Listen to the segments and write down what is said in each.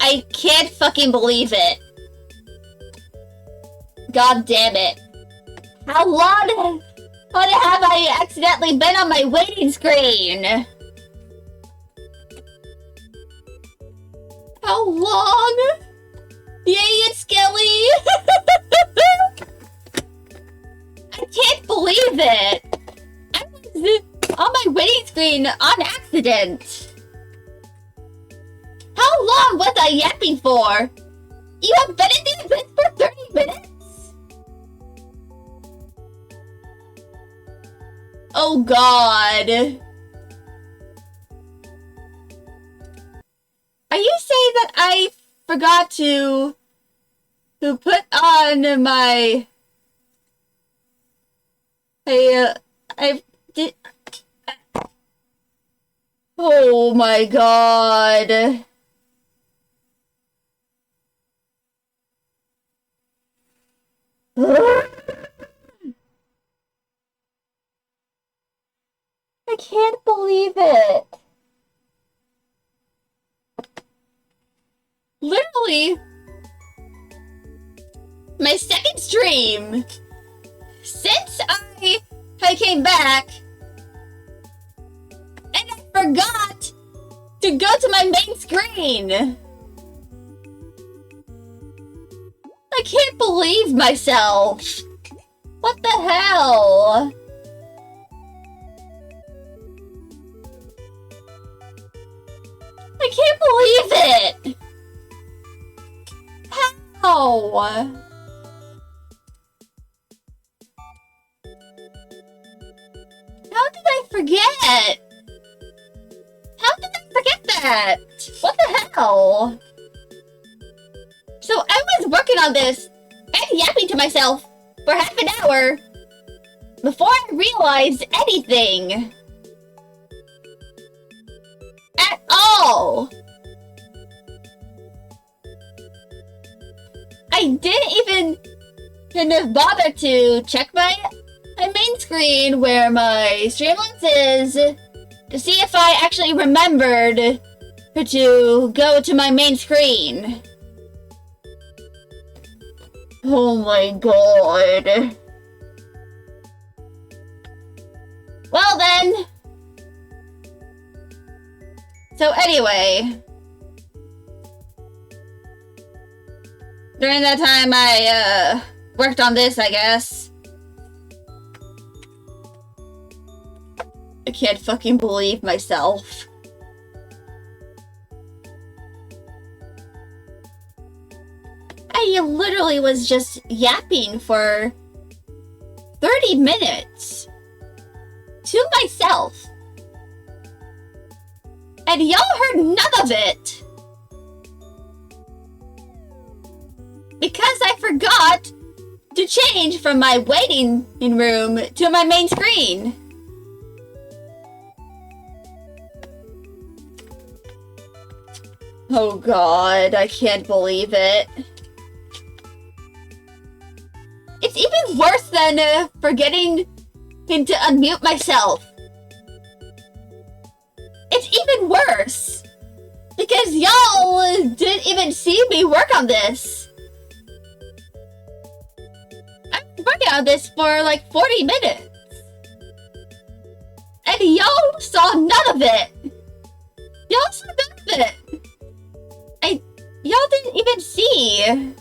I can't fucking believe it. God damn it. How long have I accidentally been on my waiting screen? How long? Yay, it's Skelly! I can't believe it! I was on my waiting screen on accident. How long was I yapping for? You have been in these bits for 30 minutes? Oh god. Are you saying that I forgot to put on my... I did... Oh my god. I can't believe it. Literally, my second stream since I came back, and I forgot to go to my main screen. I can't believe myself. What the hell? I can't believe it! How? How did I forget? How did I forget that? What the hell? So I was working on this and yapping to myself for half an hour before I realized anything. At all. I didn't even bother to check my main screen where my Streamlabs is to see if I actually remembered to go to my main screen. Oh my god. Well then. So anyway. During that time I worked on this, I guess. I can't fucking believe myself. I literally was just yapping for 30 minutes to myself. And y'all heard none of it. Because I forgot to change from my waiting room to my main screen. Oh god, I can't believe it. It's even worse than forgetting to unmute myself. It's even worse. Because y'all didn't even see me work on this. I was working on this for like 40 minutes. And y'all saw none of it. Y'all saw none of it. Y'all didn't even see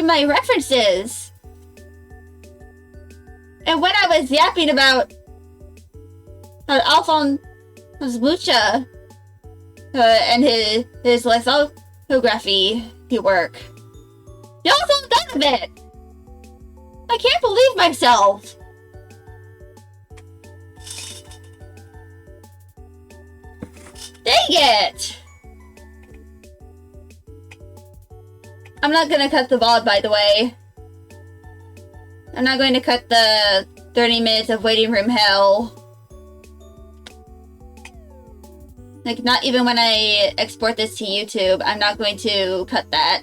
my references. And when I was yapping about how Alphonse Mucha and his lithography work, y'all saw none of it. I can't believe myself. Dang it! I'm not gonna cut the VOD, by the way. I'm not going to cut the 30 minutes of waiting room hell. Like, not even when I export this to YouTube, I'm not going to cut that.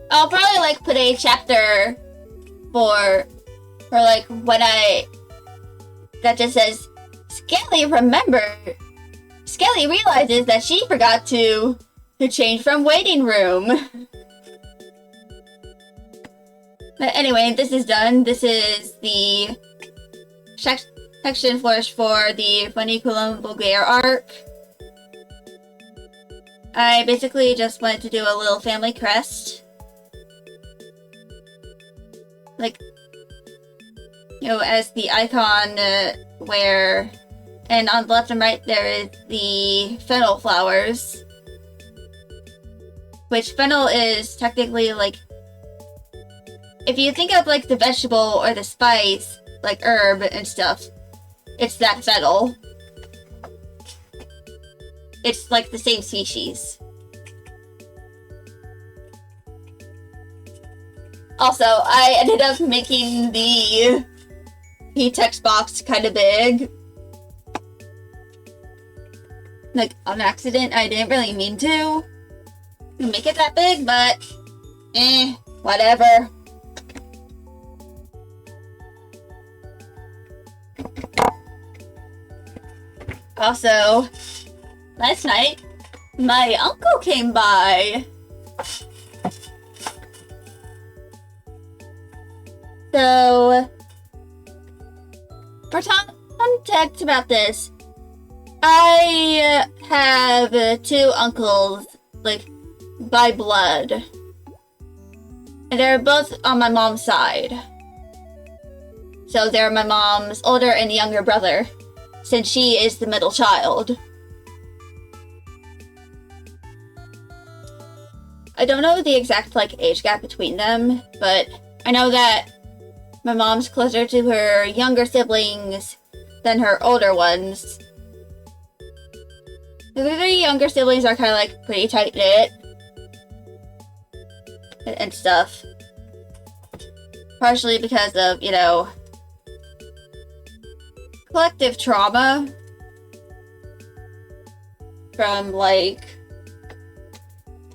I'll probably, like, put a chapter for like, when that just says, Skelly Skelly realizes that she forgot to change from waiting room. But anyway, this is done. This is the section flourish for the Funiculum Vulgare arc. I basically just wanted to do a little family crest. Like, you know, as the icon where... And on the left and right there is the fennel flowers. Which fennel is technically like... If you think of like the vegetable or the spice, like herb and stuff, it's that fennel. It's like the same species. Also, I ended up making the text box kind of big. Like, on accident, I didn't really mean to make it that big, but whatever. Also, last night, my uncle came by. So, for context about this, I have two uncles, like, by blood. And they're both on my mom's side. So they're my mom's older and younger brother, since she is the middle child. I don't know the exact, like, age gap between them, but I know that my mom's closer to her younger siblings than her older ones. The three younger siblings are kind of like pretty tight-knit and stuff. Partially because of, you know, collective trauma from, like,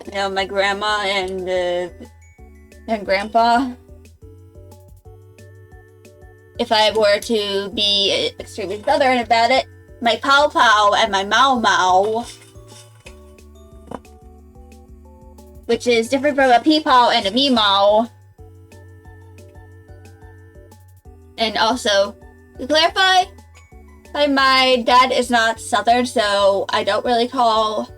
you know, my grandma and grandpa. If I were to be extremely southern about it, my pow pow and my mau mau, which is different from a peepaw and a meemaw. And also, to clarify, my dad is not southern, so I don't really call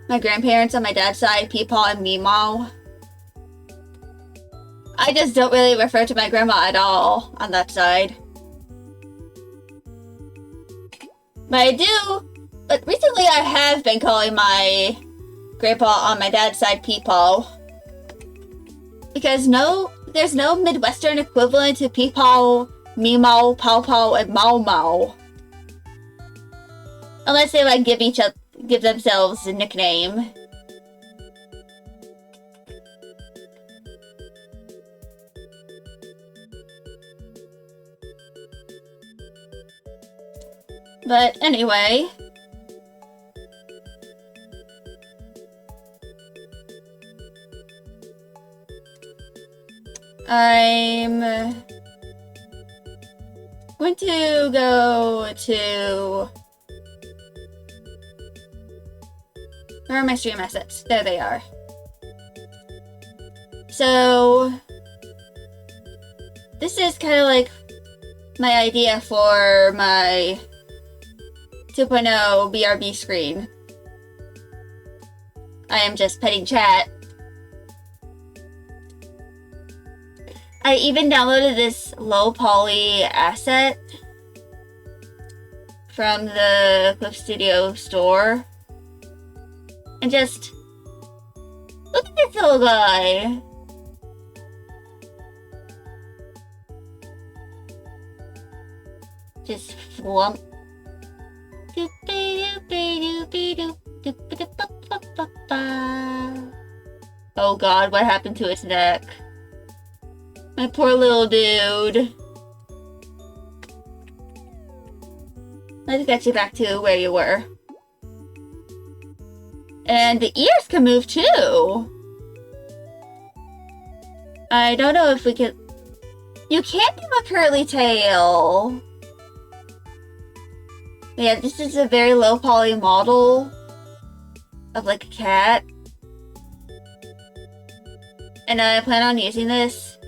my grandparents on my dad's side peepaw and meemaw. I just don't really refer to my grandma at all on that side. But I do, but recently I have been calling my grandpa on my dad's side peepaw. Because there's no Midwestern equivalent to peepaw, meemaw, pow pow, and mau mau. Unless they like give themselves a nickname. But anyway, I'm going to go to... Where are my stream assets? There they are. So, this is kind of like my idea for my 2.0 BRB screen. I am just petting chat. I even downloaded this low poly asset from the Clip Studio store. And just look at this little guy. Just flump. Oh god, what happened to his neck? My poor little dude. Let's get you back to where you were. And the ears can move too. I don't know if we can... You can't do a curly tail. Yeah, this is a very low poly model of like a cat. And I plan on using this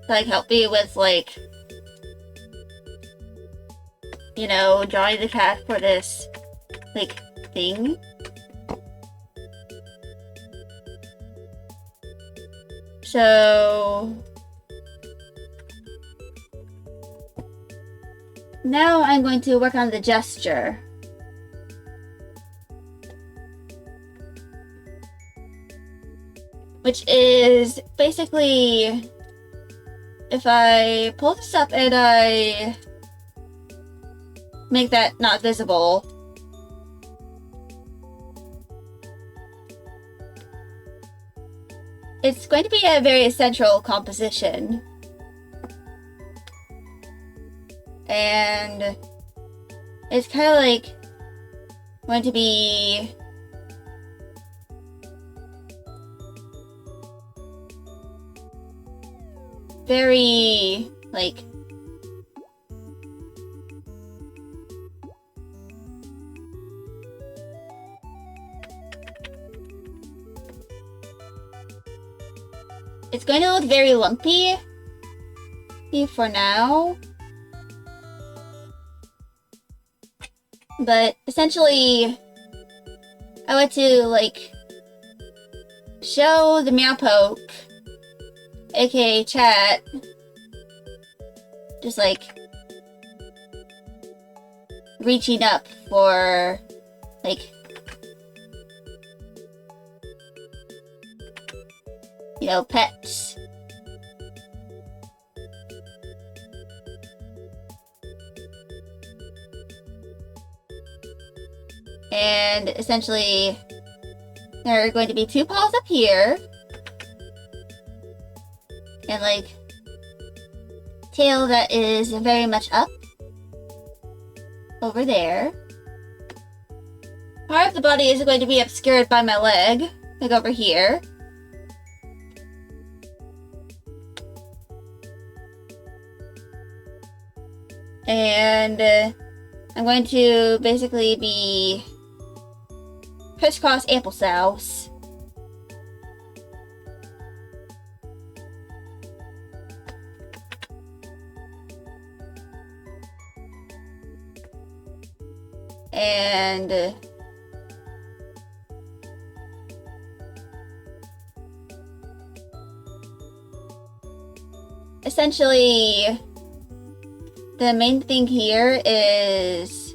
to like help me with like, you know, drawing the cat for this like thing. So now I'm going to work on the gesture. Which is basically if I pull this up and I make that not visible, it's going to be a very central composition. And it's kind of like going to be very like it's going to look very lumpy for now, but essentially I want to like show the Meowpoke, aka chat, just like reaching up for like, you know, pets. And essentially there are going to be two paws up here and like tail that is very much up over there. Part of the body is going to be obscured by my leg, like over here. And I'm going to basically be crisscross applesauce. And essentially the main thing here is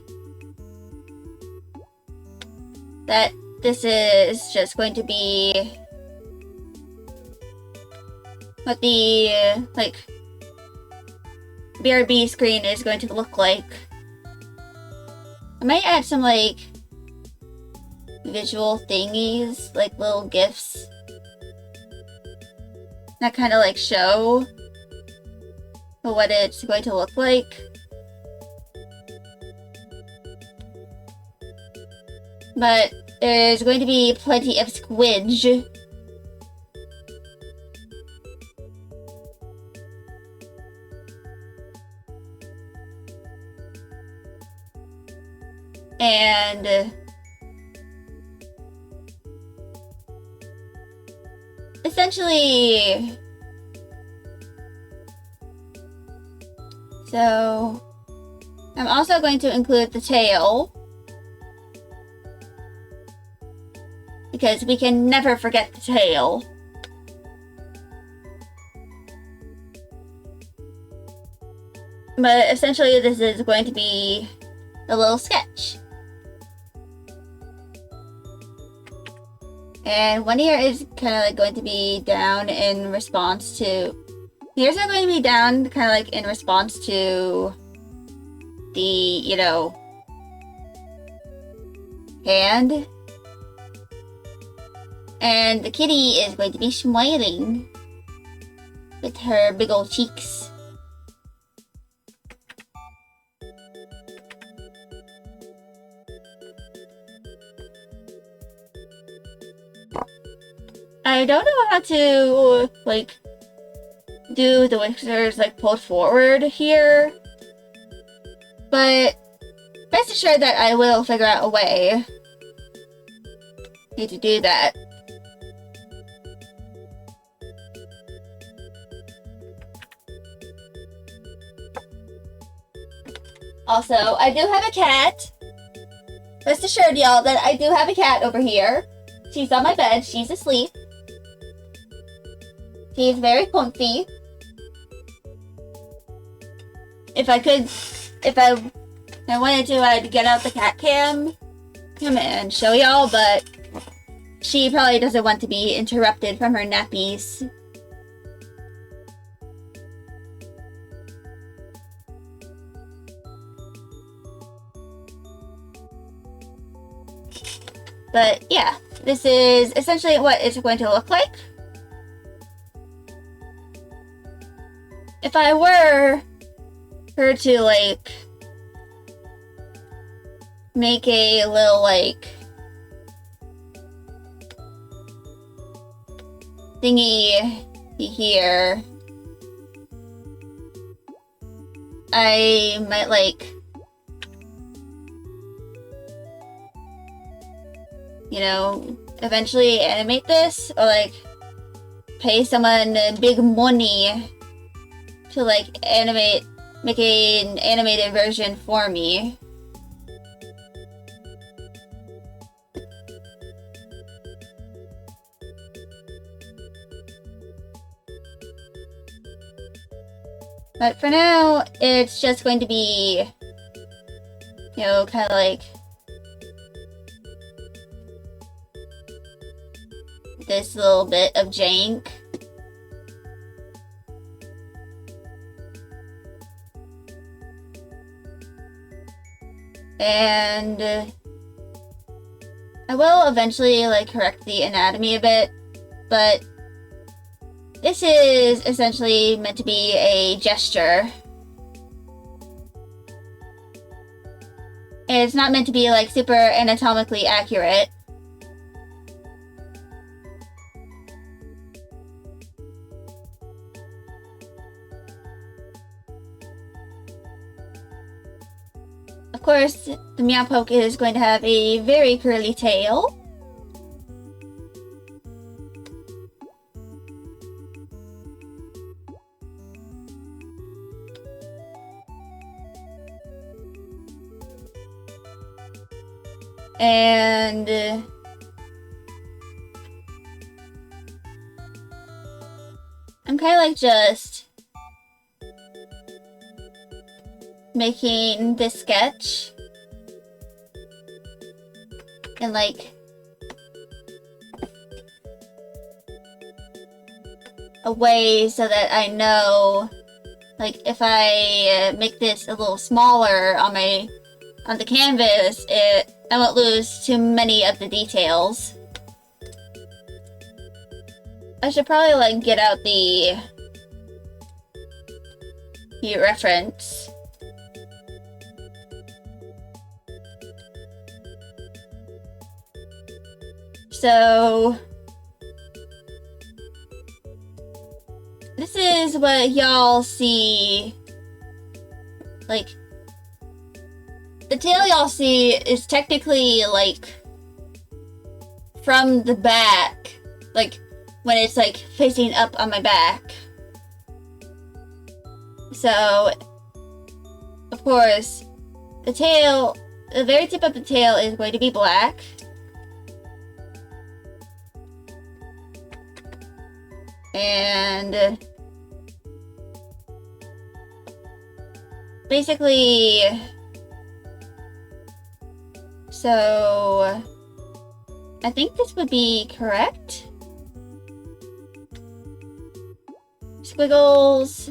that this is just going to be what the like BRB screen is going to look like. I might add some like visual thingies, like little GIFs that kind of like show what it's going to look like. But there's going to be plenty of squidge. And essentially, so I'm also going to include the tail, because we can never forget the tail. But essentially this is going to be a little sketch. And one ear is kind of like going to be down in response to... Ears are going to be down kind of like in response to the, you know, hand. And the kitty is going to be smiling with her big old cheeks. I don't know how to, like, do the whiskers, like, pulled forward here. But rest assured that I will figure out a way to do that. Also, I do have a cat. Rest assured, y'all, that I do have a cat over here. She's on my bed. She's asleep. She's very comfy. If I wanted to, I'd get out the cat cam and show y'all, but she probably doesn't want to be interrupted from her nappies. But yeah, this is essentially what it's going to look like. If I were her to, like, make a little, like, thingy here, I might, like, you know, eventually animate this, or, like, pay someone big money to, like, make an animated version for me. But for now, it's just going to be, you know, kind of like this little bit of jank. And I will eventually, like, correct the anatomy a bit, but this is essentially meant to be a gesture. And it's not meant to be, like, super anatomically accurate. Of course, the Meowpoke is going to have a very curly tail. And I'm kind of like just making this sketch and like a way so that I know, like, if I make this a little smaller on the canvas, I won't lose too many of the details. I should probably, like, get out the reference. So this is what y'all see. Like, the tail y'all see is technically, like, from the back, like, when it's, like, facing up on my back. So, of course, the very tip of the tail is going to be black. And basically, so I think this would be correct. Squiggles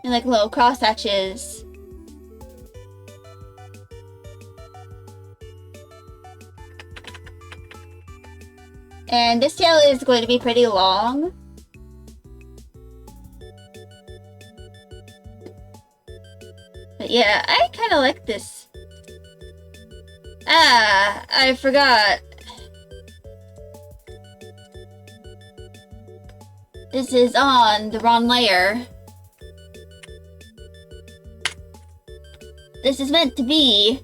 and like little cross hatches. And this tail is going to be pretty long. But yeah, I kind of like this. Ah, I forgot. This is on the wrong layer. this is meant to be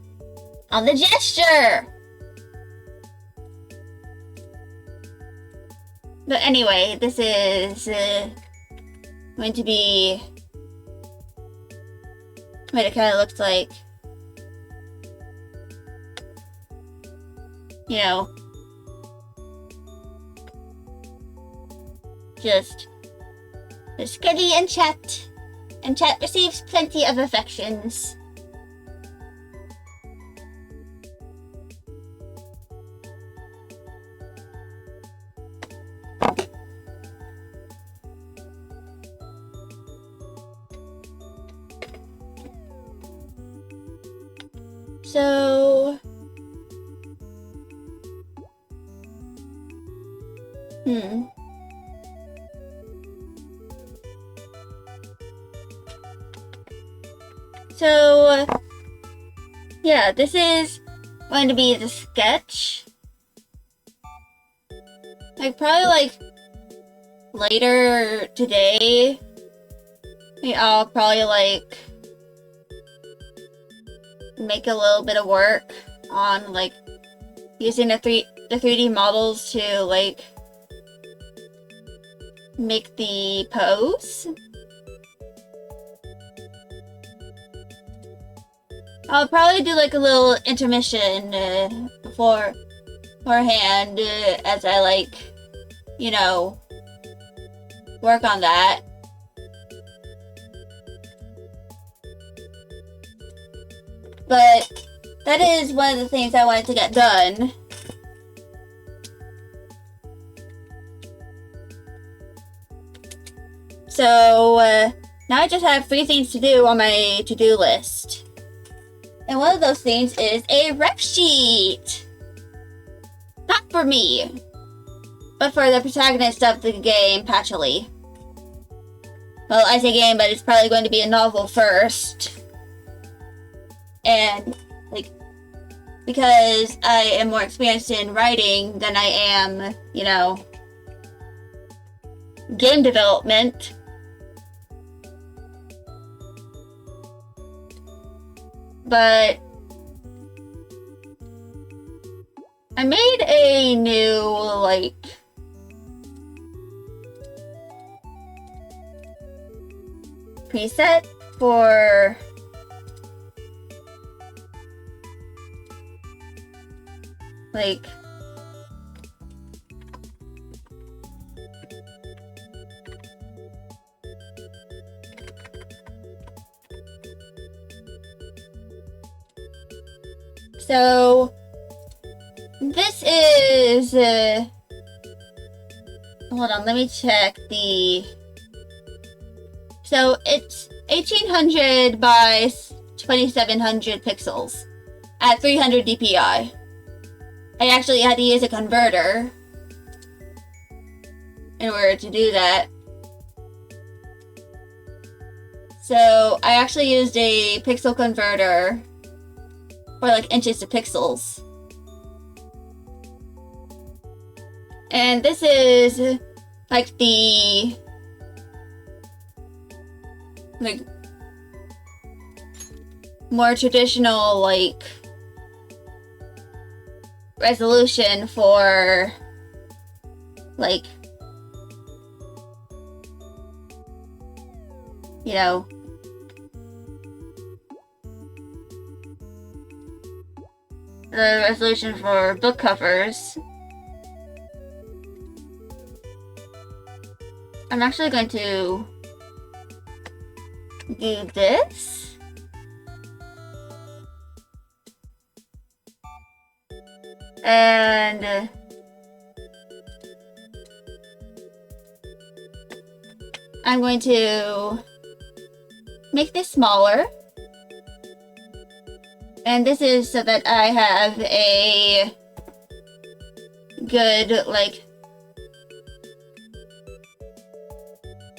on the gesture. But anyway, this is going to be what it kind of looks like. You know, just Skitty and Chat. And Chat receives plenty of affections. So, So, yeah, this is going to be the sketch. Like, probably like later today, I'll probably like make a little bit of work on like using the 3D models to like make the pose. I'll probably do like a little intermission beforehand as I like, you know, work on that. But that is one of the things I wanted to get done. So now I just have 3 things to do on my to-do list. And one of those things is a rep sheet. Not for me, but for the protagonist of the game, Patchouli. Well, I say game, but it's probably going to be a novel first. And, like, because I am more experienced in writing than I am, you know, game development. But I made a new, like, preset for like so this is hold on, let me check the so it's 1800 by 2700 pixels at 300 DPI. I actually had to use a converter in order to do that. So I actually used a pixel converter for like inches to pixels. And this is like the like more traditional like resolution for like, you know, the resolution for book covers. I'm actually going to do this. And I'm going to make this smaller. And this is so that I have a good, like,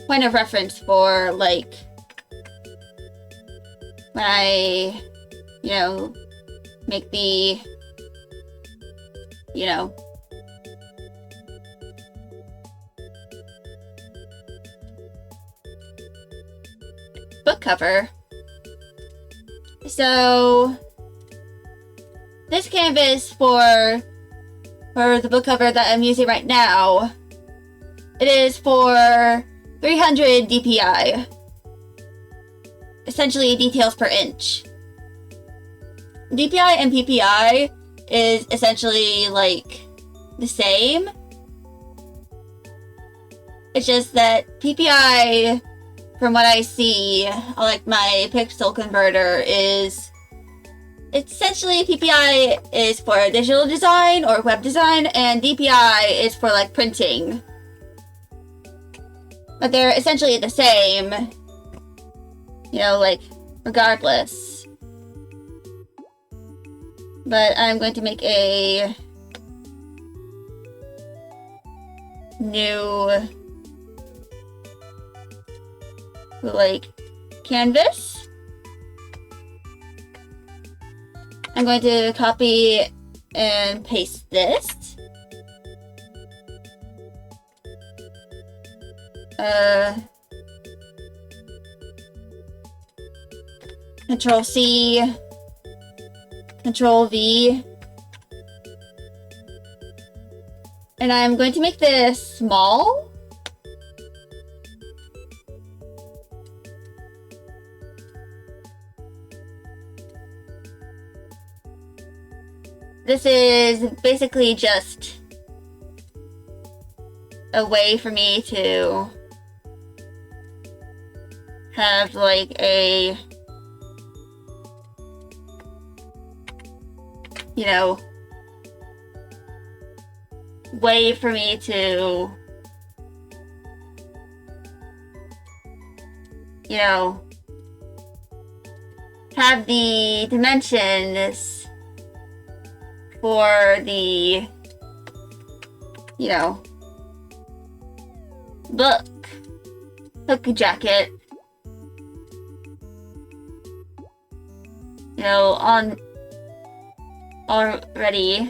point of reference for, like, when I, you know, make the, you know, book cover. so this canvas for the book cover that I'm using right now, it is for 300 DPI. Essentially details per inch. DPI and PPI is essentially like the same. It's just that PPI, from what I see, like my pixel converter, is essentially PPI is for digital design or web design, and DPI is for like printing. But they're essentially the same, you know, like regardless. But I'm going to make a new like canvas. I'm going to copy and paste this. Control C, Control V. And I'm going to make this small. This is basically just a way for me to have like a, you know, way for me to, you know, have the dimensions for the, you know, book jacket, you know, on already.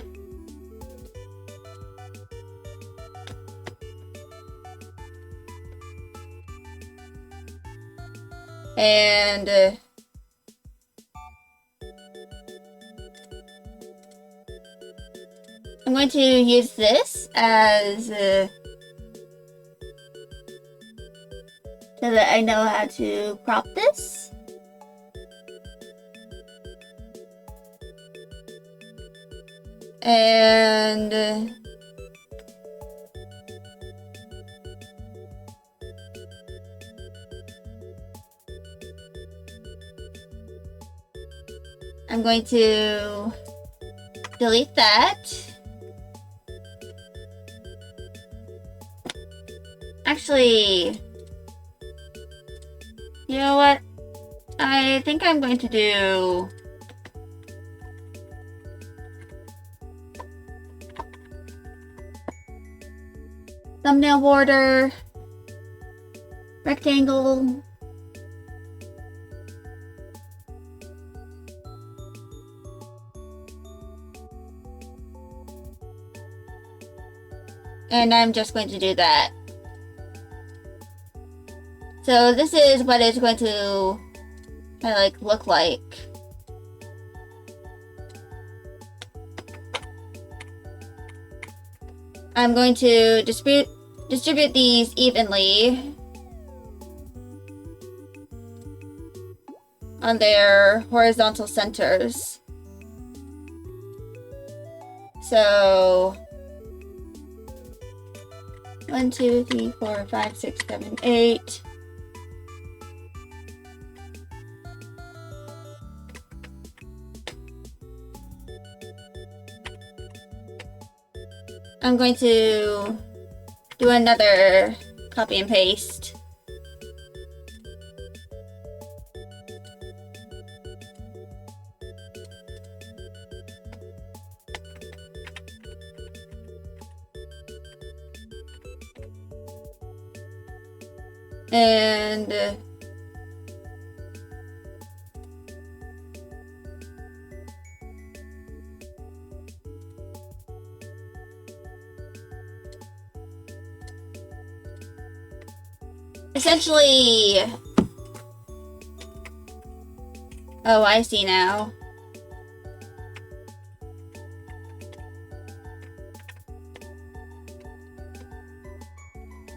And I'm going to use this as so that I know how to crop this. And I'm going to delete that. Actually, you know what? I think I'm going to do thumbnail border, rectangle, and I'm just going to do that. So this is what it's going to kind of like look like. I'm going to distribute these evenly on their horizontal centers. So 1, 2, 3, 4, 5, 6, 7, 8. I'm going to do another copy and paste. And essentially, Oh, I see now.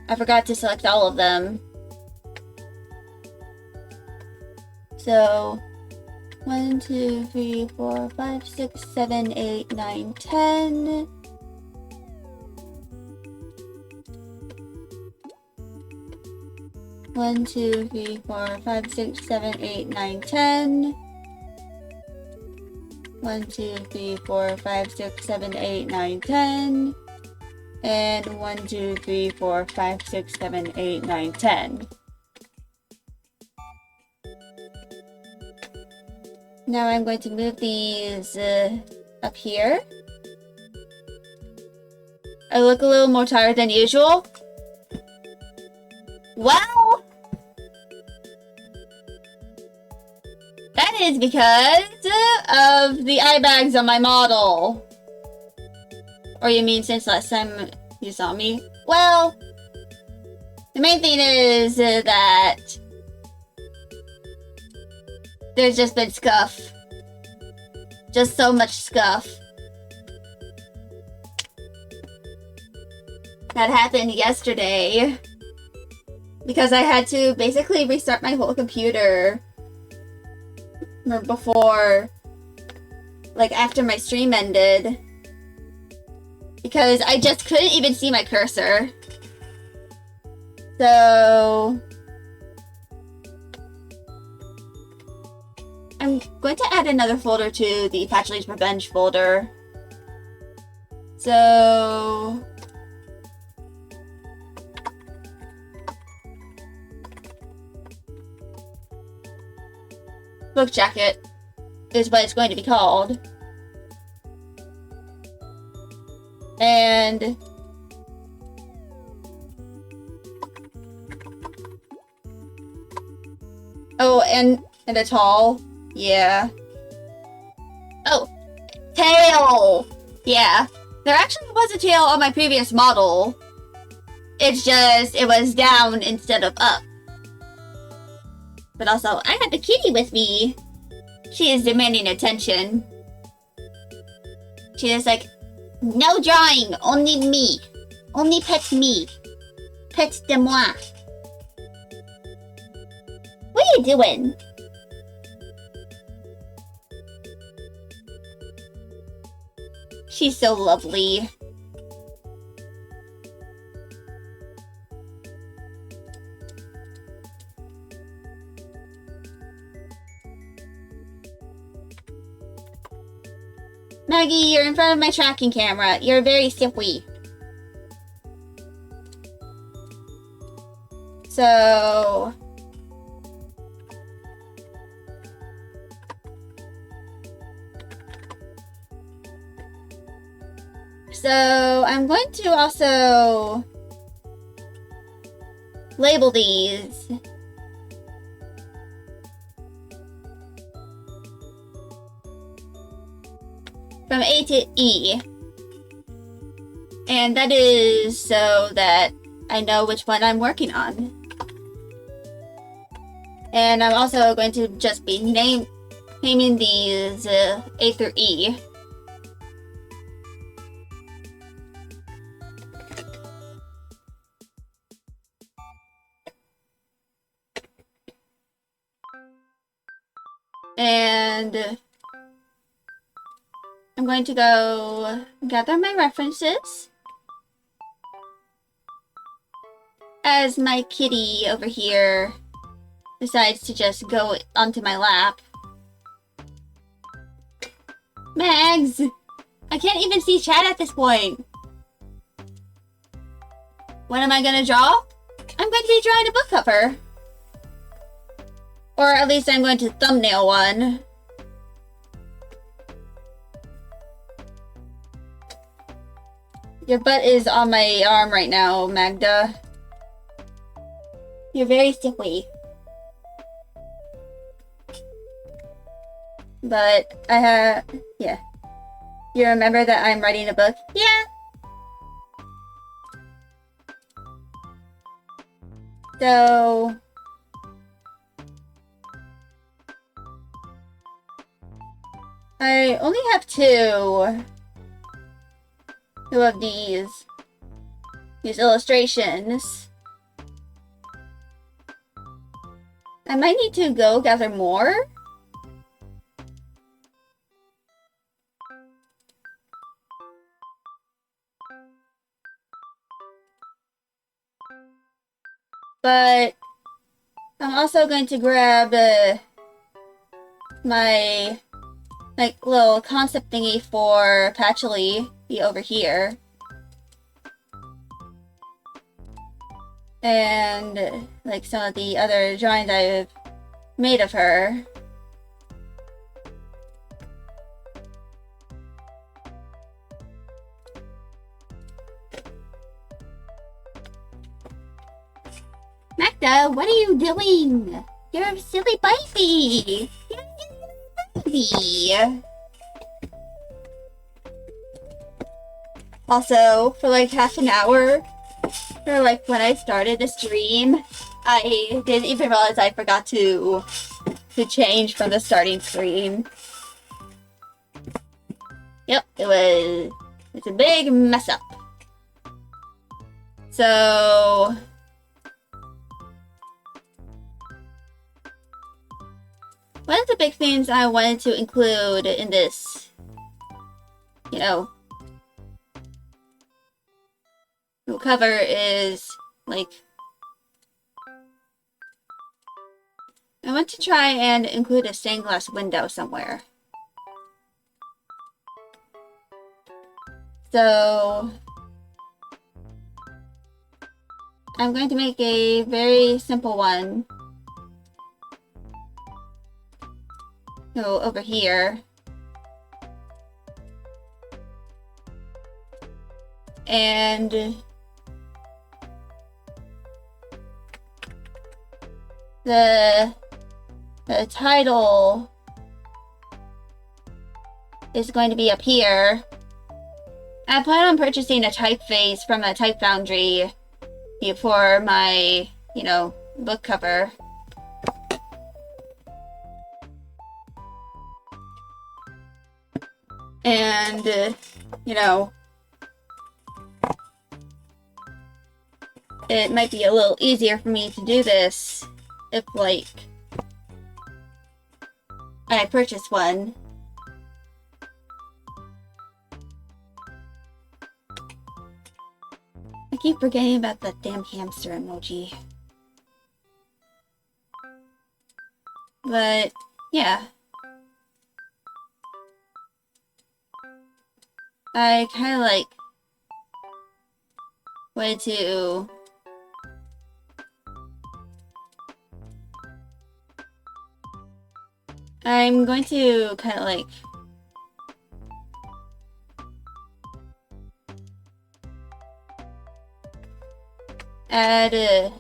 I forgot to select all of them. So, 1, 2, 3, 4, 5, 6, 7, 8, 9, 10. One, 2, 3, 4, 5, 6, 7, 8, 9, 10. 1, 2, 3, 4, 5, 6, 7, 8, 9, 10. And 1, 2, 3, 4, 5, 6, 7, 8, 9, 10. Now I'm going to move these up here. I look a little more tired than usual. Well, that is because of the eye bags on my model. Or you mean since last time you saw me? Well, the main thing is that there's just been scuff. Just so much scuff. That happened yesterday. Because I had to basically restart my whole computer before, like after my stream ended. Because I just couldn't even see my cursor. So I'm going to add another folder to the Patchley's Revenge folder. So book jacket is what it's going to be called. And oh, and a tall. Yeah. Oh, tail. Yeah. There actually was a tail on my previous model. It's just, it was down instead of up. But also, I had the kitty with me. She is demanding attention. She is like, no drawing, only me. Only pet me. Pet de moi. What are you doing? She's so lovely. Maggie, you're in front of my tracking camera. You're very silly. So I'm going to also label these. From A to E. And that is so that I know which one I'm working on. And I'm also going to just be naming these A through E. And I'm going to go gather my references as my kitty over here decides to just go onto my lap. Mags! I can't even see chat at this point. What am I gonna draw? I'm going to be drawing a book cover. Or at least I'm going to thumbnail one. Your butt is on my arm right now, Magda. You're very silly. But yeah. You remember that I'm writing a book? Yeah. So I only have two of these illustrations. I might need to go gather more. But I'm also going to grab my little concept thingy for Patchouli over here. And like some of the other drawings I've made of her. Magda, what are you doing? You're a silly baby. You're a baby. Also, for like half an hour, or like when I started the stream, I didn't even realize I forgot to change from the starting screen. Yep, it's a big mess up. So one of the big things I wanted to include in this, cover is, like, I want to try and include a stained glass window somewhere. So I'm going to make a very simple one. Go over here. And the title is going to be up here. I plan on purchasing a typeface from a Type Foundry for my, book cover. And, it might be a little easier for me to do this if, like, I purchase one. I keep forgetting about that damn hamster emoji. But, yeah. I kind of, like, wanted to I'm going to kind of like add a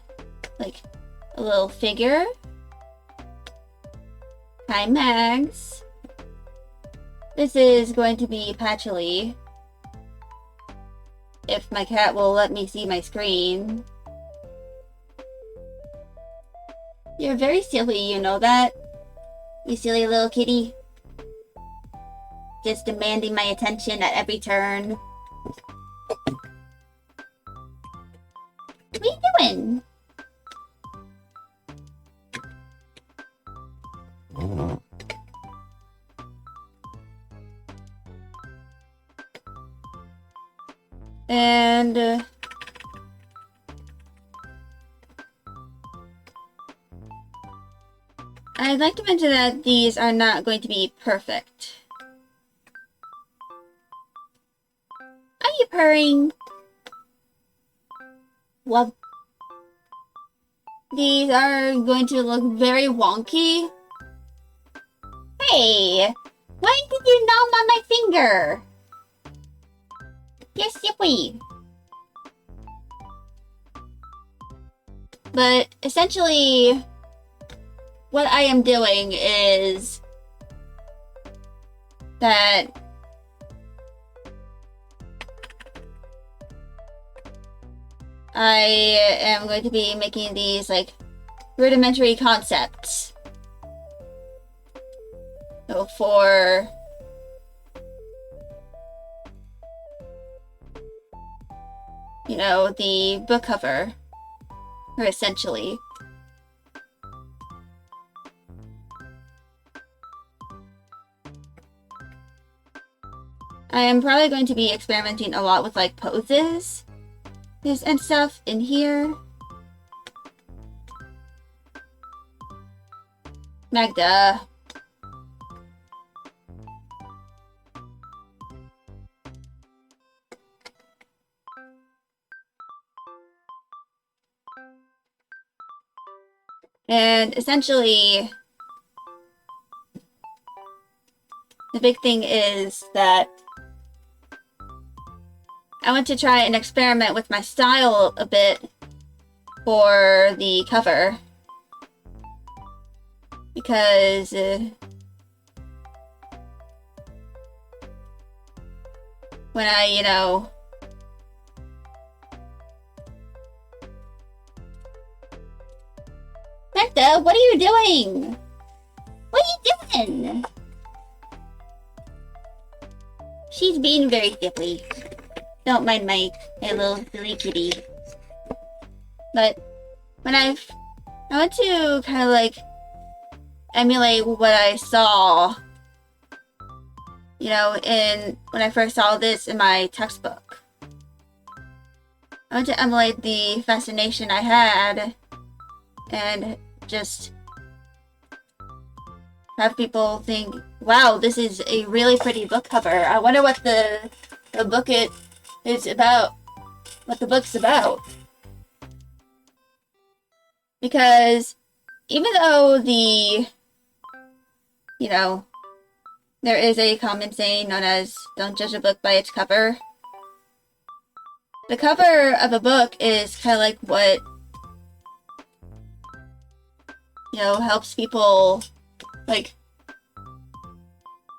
little figure. Hi, Mags. This is going to be Patchouli. If my cat will let me see my screen. You're very silly, you know that? You silly little kitty. Just demanding my attention at every turn. What are you doing? And I'd like to mention that these are not going to be perfect. Are you purring? Well, these are going to look very wonky. Hey, why did you nom on my finger? You're silly. But essentially, what I am doing is that I am going to be making these like rudimentary concepts. So for you know, the book cover, or essentially. I am probably going to be experimenting a lot with like poses and stuff in here. Magda. And essentially, the big thing is that I want to try and experiment with my style a bit for the cover. Because when I, you know, Magda, what are you doing? What are you doing? She's being very silly. Don't mind my little silly kitty. But when I want to kind of like emulate what I saw, you know, when I first saw this in my textbook. I want to emulate the fascination I had and just have people think, wow, this is a really pretty book cover. I wonder what the book is about. What the book's about. Because even though you know, there is a common saying known as don't judge a book by its cover. The cover of a book is kind of like what, you know, helps people, like,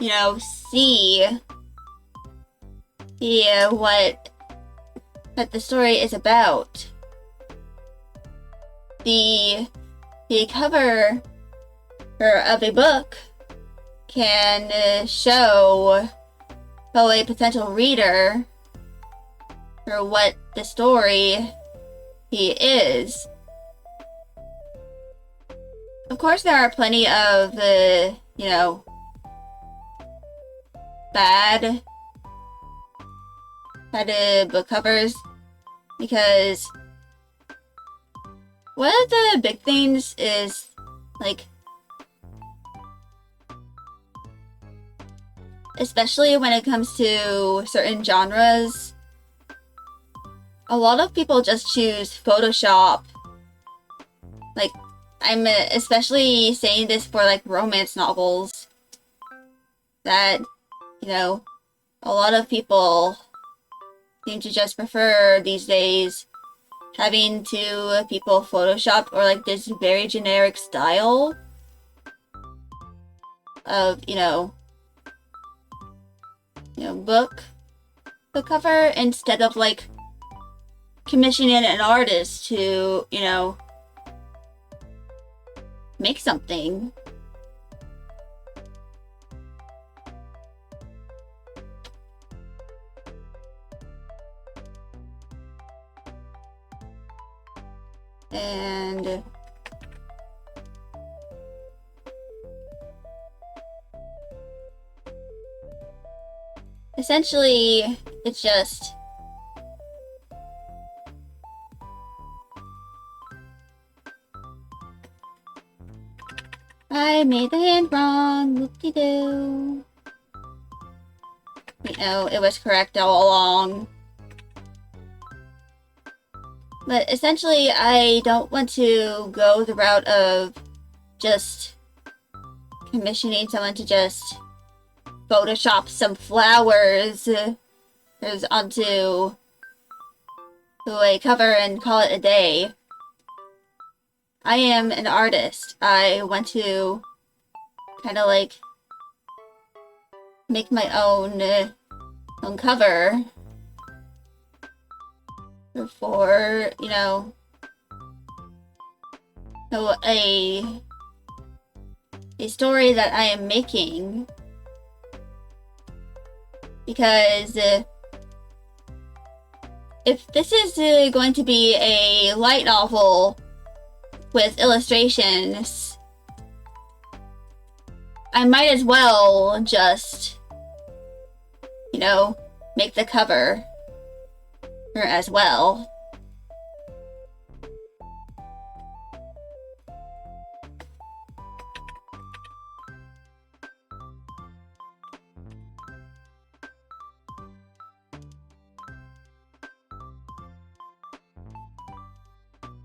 you know, see what the story is about. The cover of a book can show a potential reader or what the story is. Of course, there are plenty of you know, bad book covers, because one of the big things is like, especially when it comes to certain genres, a lot of people just choose Photoshop. Like, I'm especially saying this for like romance novels, that, you know, a lot of people seem to just prefer these days having people Photoshop or like this very generic style of, you know, book cover, instead of like commissioning an artist to, you know, make something. And essentially, it's just I made the hand wrong, whoop-de-doo. You know, it was correct all along. But essentially, I don't want to go the route of just commissioning someone to just Photoshop some flowers onto a cover and call it a day. I am an artist. I want to kind of like make my own cover for, you know, a story that I am making, because if this is going to be a light novel with illustrations, I might as well just, you know, make the cover as well.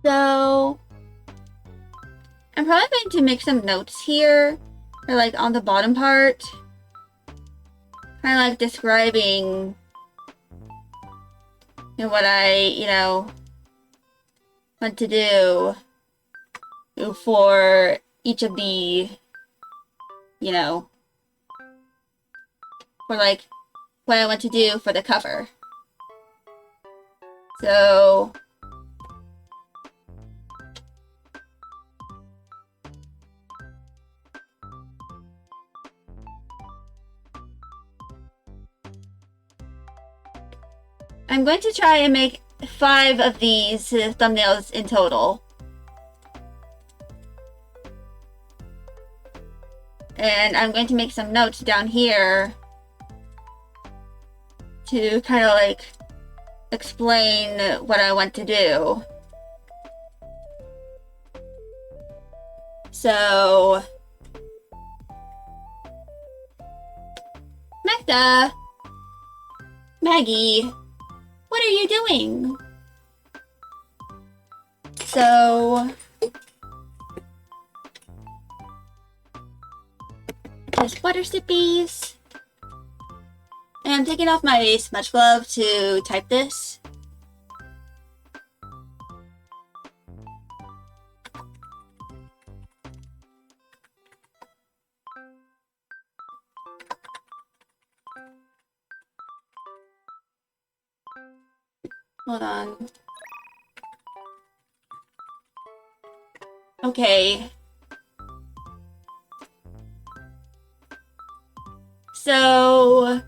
So, I'm probably going to make some notes here, or like on the bottom part, kind of like describing, you know, what I, want to do for each of the, for like what I want to do for the cover. So, I'm going to try and make 5 of these thumbnails in total. And I'm going to make some notes down here to kind of like explain what I want to do. So, Maggie, what are you doing? So, just butter sippies. And I'm taking off my smudge glove to type this. Hold on. Okay. So,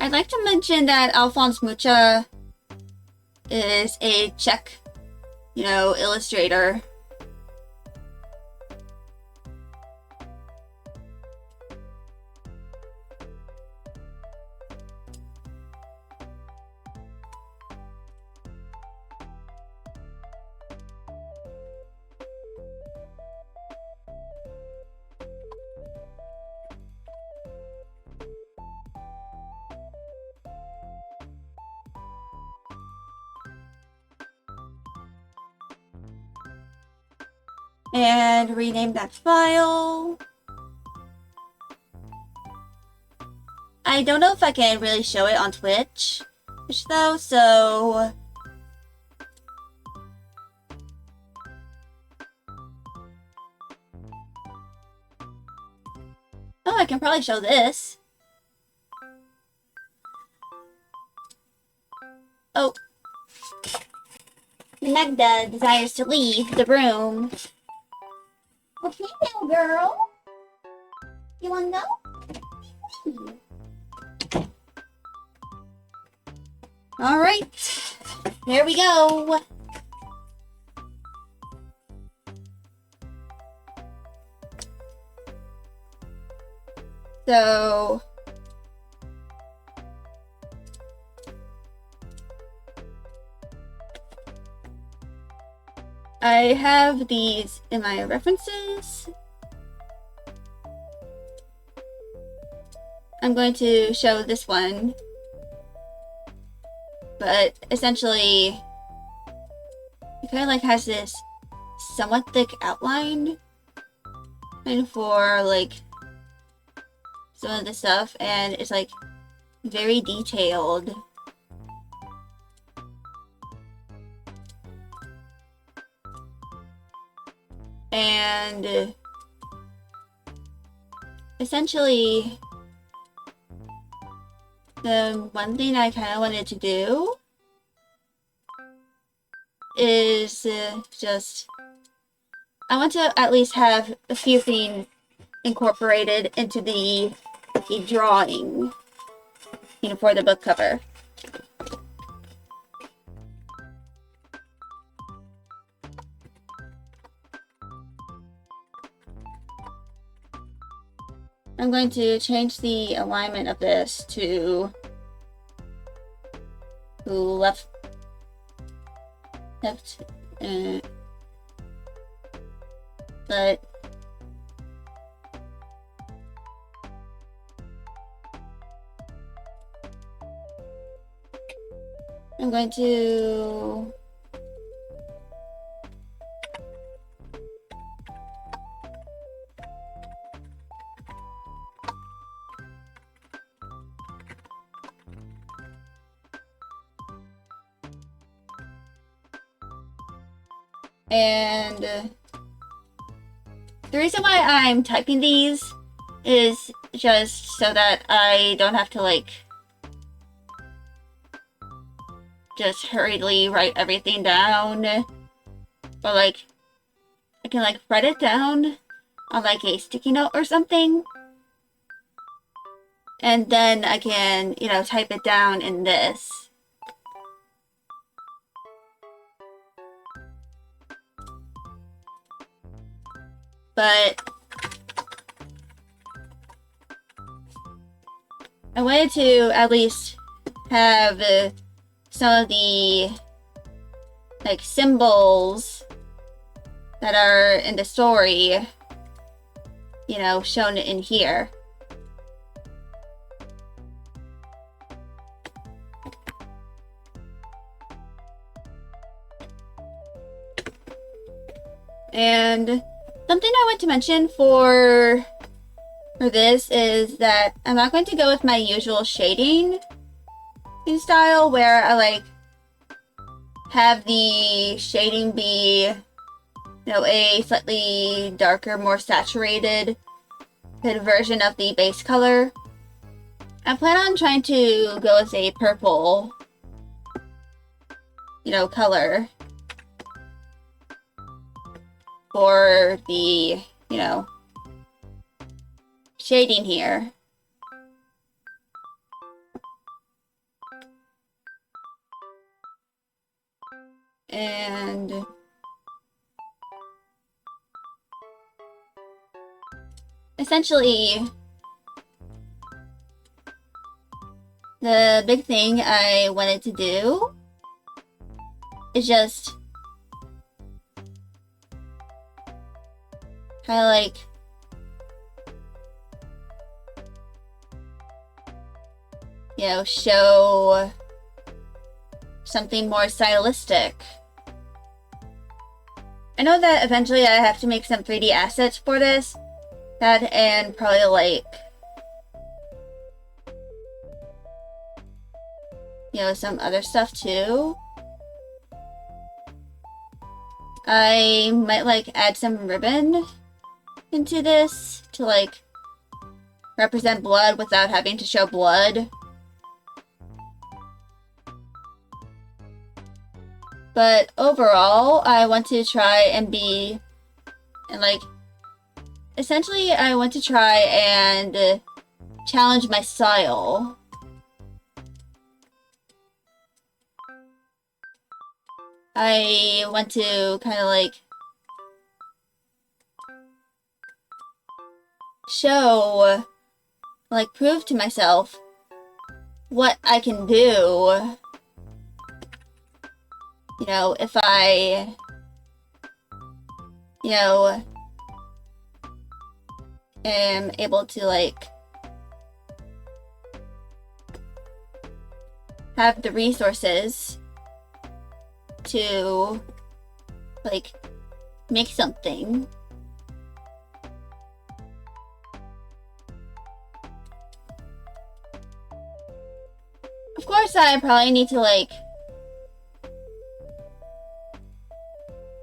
I'd like to mention that Alphonse Mucha is a Czech, illustrator. And rename that file. I don't know if I can really show it on Twitch though, so I can probably show this. Oh. Magda desires to leave the room. Okay now, girl. You wanna go? Alright. There we go. So, I have these in my references. I'm going to show this one, but essentially it kind of like has this somewhat thick outline and for like some of the stuff, and it's like very detailed. And essentially the one thing I kind of wanted to do is just I want to at least have a few things incorporated into the drawing, for the book cover. I'm going to change the alignment of this to left, but I'm going to and the reason why I'm typing these is just so that I don't have to like just hurriedly write everything down, but like I can like write it down on like a sticky note or something, and then I can, you know, type it down in this. But I wanted to at least have some of the like symbols that are in the story, you know, shown in here. And something I want to mention for this is that I'm not going to go with my usual shading style where I like have the shading be, you know, a slightly darker, more saturated version of the base color. I plan on trying to go with a purple, you know, color for the, you know, shading here. And essentially, the big thing I wanted to do is just kind of like you know, show something more stylistic. I know that eventually I have to make some 3D assets for this. That and probably like, you know, some other stuff too. I might like add some ribbon into this to like represent blood without having to show blood. But overall, I want to try and be, and like, essentially I want to try and challenge my style. I want to kind of like show, like prove to myself what I can do. You know, if I, you know, am able to like have the resources to like make something. Of course, I probably need to like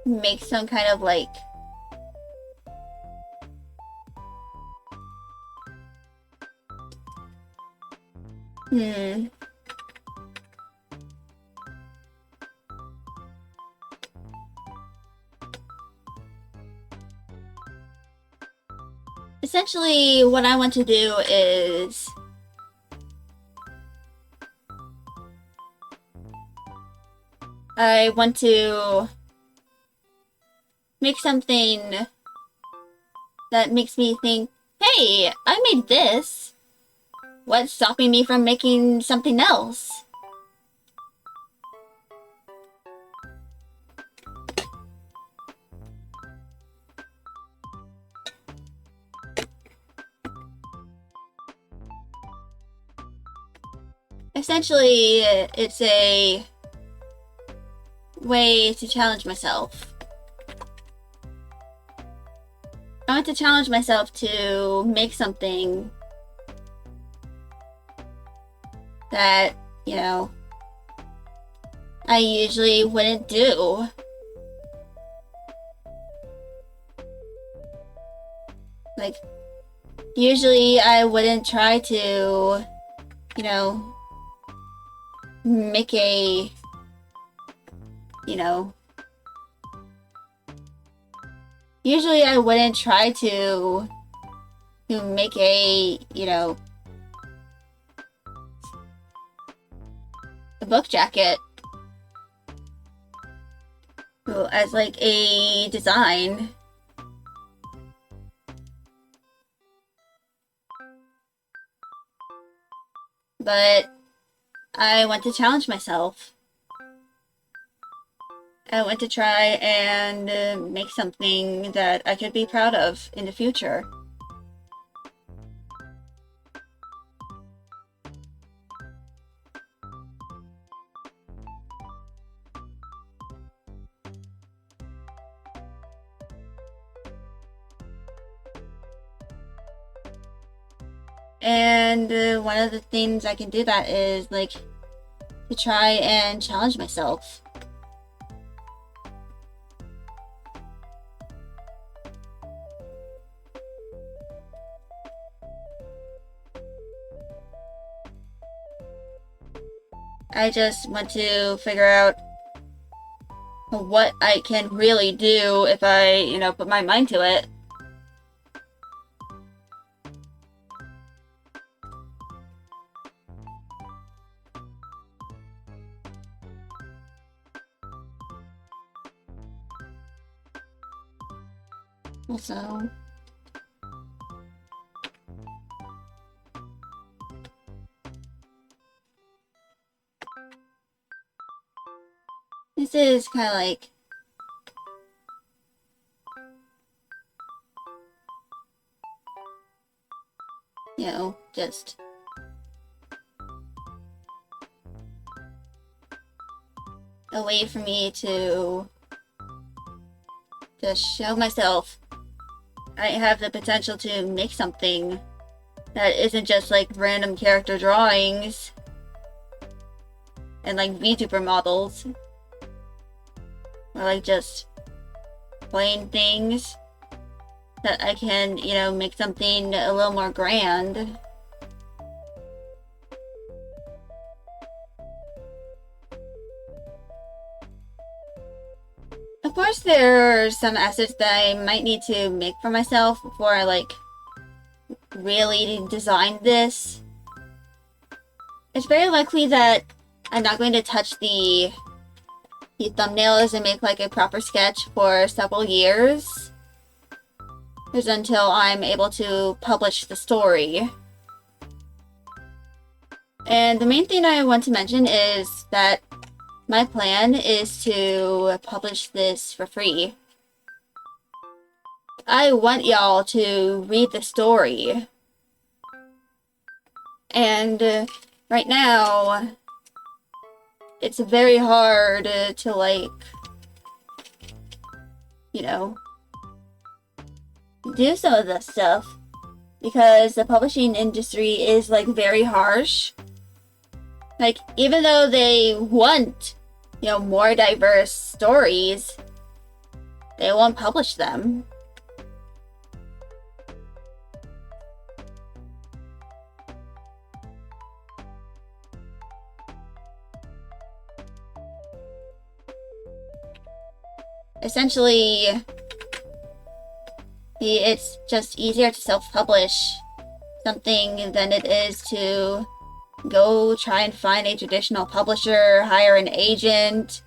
make some kind of like essentially what I want to do is I want to make something that makes me think, hey, I made this. What's stopping me from making something else? Essentially, it's a way to challenge myself. I want to challenge myself to make something that, you know, I usually wouldn't do. Like, usually I wouldn't try to, you know, make a, you know, usually I wouldn't try to make a, you know, a book jacket as like a design. But I want to challenge myself. I want to try and make something that I could be proud of in the future. And one of the things I can do that is like to try and challenge myself. I just want to figure out what I can really do if I, you know, put my mind to it. Also, this is kind of like you know, just a way for me to just show myself I have the potential to make something that isn't just like random character drawings and like VTuber models, or like just plain things, that I can, you know, make something a little more grand. Of course, there are some assets that I might need to make for myself before I like really design this. It's very likely that I'm not going to touch the thumbnails and make like a proper sketch for several years. Just until I'm able to publish the story. And the main thing I want to mention is that my plan is to publish this for free. I want y'all to read the story. And right now, it's very hard to like, you know, do some of this stuff because the publishing industry is like very harsh. Like, even though they want, you know, more diverse stories, they won't publish them. Essentially, it's just easier to self-publish something than it is to go try and find a traditional publisher, hire an agent,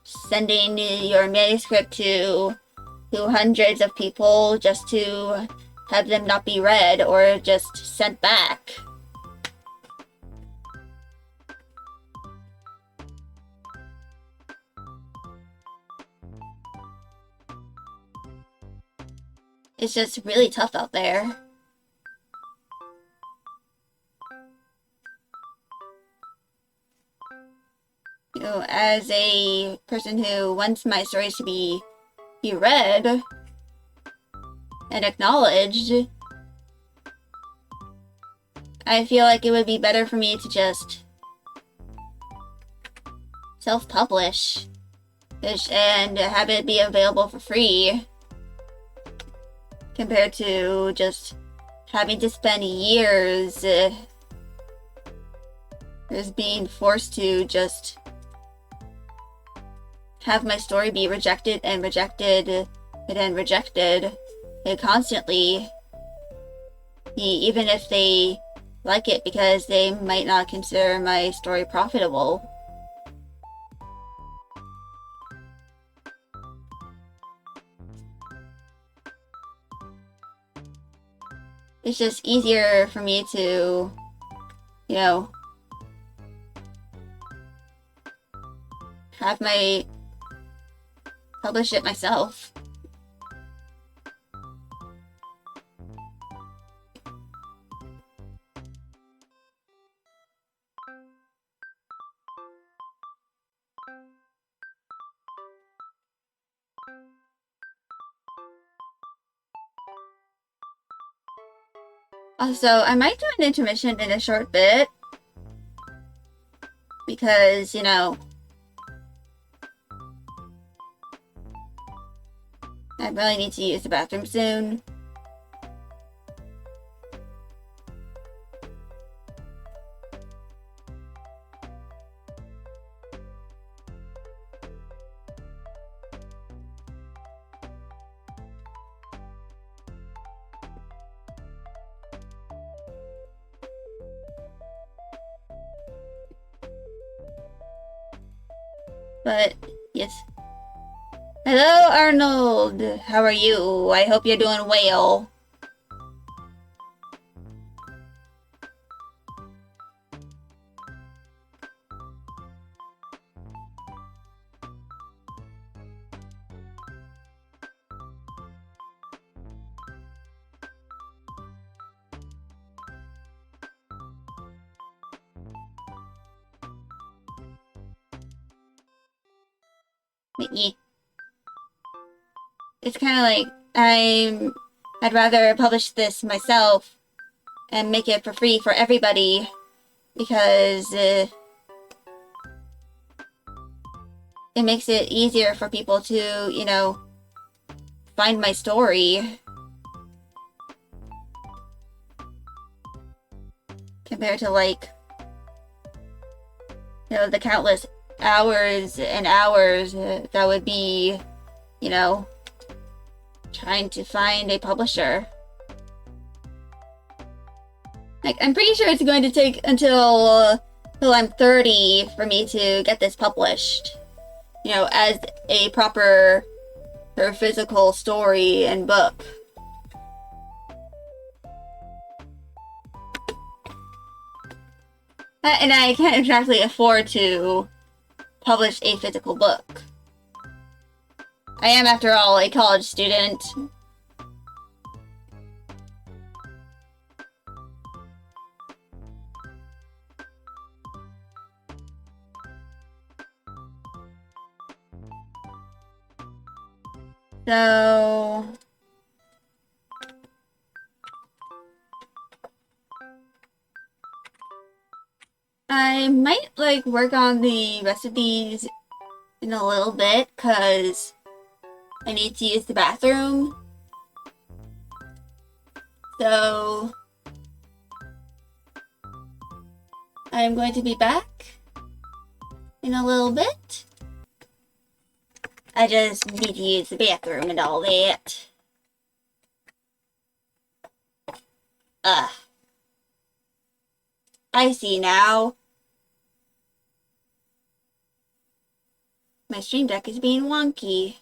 sending your manuscript to hundreds of people just to have them not be read or just sent back. It's just really tough out there. You know, as a person who wants my stories to be read and acknowledged, I feel like it would be better for me to just self-publish and have it be available for free, compared to just having to spend years just being forced to just have my story be rejected and rejected and then rejected constantly, even if they like it, because they might not consider my story profitable. It's just easier for me to, you know, publish it myself. Also, I might do an intermission in a short bit, because, you know, I really need to use the bathroom soon. But, yes. Hello, Arnold! How are you? I hope you're doing well. It's kind of like I'd rather publish this myself and make it for free for everybody, because it makes it easier for people to, you know, find my story, compared to, like, you know, the countless hours and hours that would be, you know, trying to find a publisher. Like, I'm pretty sure it's going to take until I'm 30 for me to get this published, you know, as a proper or physical story and book. And I can't exactly afford to publish a physical book. I am, after all, a college student. So I might, like, work on the rest of these in a little bit, because I need to use the bathroom. So I'm going to be back in a little bit. I just need to use the bathroom and all that. I see now. My stream deck is being wonky.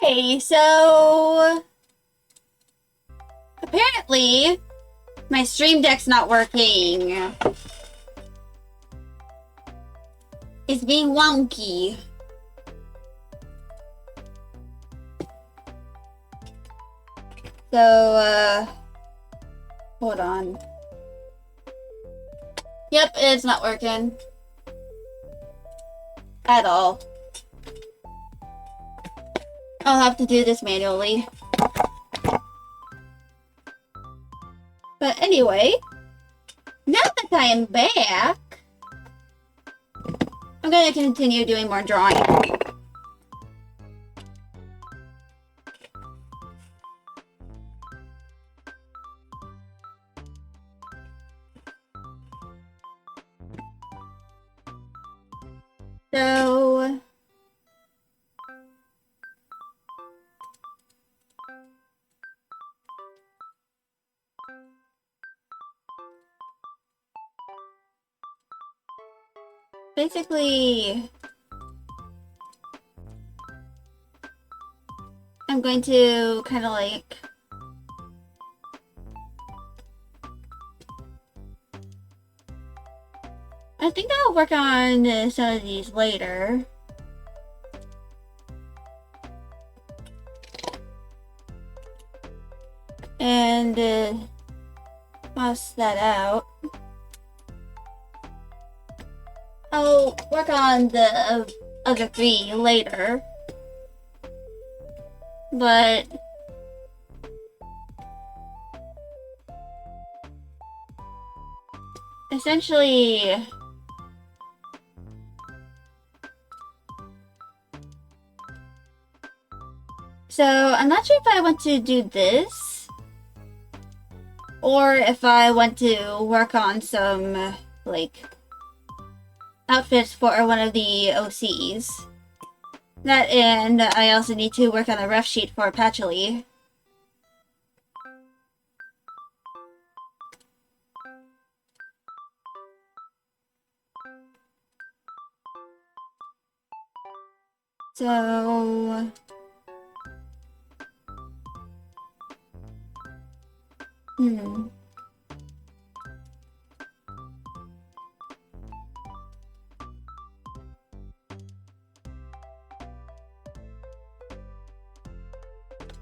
Okay, so apparently my Stream Deck's not working. It's being wonky. So, hold on. Yep, it's not working. At all. I'll have to do this manually. But anyway, now that I am back, I'm gonna continue doing more drawing. So, basically, I'm going to kind of like I think I'll work on some of these later. And toss that out. I'll work on the other 3 later. But essentially, so I'm not sure if I want to do this or if I want to work on some like outfits for one of the OCs. That, and I also need to work on a rough sheet for Patchouli. So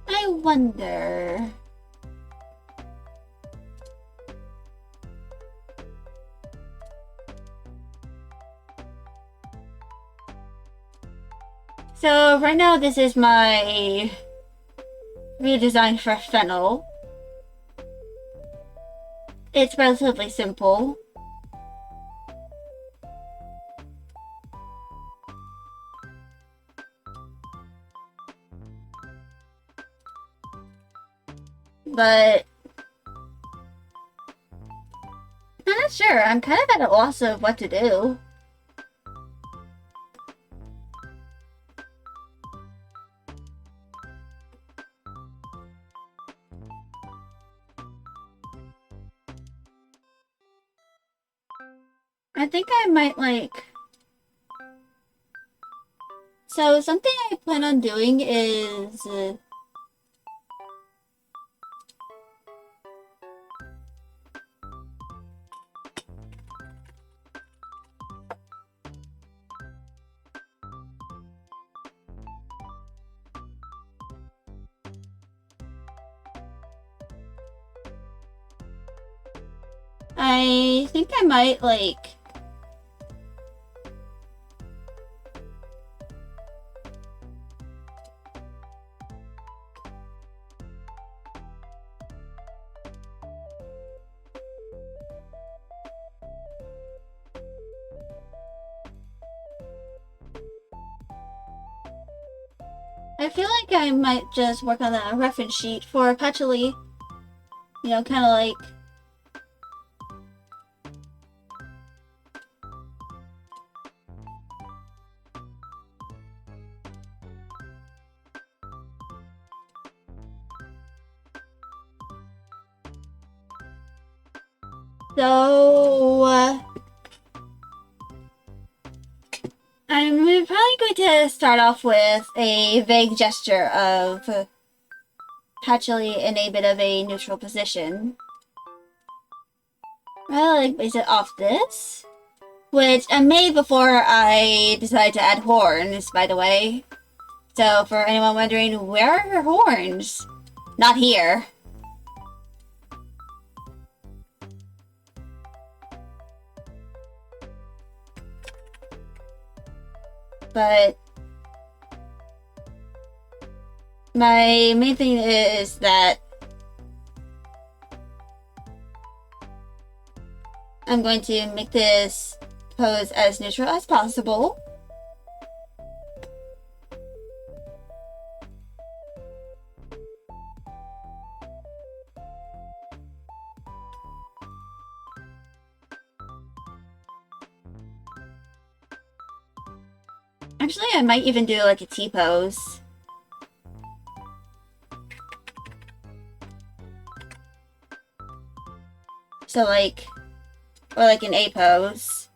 I wonder. So right now this is my redesign for Fennel. It's relatively simple. But I'm not sure. I'm kind of at a loss of what to do. I think I might like... So something I plan on doing is... I think I might like... I feel like I might just work on a reference sheet for Patchouli. You know, kind of like... So... I'm probably going to start off with a vague gesture of Hatchily in a bit of a neutral position. Well, like base it off this, which I made before I decided to add horns, by the way. So for anyone wondering, where are her horns? Not here. But my main thing is that I'm going to make this pose as neutral as possible. Actually, I might even do like a T-pose. So like, or like an A-pose.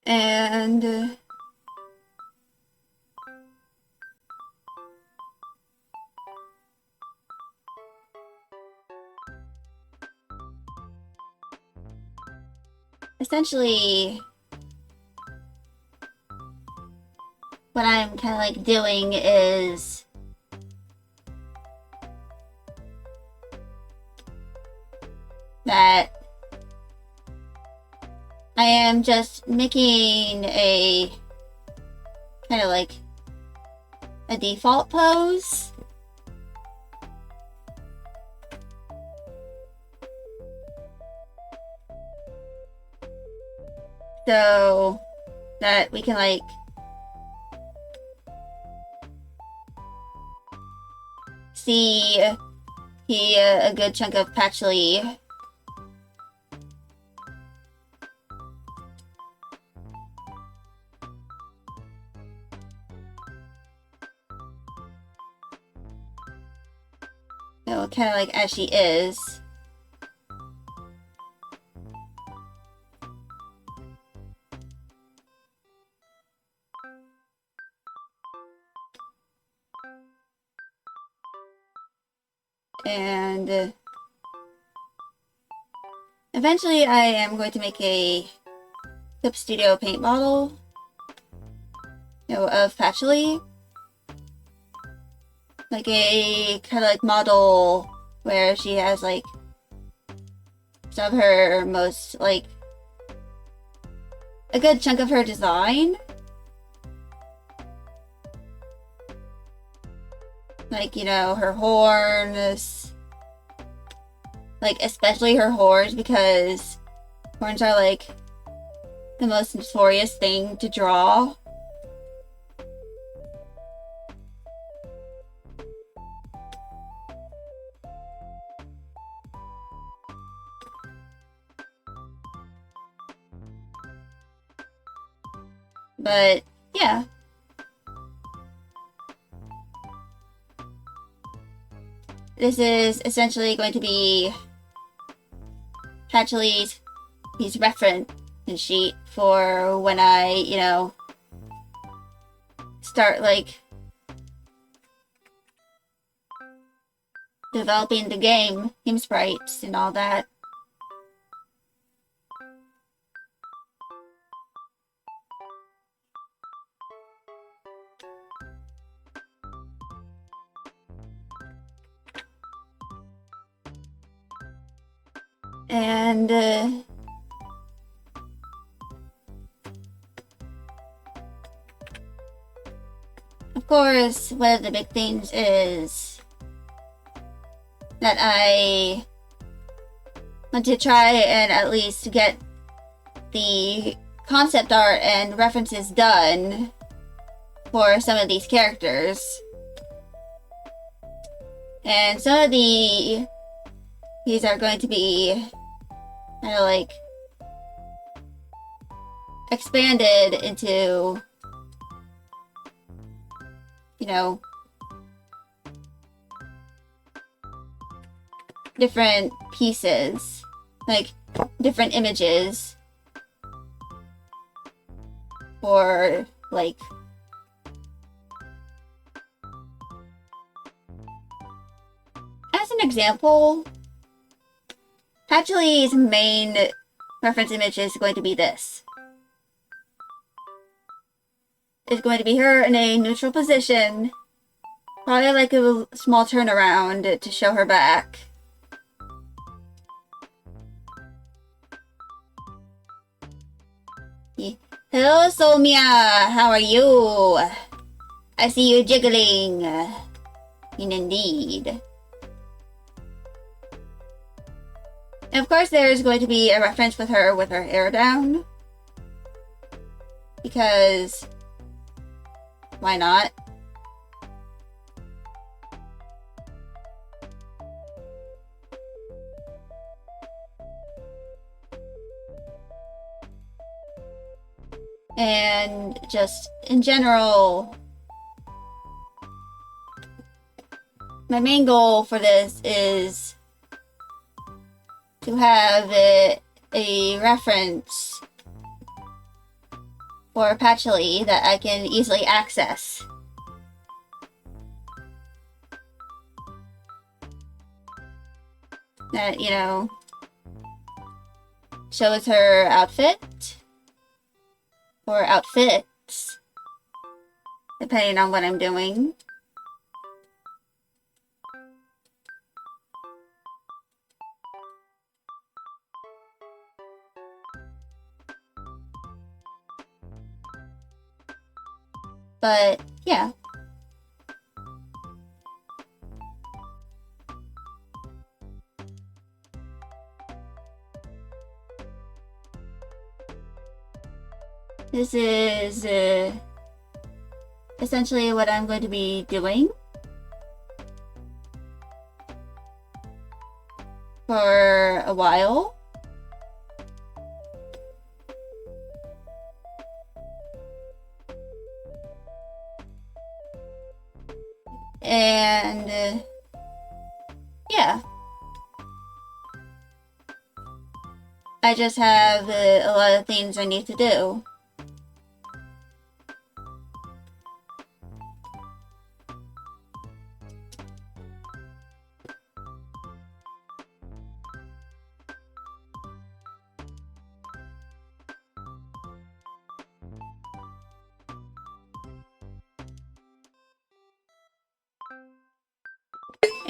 And essentially what I'm kind of like doing is that I am just making a kind of like a default pose. So that we can like see a good chunk of Patchouli. You know, kind of like as she is. And eventually I am going to make a Clip Studio paint model, you know, of Patchouli. Like a kind of like model where she has like some of her most like a good chunk of her design. Like, you know, her horns. Like, especially her horns, because horns are like the most notorious thing to draw. But, yeah. This is essentially going to be Hatchely's reference sheet for when I, you know, start, like, developing the game sprites and all that. And of course, one of the big things is that I want to try and at least get the concept art and references done for some of these characters. And some of these are going to be kind of like expanded into, you know, different pieces, like different images, or like as an example, Patchly's main reference image is going to be this. It's going to be her in a neutral position, probably like a small turnaround to show her back. Hello, Somia. How are you? I see you jiggling. Indeed. And of course, there's going to be a reference with her hair down. Because why not? And just in general, my main goal for this is to have a reference for Patchly that I can easily access. That, you know, shows her outfit or outfits, depending on what I'm doing. But, yeah. This is essentially what I'm going to be doing for a while. And yeah, I just have a lot of things I need to do.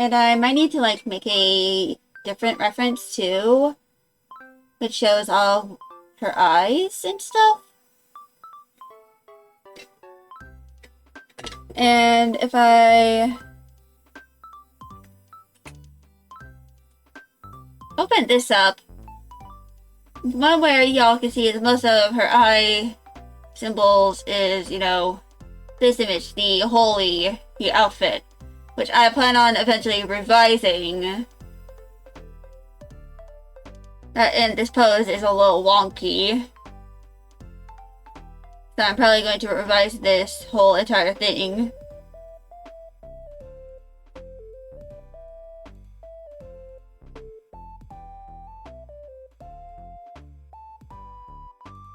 And I might need to like make a different reference too, which shows all her eyes and stuff. And if I open this up, one way y'all can see is most of her eye symbols is, you know, this image, the holy, the outfit, which I plan on eventually revising. And this pose is a little wonky. So I'm probably going to revise this whole entire thing.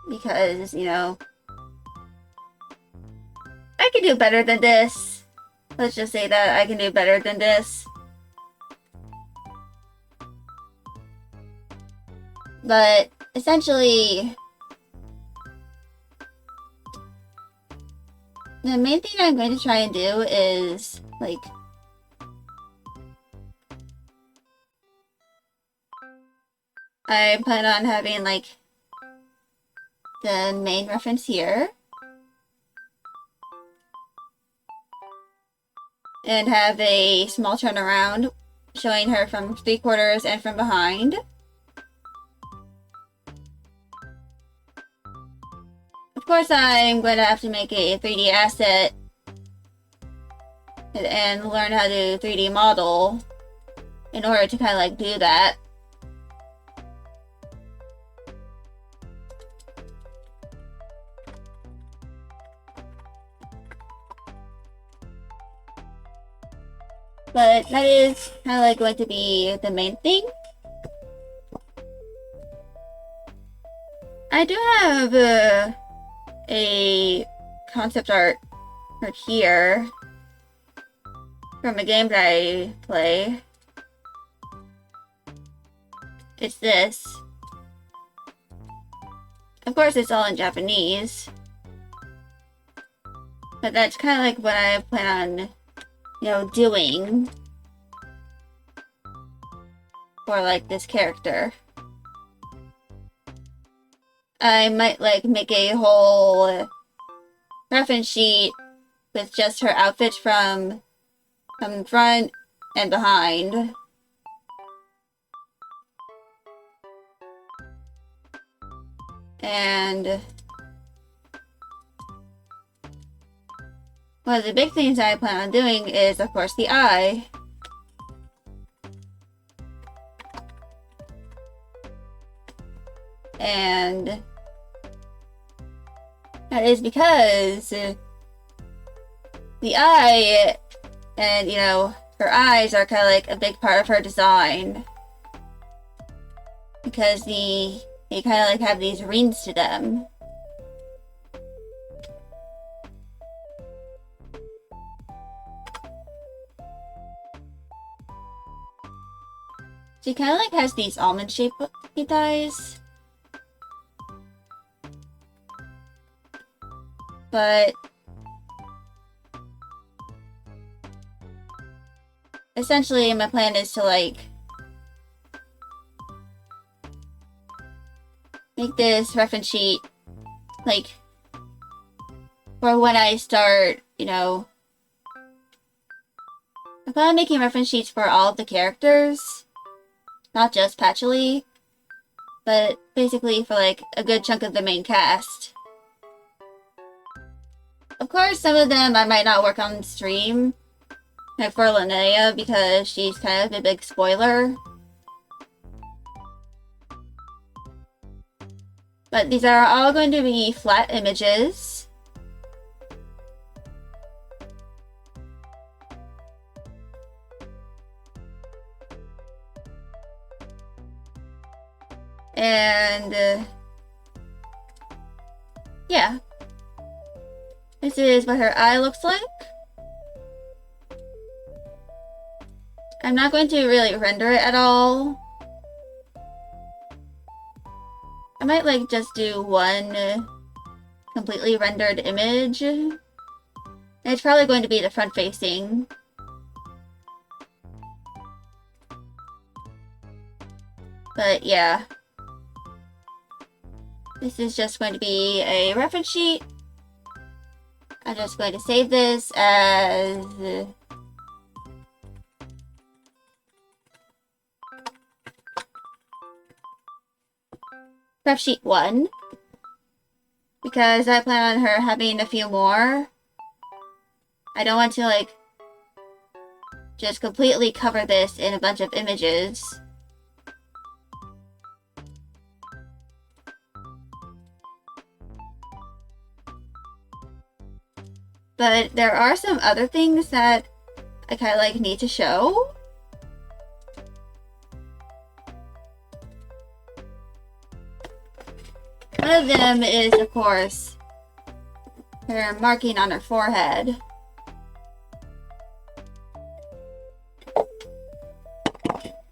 Because, you know, I can do better than this. Let's just say that I can do better than this. But essentially, the main thing I'm going to try and do is, like, I plan on having, like, the main reference here. And have a small turnaround showing her from 3/4 and from behind. Of course, I'm going to have to make a 3D asset and learn how to 3D model in order to kind of like do that. But that is kind of like going to be the main thing. I do have a concept art right here from a game that I play. It's this. Of course, it's all in Japanese. But that's kind of like what I plan on, doing for, like, this character. I might, like, make a whole reference sheet with just her outfit from front and behind. And one of the big things I plan on doing is, of course, the eye. And that is because the eye and, her eyes are kind of like a big part of her design. Because they kind of like have these rings to them. She kind of like has these almond-shaped eyes. But essentially my plan is to like make this reference sheet like for when I start, I plan on making reference sheets for all of the characters, not just Patchouli, but basically for like a good chunk of the main cast. Of course, some of them I might not work on stream, like for Linnea, because she's kind of a big spoiler. But these are all going to be flat images. And yeah. This is what her eye looks like. I'm not going to really render it at all. I might like just do one completely rendered image. And it's probably going to be the front facing. But yeah. This is just going to be a reference sheet. I'm just going to save this as ref sheet 1 because I plan on her having a few more. I don't want to like just completely cover this in a bunch of images. But there are some other things that I kind of like need to show. One of them is, of course, her marking on her forehead.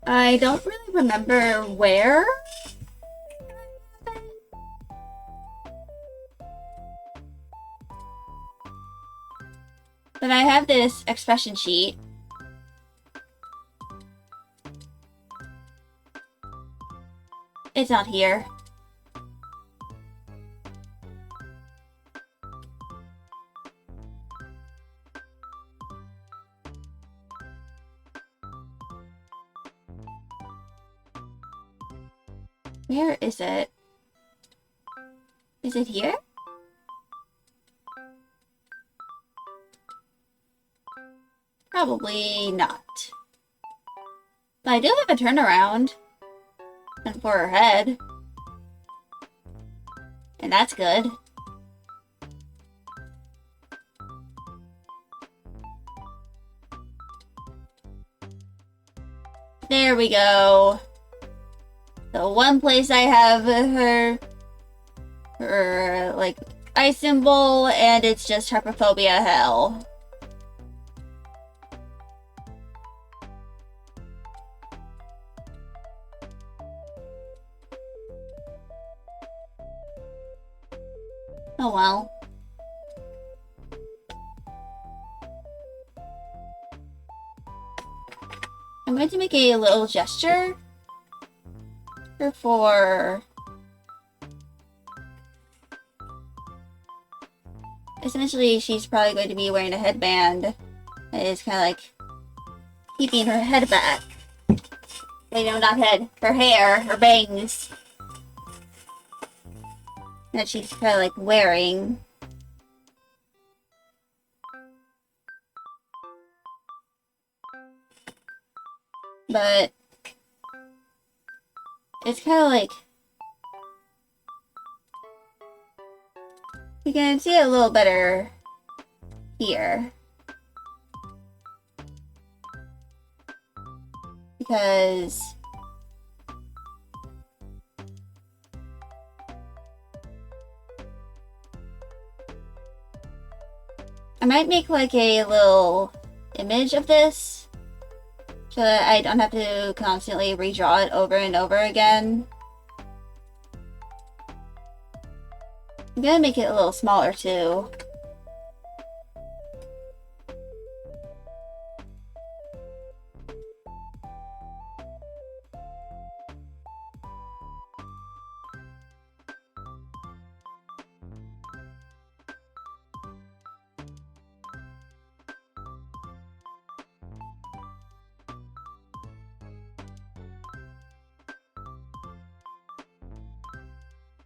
I don't really remember where. But I have this expression sheet. It's not here. Where is it? Is it here? Probably not. But I do have a turnaround. And for her head. And that's good. There we go. The one place I have her like ice symbol, and it's just Herpophobia hell. Oh well. I'm going to make a little gesture for essentially she's probably going to be wearing a headband that is kind of like keeping her head back. You know, not head, her hair, her bangs that she's kind of like wearing. But it's kind of like you can see it a little better here. Because I might make like a little image of this so that I don't have to constantly redraw it over and over again. I'm gonna make it a little smaller too.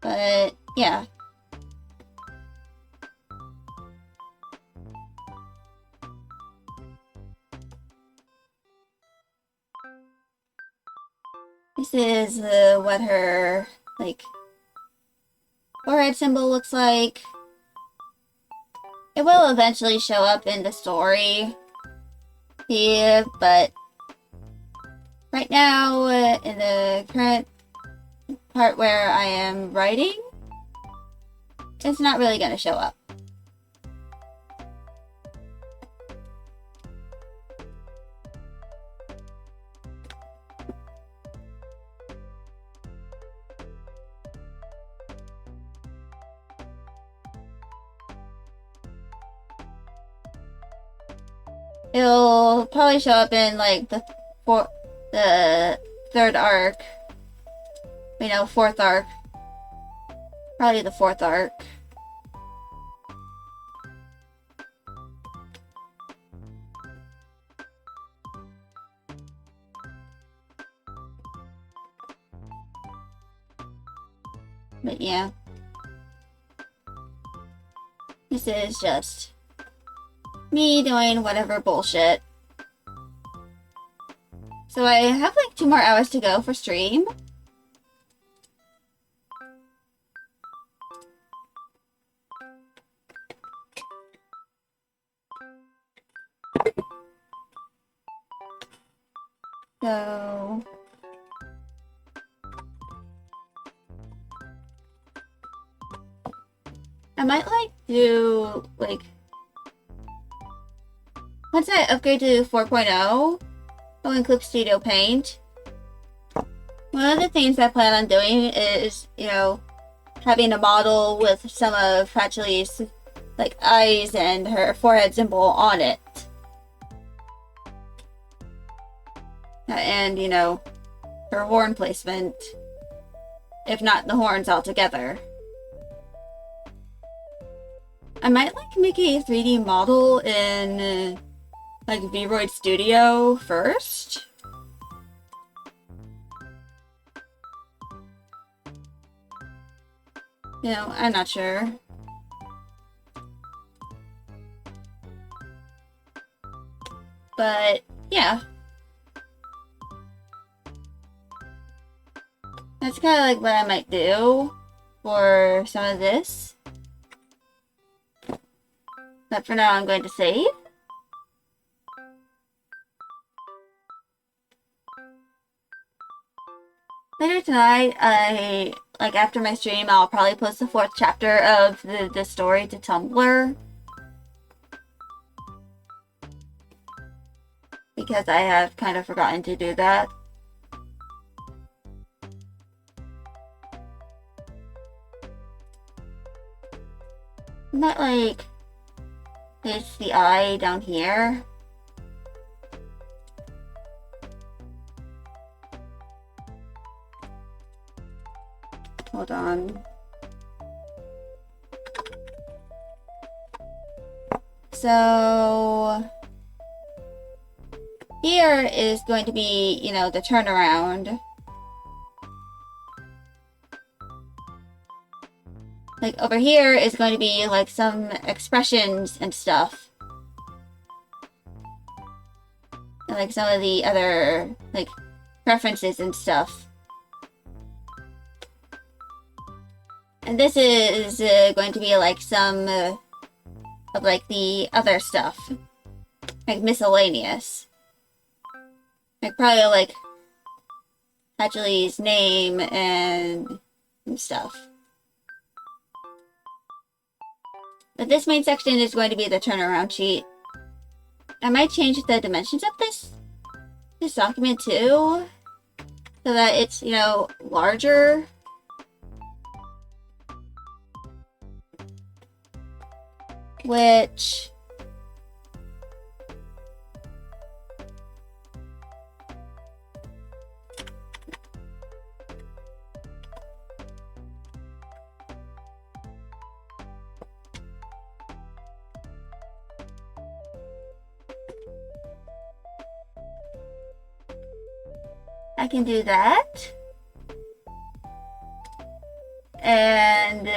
But yeah. This is what her, like, forehead symbol looks like. It will eventually show up in the story here, but right now, in the current part where I am writing, it's not really going to show up. It'll probably show up in like the third arc. You know, fourth arc. Probably the fourth arc. But yeah. This is just me doing whatever bullshit. So I have like 2 more hours to go for stream. So I might like do like once I upgrade to 4.0, I'll include Studio Paint. One of the things I plan on doing is, you know, having a model with some of Hatchley's like eyes and her forehead symbol on it. And, you know, her horn placement, if not the horns altogether. I might like make a 3D model in like VRoid Studio first. You know, I'm not sure. But yeah. That's kind of like what I might do for some of this. But for now, I'm going to save. Later tonight, after my stream, I'll probably post the 4th chapter of the story to Tumblr. Because I have kind of forgotten to do that. Isn't that like, it's the eye down here? Hold on. So here is going to be, you know, the turnaround. Like over here is going to be like some expressions and stuff. And like some of the other like references and stuff. And this is going to be like some of like the other stuff. Like miscellaneous. Like probably like Hatchley's name and stuff. But this main section is going to be the turnaround sheet. I might change the dimensions of this document too, so that it's, you know, larger. Which I can do that. And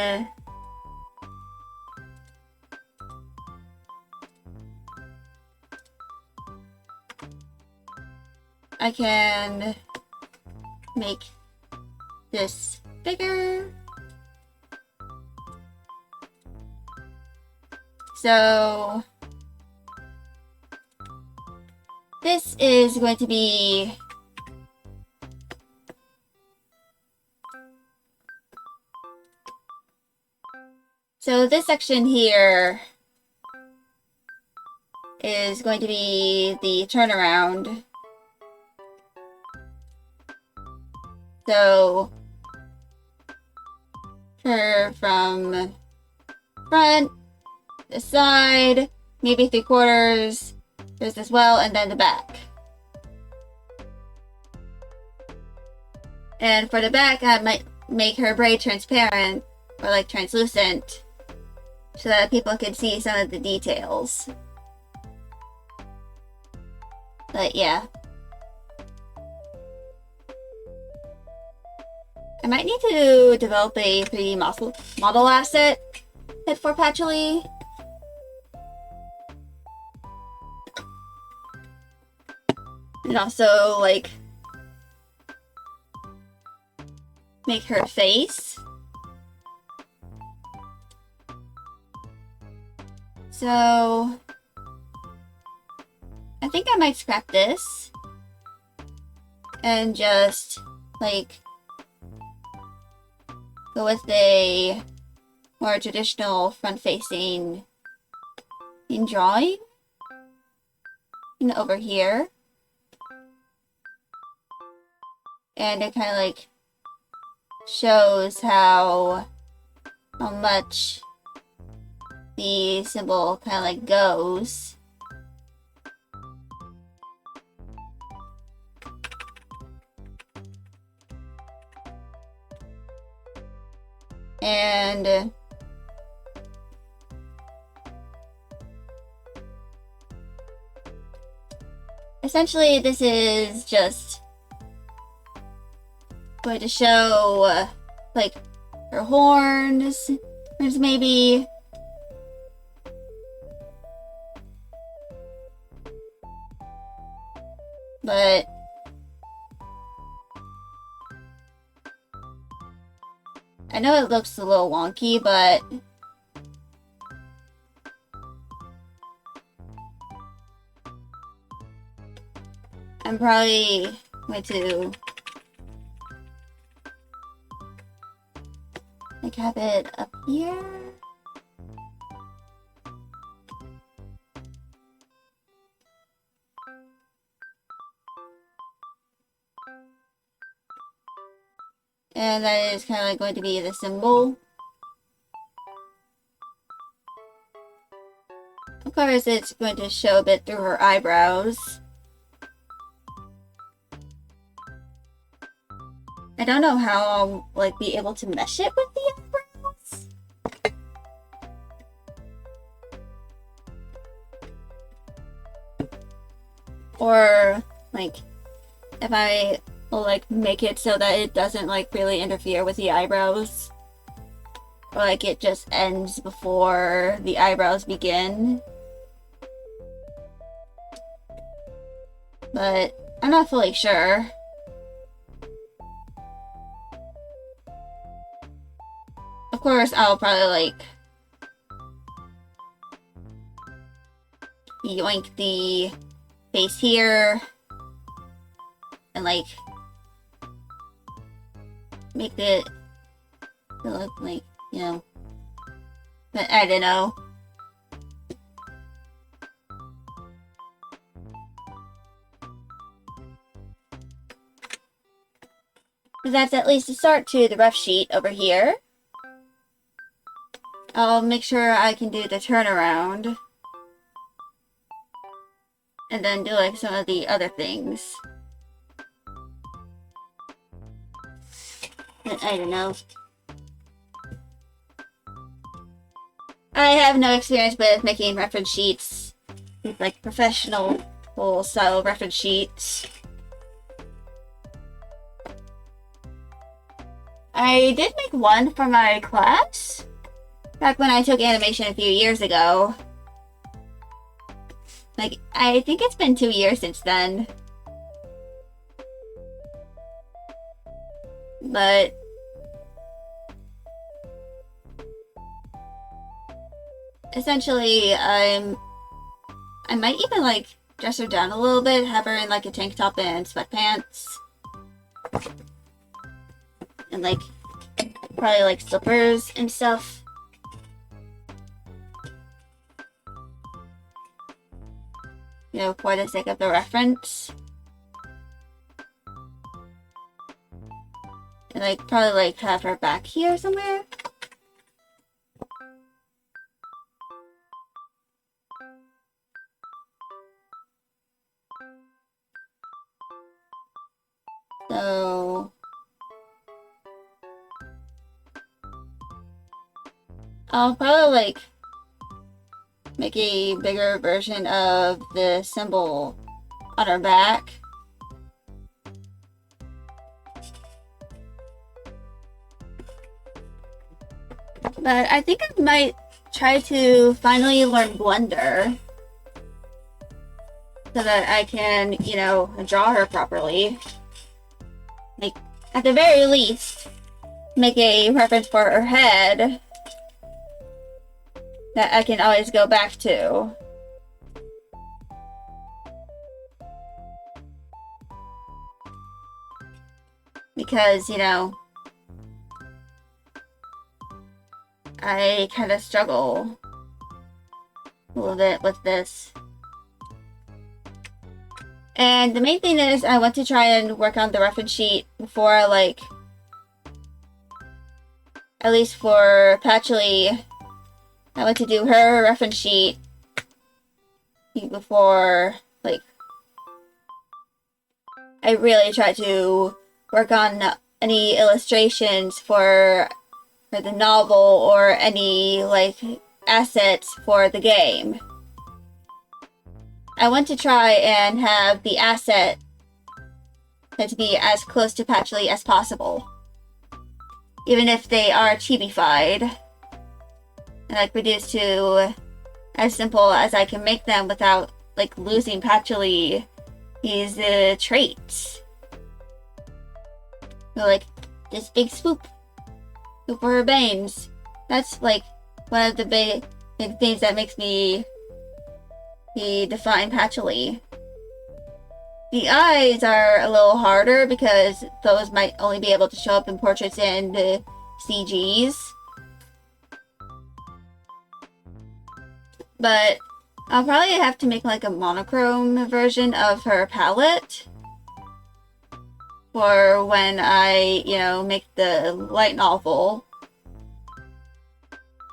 I can make this bigger. So this is going to be this section here is going to be the turnaround. So from front, the side, maybe 3/4, there's as well, and then the back. And for the back, I might make her braid transparent or like translucent so that people can see some of the details. But yeah. I might need to develop a 3D model asset for Patchouli. And also, like, make her face. So I think I might scrap this and just like go with a more traditional front-facing drawing and over here. And it kind of like shows how much the symbol kind of like goes. And essentially this is just going to show like her horns maybe. But I know it looks a little wonky, but I'm probably going to Like have it up here. And that is kind of like going to be the symbol. Of course, it's going to show a bit through her eyebrows. I don't know how I'll like be able to mesh it with the eyebrows. Or like if I will like make it so that it doesn't like really interfere with the eyebrows. Or like it just ends before the eyebrows begin. But I'm not fully sure. Of course, I'll probably like yoink the face here and like make it look like, you know, but I don't know. But that's at least a start to the rough sheet over here. I'll make sure I can do the turnaround. And then do like some of the other things. But I don't know. I have no experience with making reference sheets. Like professional style reference sheets. I did make one for my class. Back when I took animation a few years ago. Like, I think it's been 2 years since then. But essentially, I might even like dress her down a little bit, have her in like a tank top and sweatpants. And like probably like slippers and stuff. You know, for the sake of the reference. And like probably like have her back here somewhere. So I'll probably like make a bigger version of the symbol on her back. But I think I might try to finally learn Blender so that I can, you know, draw her properly. Like, at the very least, make a reference for her head that I can always go back to. Because, you know, I kind of struggle a little bit with this. And the main thing is I want to try and work on the reference sheet before, like, at least for Patchouli, I want to do her reference sheet before, like, I really try to work on any illustrations for the novel or any, like, assets for the game. I want to try and have the asset to be as close to Patchouli as possible. Even if they are chibified. And like reduced to as simple as I can make them without like losing Patchouli these traits. So, like this big swoop for her bangs. That's like one of the big things that makes me define Patchouli. The eyes are a little harder because those might only be able to show up in portraits and CGs. But I'll probably have to make like a monochrome version of her palette for when I, make the light novel.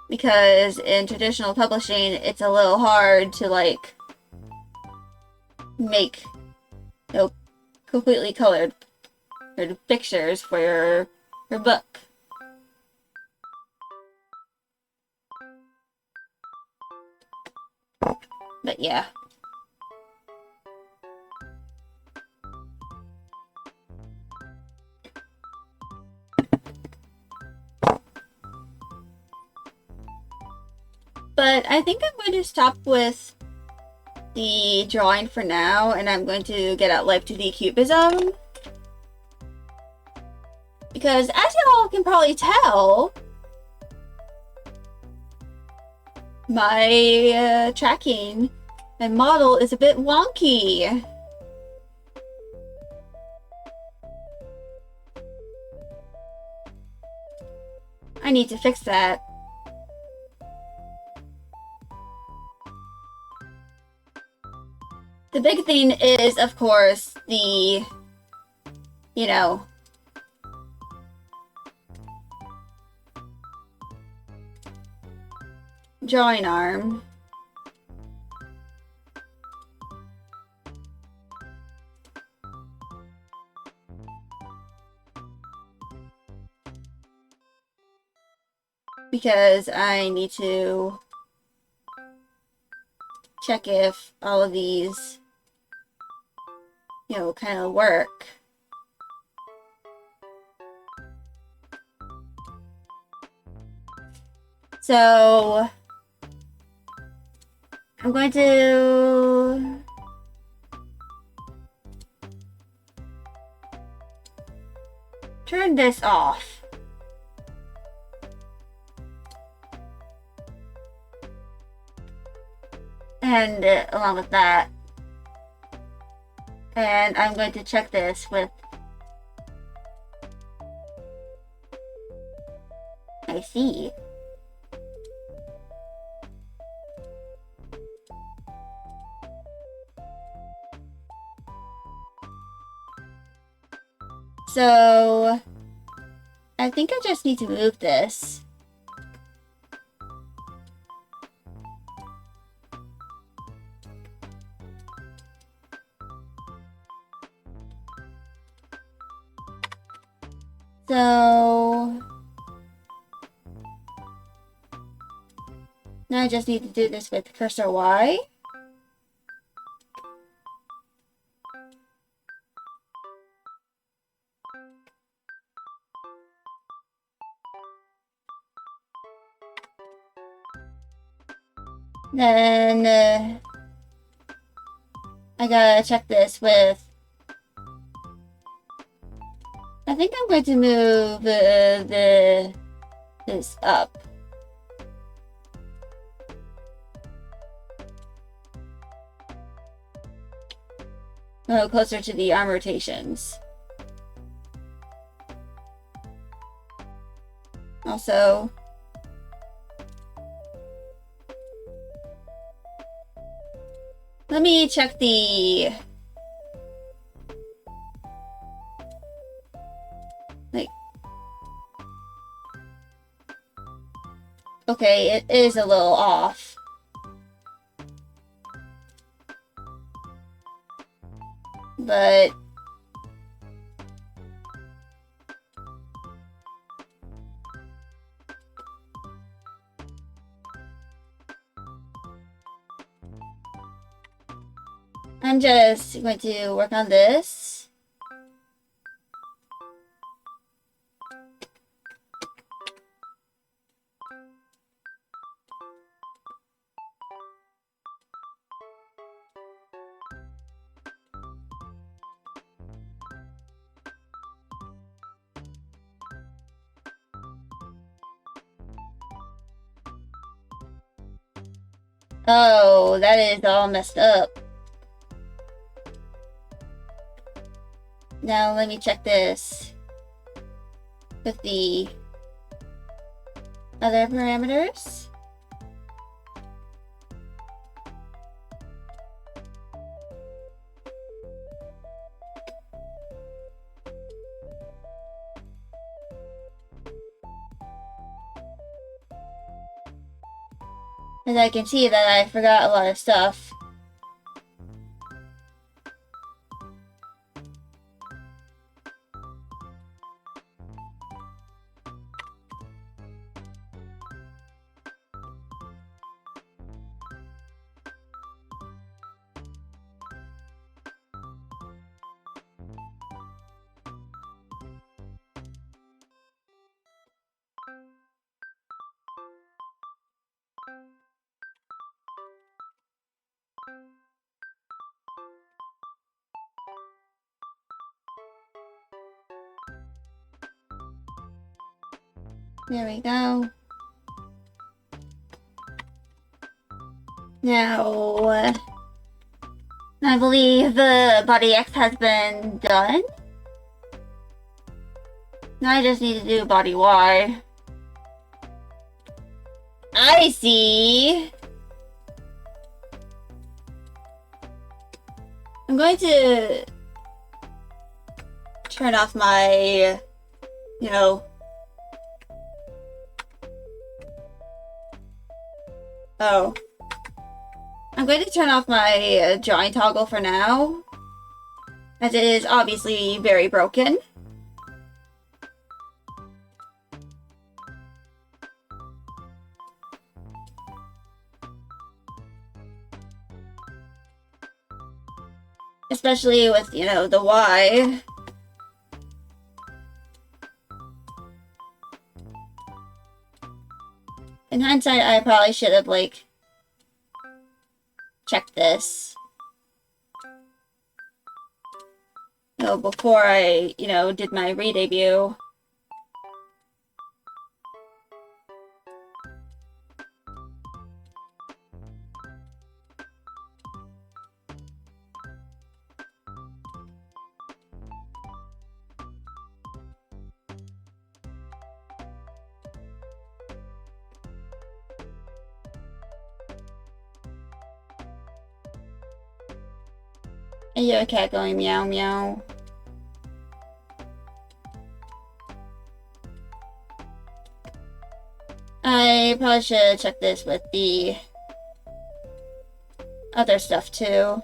Because in traditional publishing, it's a little hard to like make completely colored pictures for your book. But yeah. But I think I'm going to stop with the drawing for now, and I'm going to get out Life 2D Cubism. Because as y'all can probably tell, my tracking and model is a bit wonky. I need to fix that. The big thing is, of course, the, drawing arm. Because I need to check if all of these, kind of work. So I'm going to turn this off. And along with that, and I'm going to check this with I see. So I think I just need to move this. So now I just need to do this with cursor Y. Then I gotta check this with, I think I'm going to move this up. Go closer to the arm rotations. Also, let me check the okay, it is a little off. But I'm just going to work on this. Oh, that is all messed up. Now let me check this with the other parameters. As I can see that I forgot a lot of stuff. There we go. Now, I believe the body X has been done. Now I just need to do body Y. I see. I'm going to turn off my, Oh. I'm going to turn off my drawing toggle for now, as it is obviously very broken. Especially with, the Y. In hindsight, I probably should have, checked this. Before I, did my re-debut. And you have a cat going meow meow. I probably should check this with the other stuff too.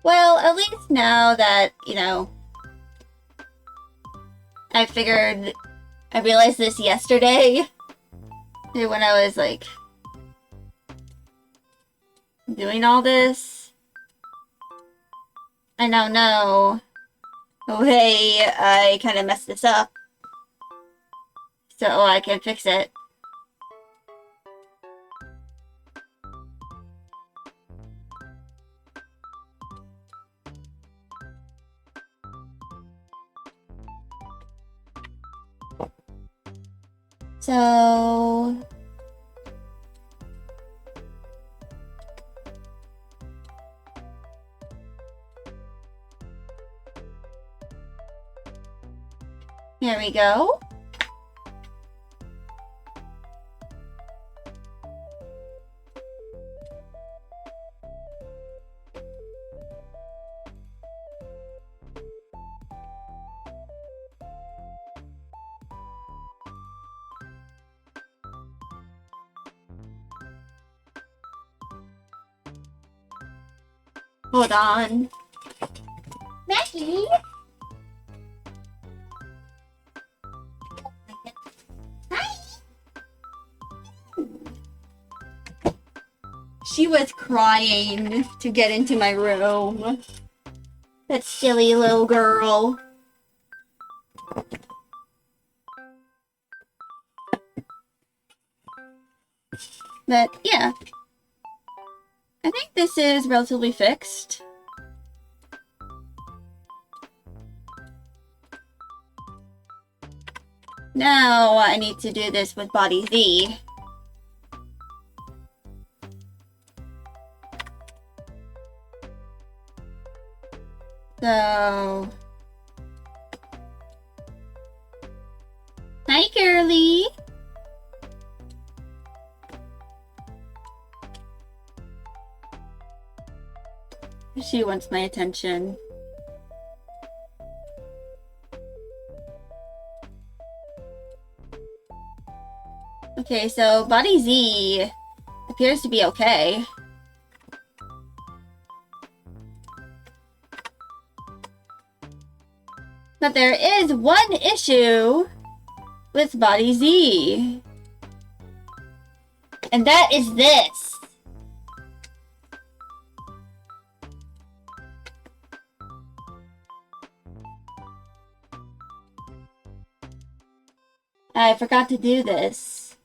Well, at least now that, I realized this yesterday when I was, doing all this. I now know, oh hey, I kind of messed this up. So I can fix it. So here we go. Hold on. Maggie? Hi! She was crying to get into my room. That silly little girl. But, yeah. I think this is relatively fixed. Now I need to do this with body Z. So... Hi, girly! issue wants my attention. Okay, so Body Z appears to be okay. But there is one issue with Body Z. And that is this. I forgot to do this.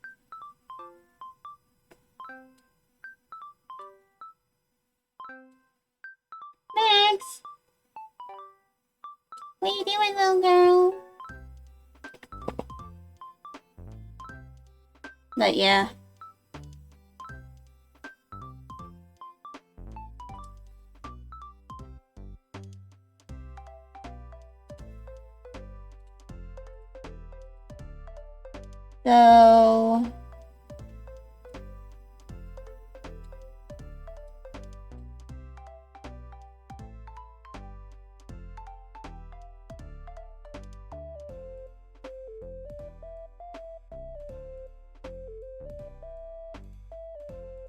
Max! What you doing, little girl? But yeah. So...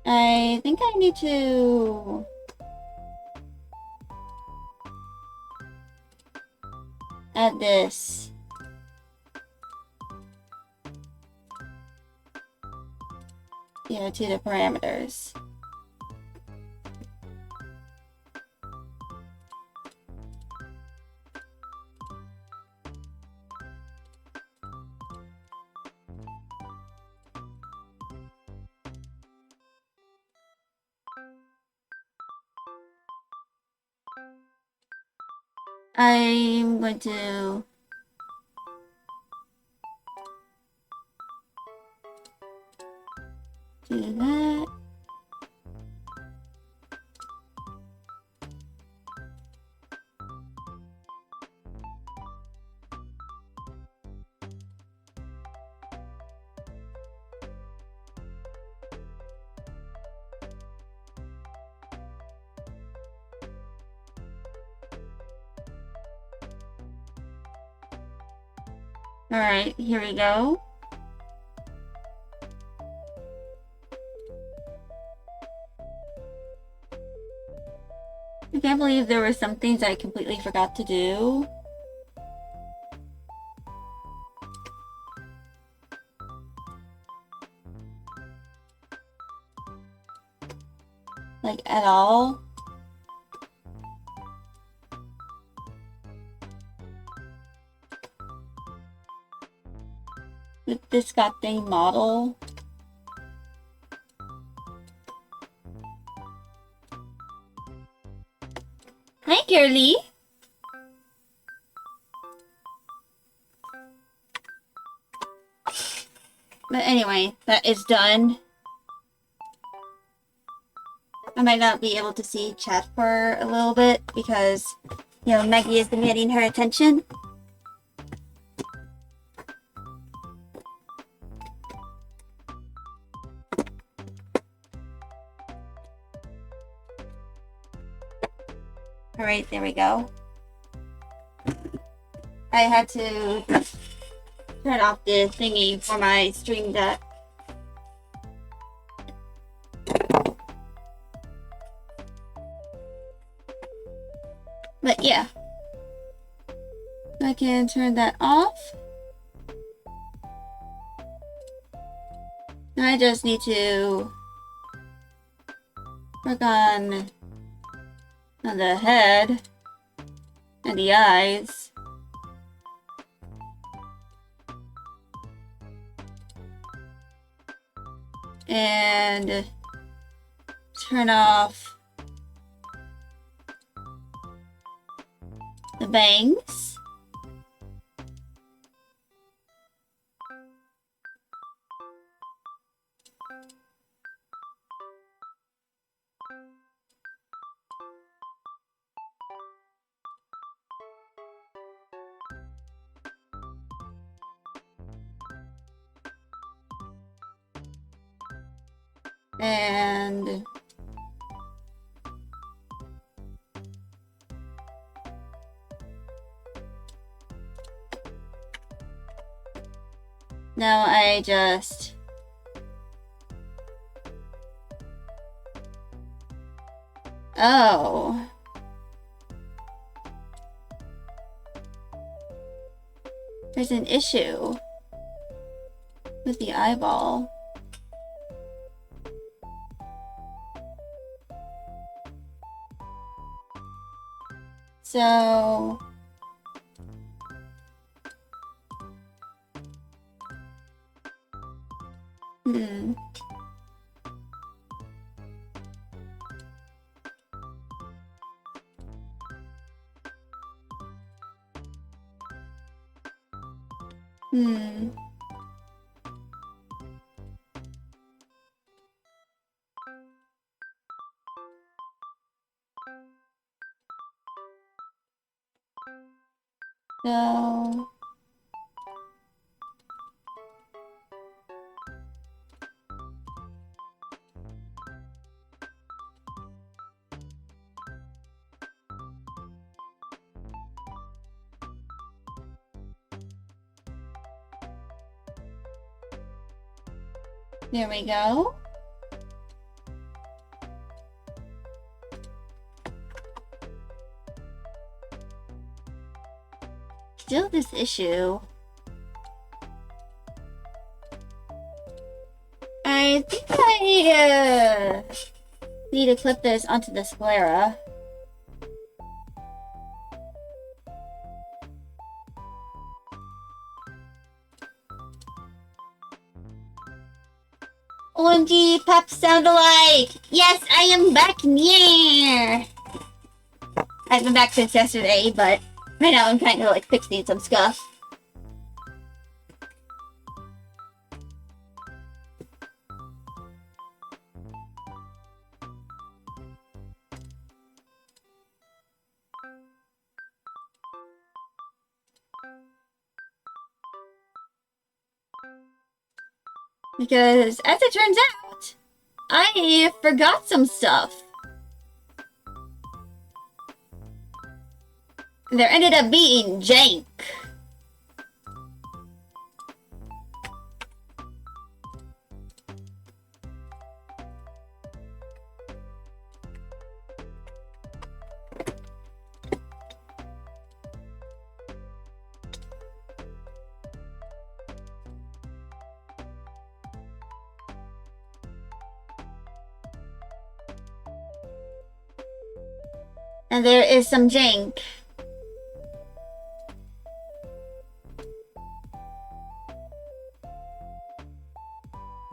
I think I need to... add this. Yeah, to the parameters. I'm going to do that. Alright, here we go. I can't believe there were some things I completely forgot to do. Like, at all. With this goddamn model. Hi, girly. But anyway, that is done. I might not be able to see chat for a little bit because, you know, Maggie is demanding her attention. Alright, there we go. I had to turn off the thingy for my Stream Deck. But yeah. I can turn that off. Now I just need to work on the head and the eyes. And turn off the bangs. And Now I just... Oh. There's an issue with the eyeball. So... Hmm. Hmm. So... There we go. Still this issue. I think I need to clip this onto the sclera. OMG, Peps sound alike! Yes, I am back near! I've been back since yesterday, but right now I'm kind of like fixing some stuff. Because, as it turns out, I forgot some stuff. There ended up being jank. And there is some jank.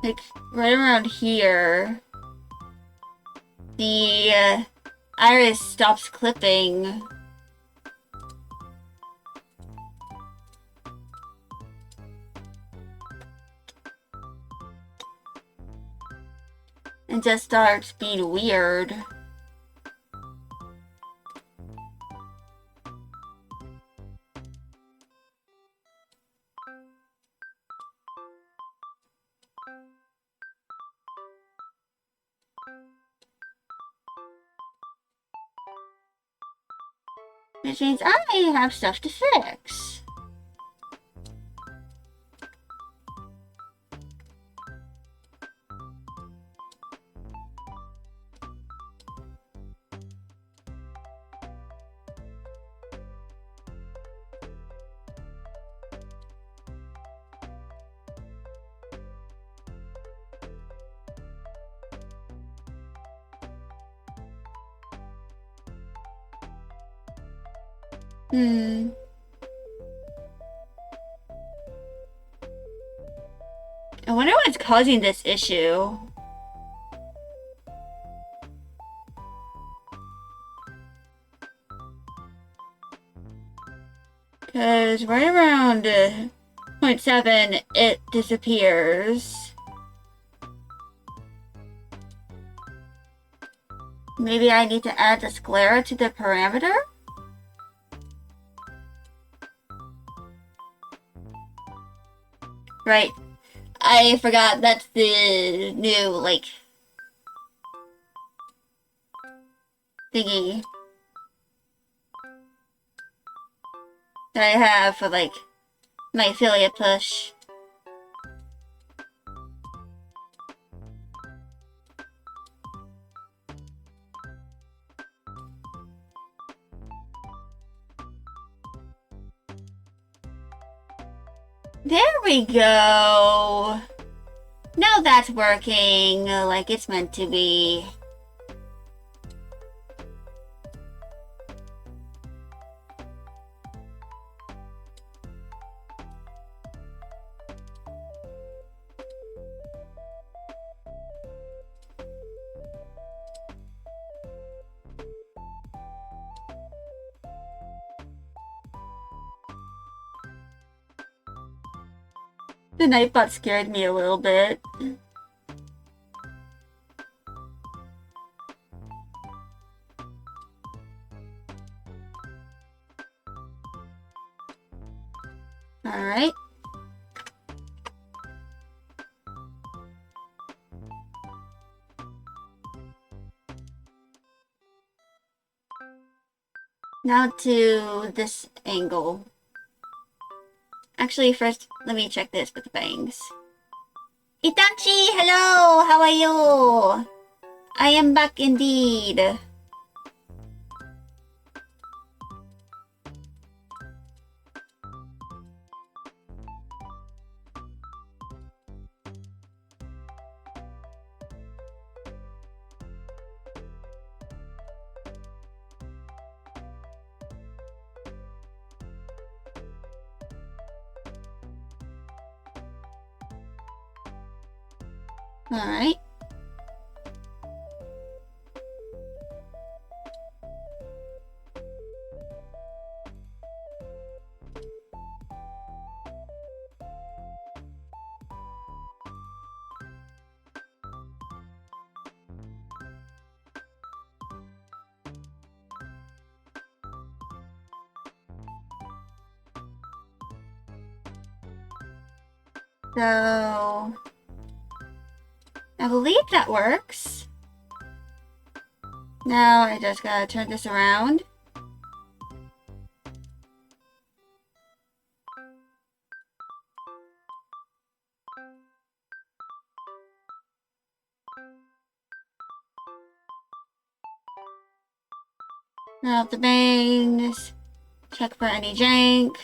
Like, right around here, the iris stops clipping. And just starts being weird. Which means I have stuff to fix. I wonder what's causing this issue. Because right around 0.7, it disappears. Maybe I need to add the sclera to the parameter? Right. I forgot that's the new, like, thingy that I have for, like, my affiliate push. There we go. Now that's working like it's meant to be. The Nightbot scared me a little bit. Alright. Now to this angle. Actually, first, let me check this with the bangs. Itachi, hello! How are you? I am back indeed. Alright. So, I believe that works. Now I just gotta turn this around. Turn off the bangs. Check for any jank.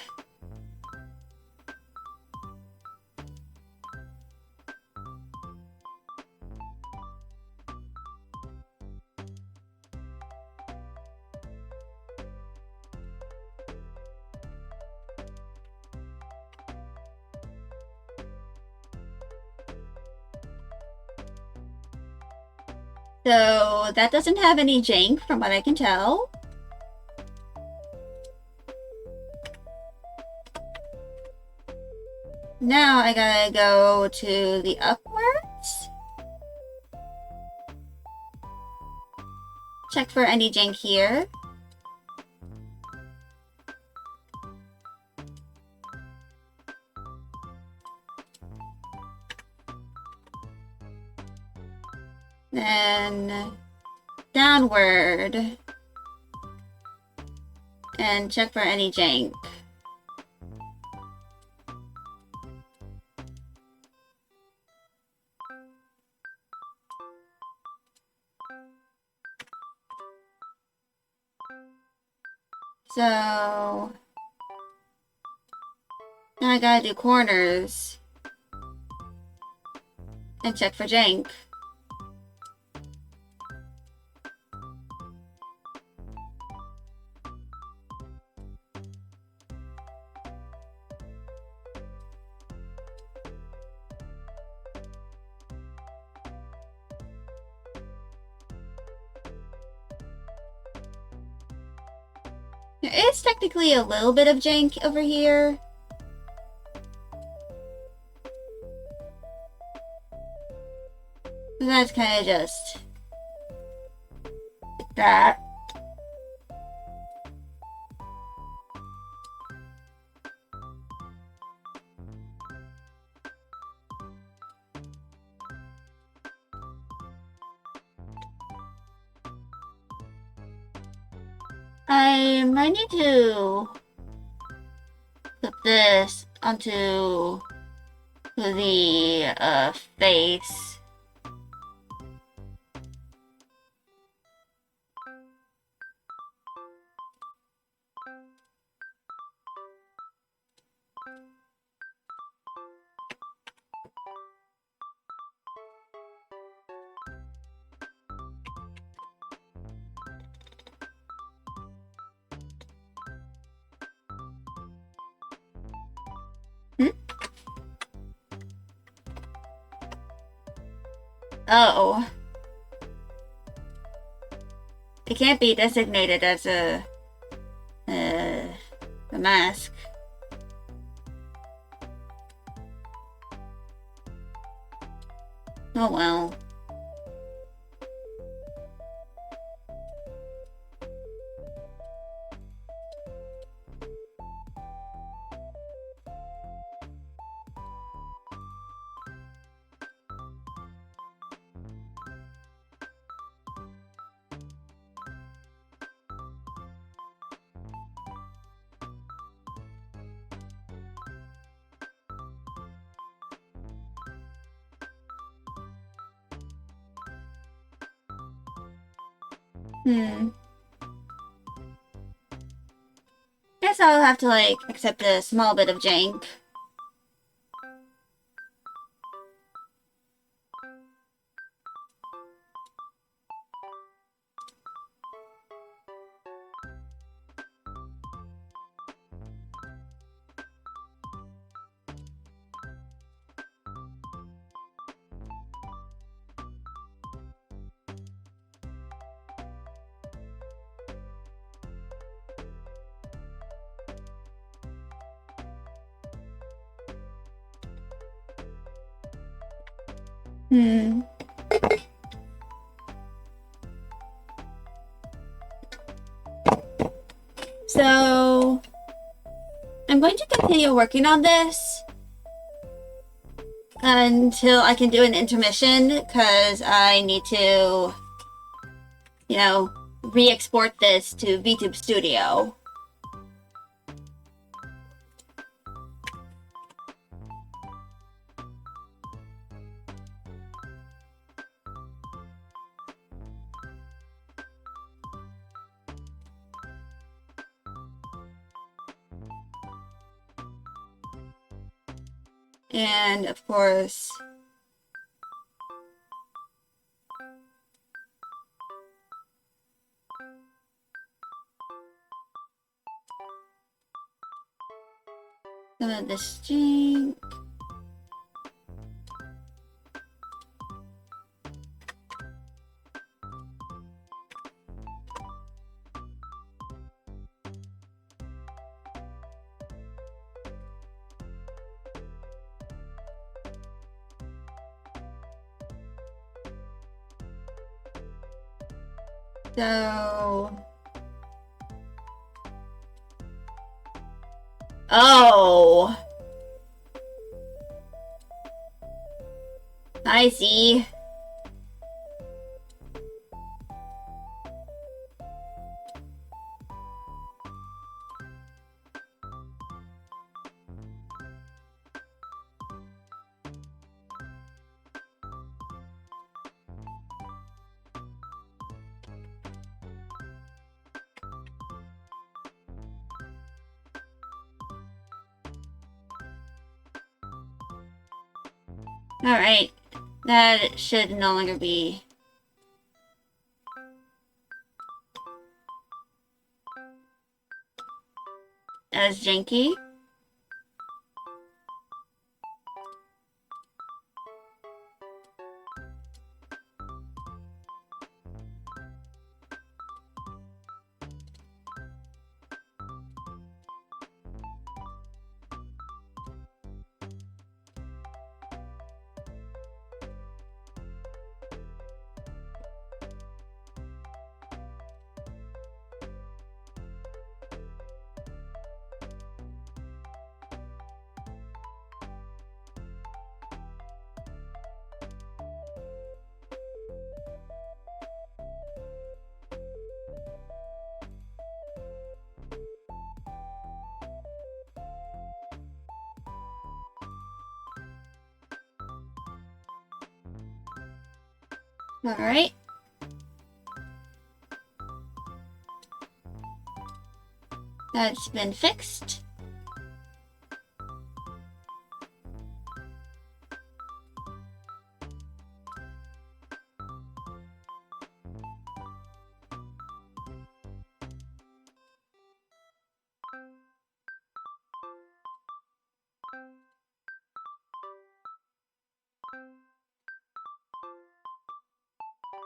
So that doesn't have any jank from what I can tell. Now I gotta go to the upwards. Check for any jank here. Then downward. And check for any jank. So now I gotta do corners and check for jank. There is technically a little bit of jank over here. That's kind of just like that. I might need to put this onto the face. Oh. It can't be designated as a mask. Oh well. Guess I'll have to, like, accept a small bit of jank. So, I'm going to continue working on this until I can do an intermission, because I need to, you know, re-export this to VTube Studio. And, of course, some of this jank. So... Oh! I see. Alright. That should no longer be as janky. Alright. That's been fixed.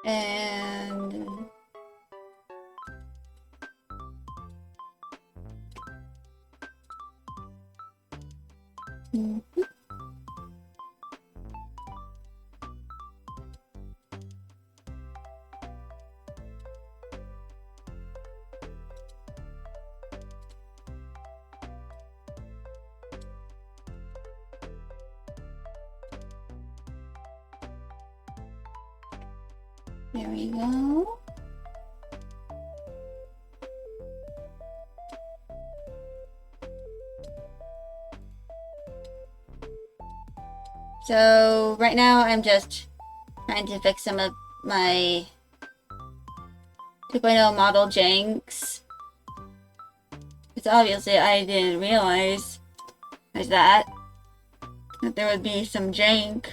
And Mhm. There we go. So right now I'm just trying to fix some of my 2.0 model janks. Because obviously I didn't realize that there would be some jank.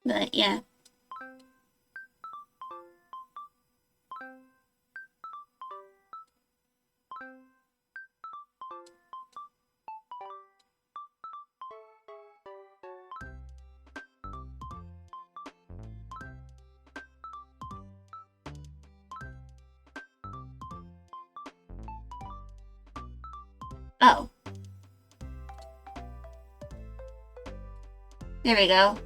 But yeah. Oh. There we go.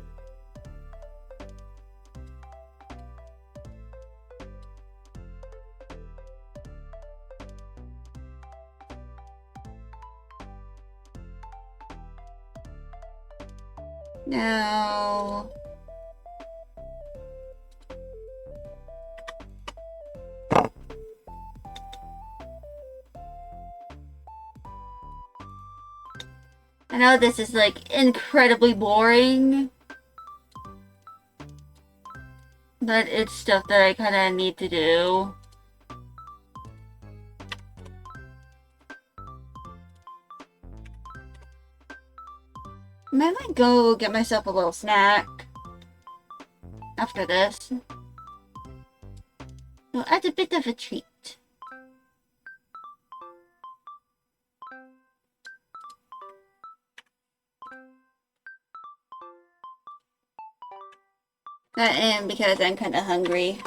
Now... I know this is like incredibly boring, but it's stuff that I kind of need to do. I might go get myself a little snack after this. So as a bit of a treat. And because I'm kind of hungry.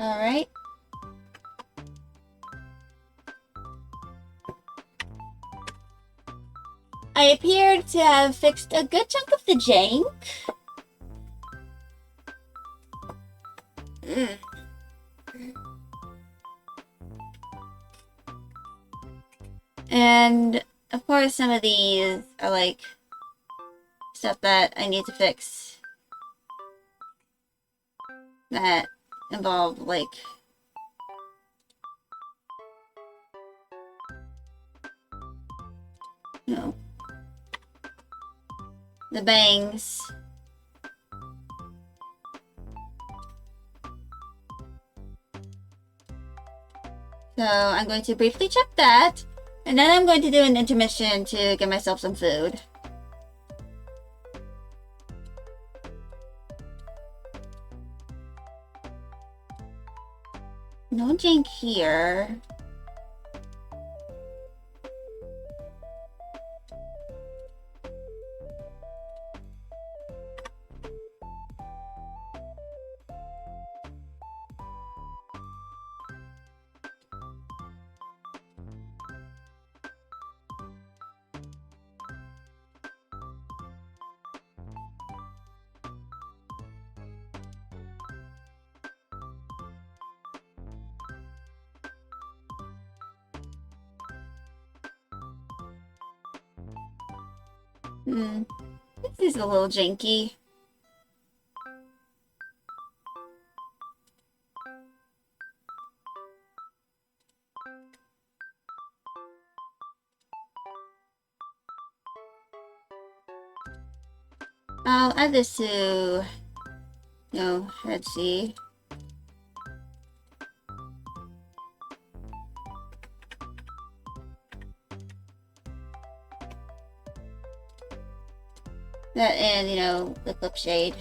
Alright. I appeared to have fixed a good chunk of the jank. And of course some of these are like stuff that I need to fix that involve like you know the bangs. So I'm going to briefly check that, and then I'm going to do an intermission to get myself some food. No jank here. Hmm. This is a little janky. I'll add this to... No, let's see. That and, you know, the clip shade.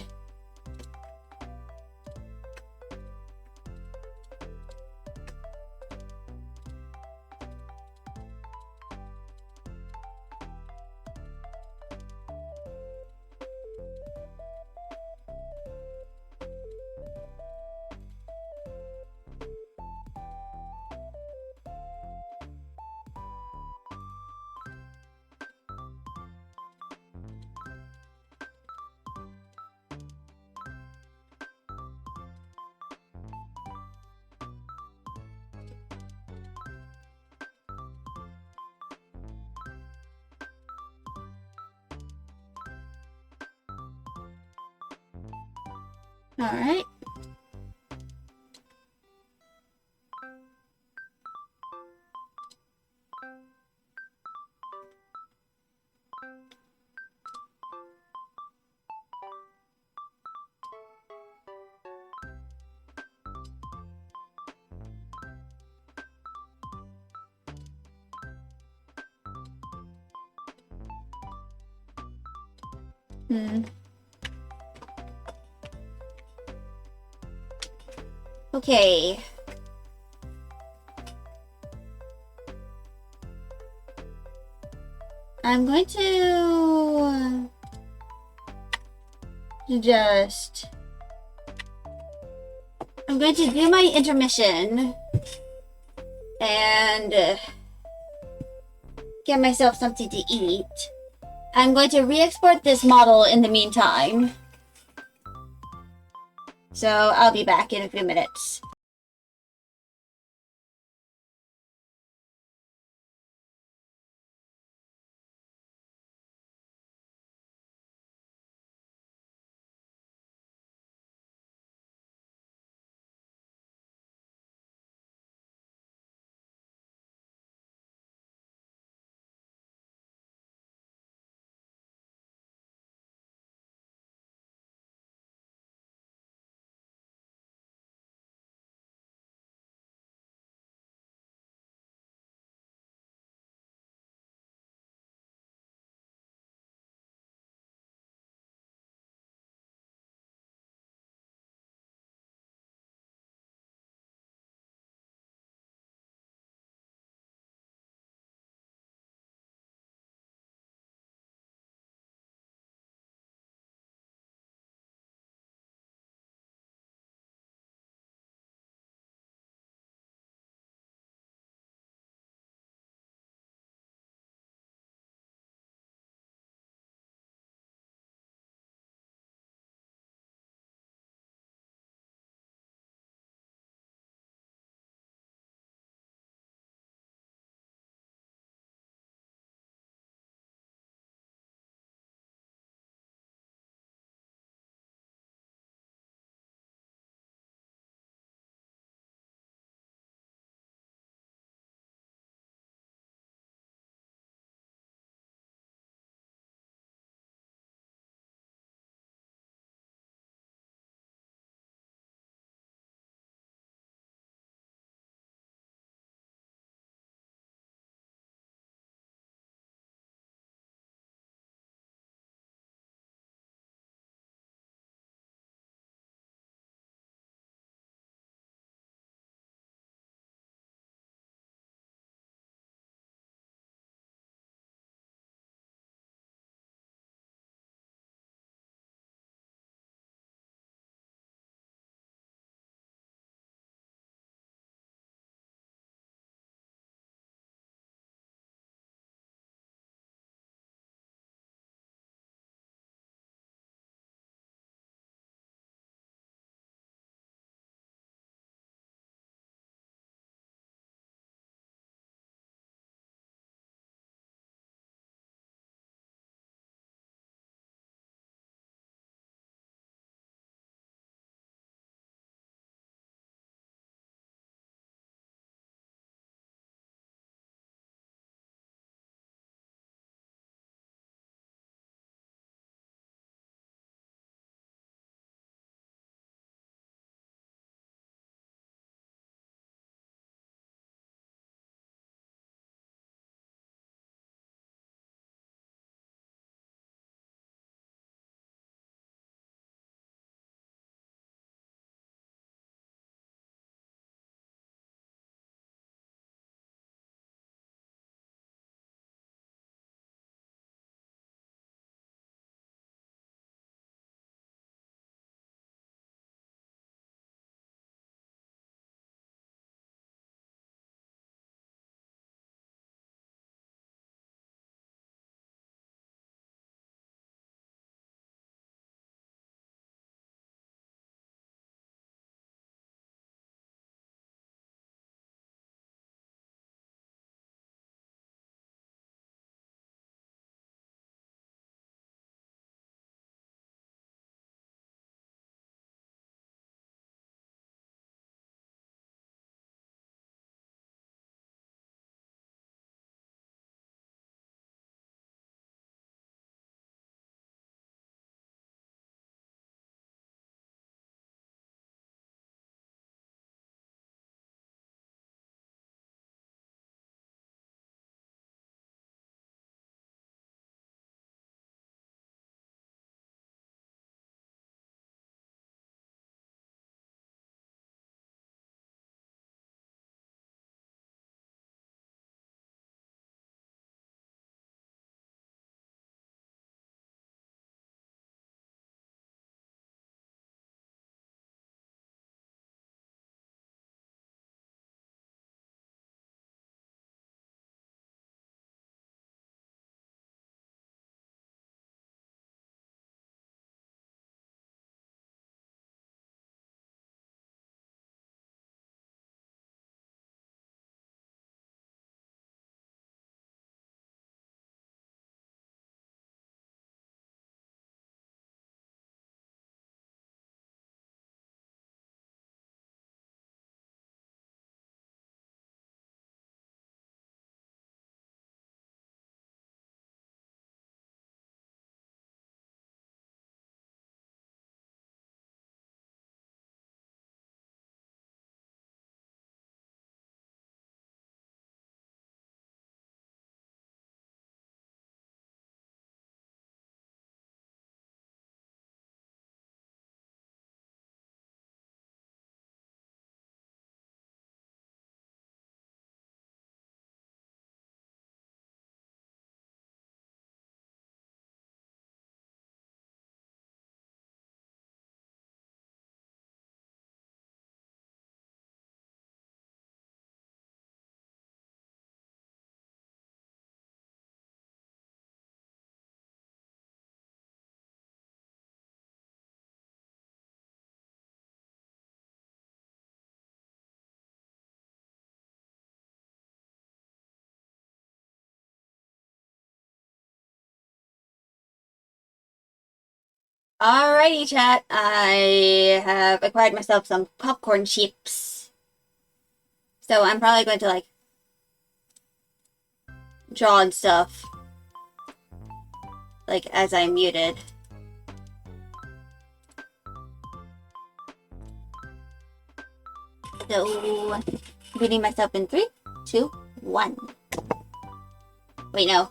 Alright. Hmm. Okay. I'm going to just... I'm going to do my intermission and get myself something to eat. I'm going to re-export this model in the meantime. So I'll be back in a few minutes. Alrighty, chat. I have acquired myself some popcorn chips. So I'm probably going to, like, draw and stuff. Like, as I'm muted. So, muting myself in 3, 2, 1. Wait, no.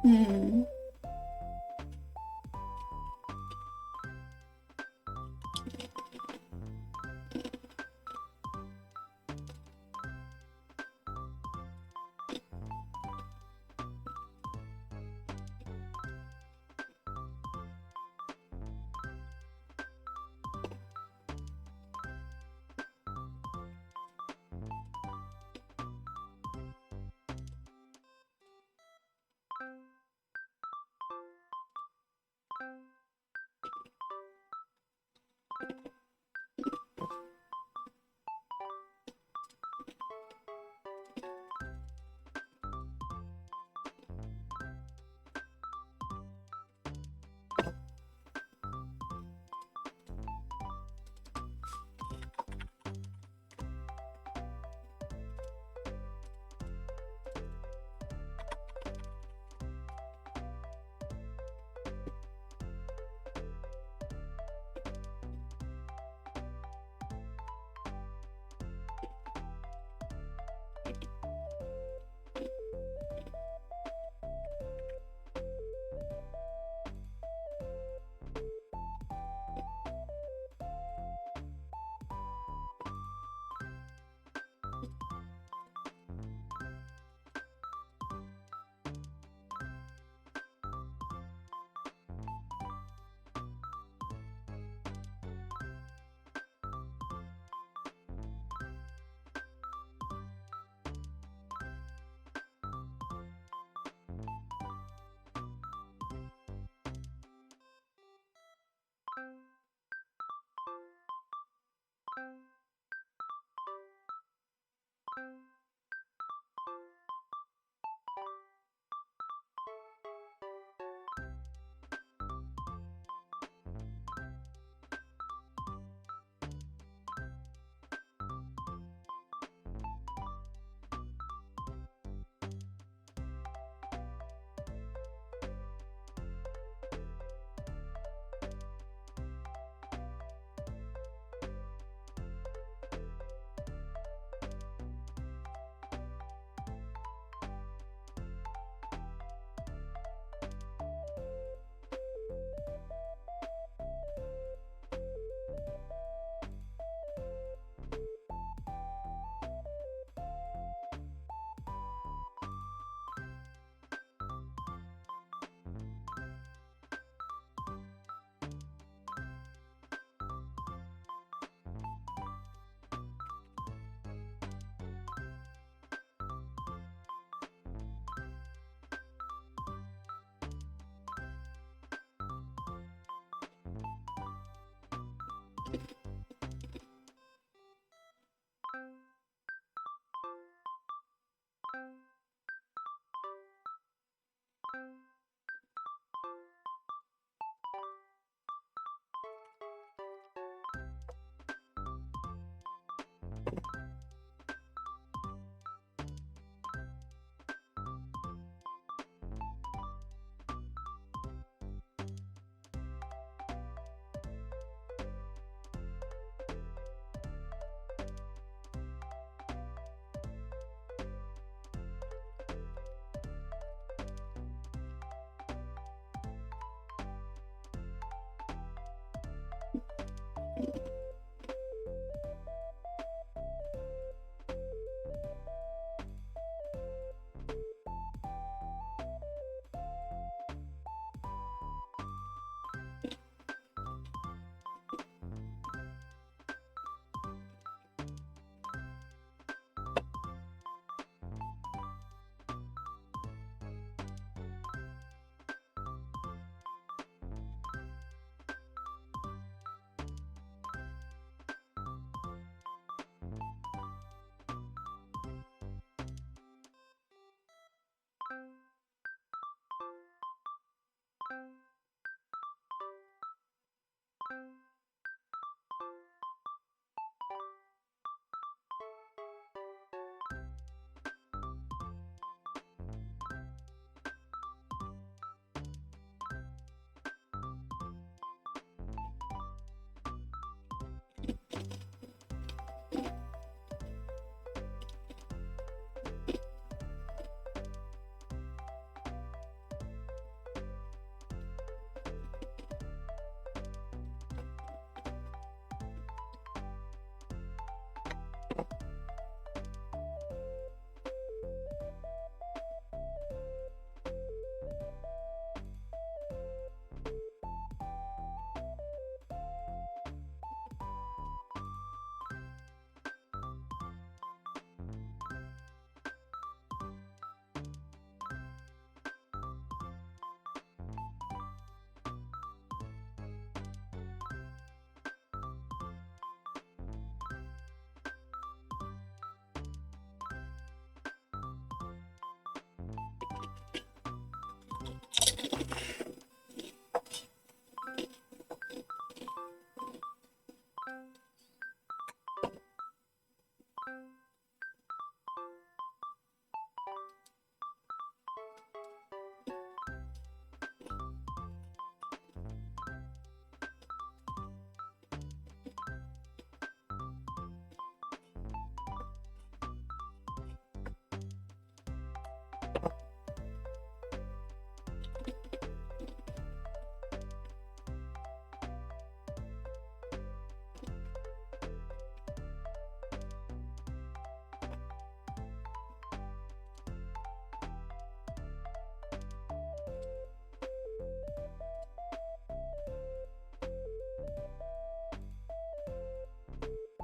Hmm.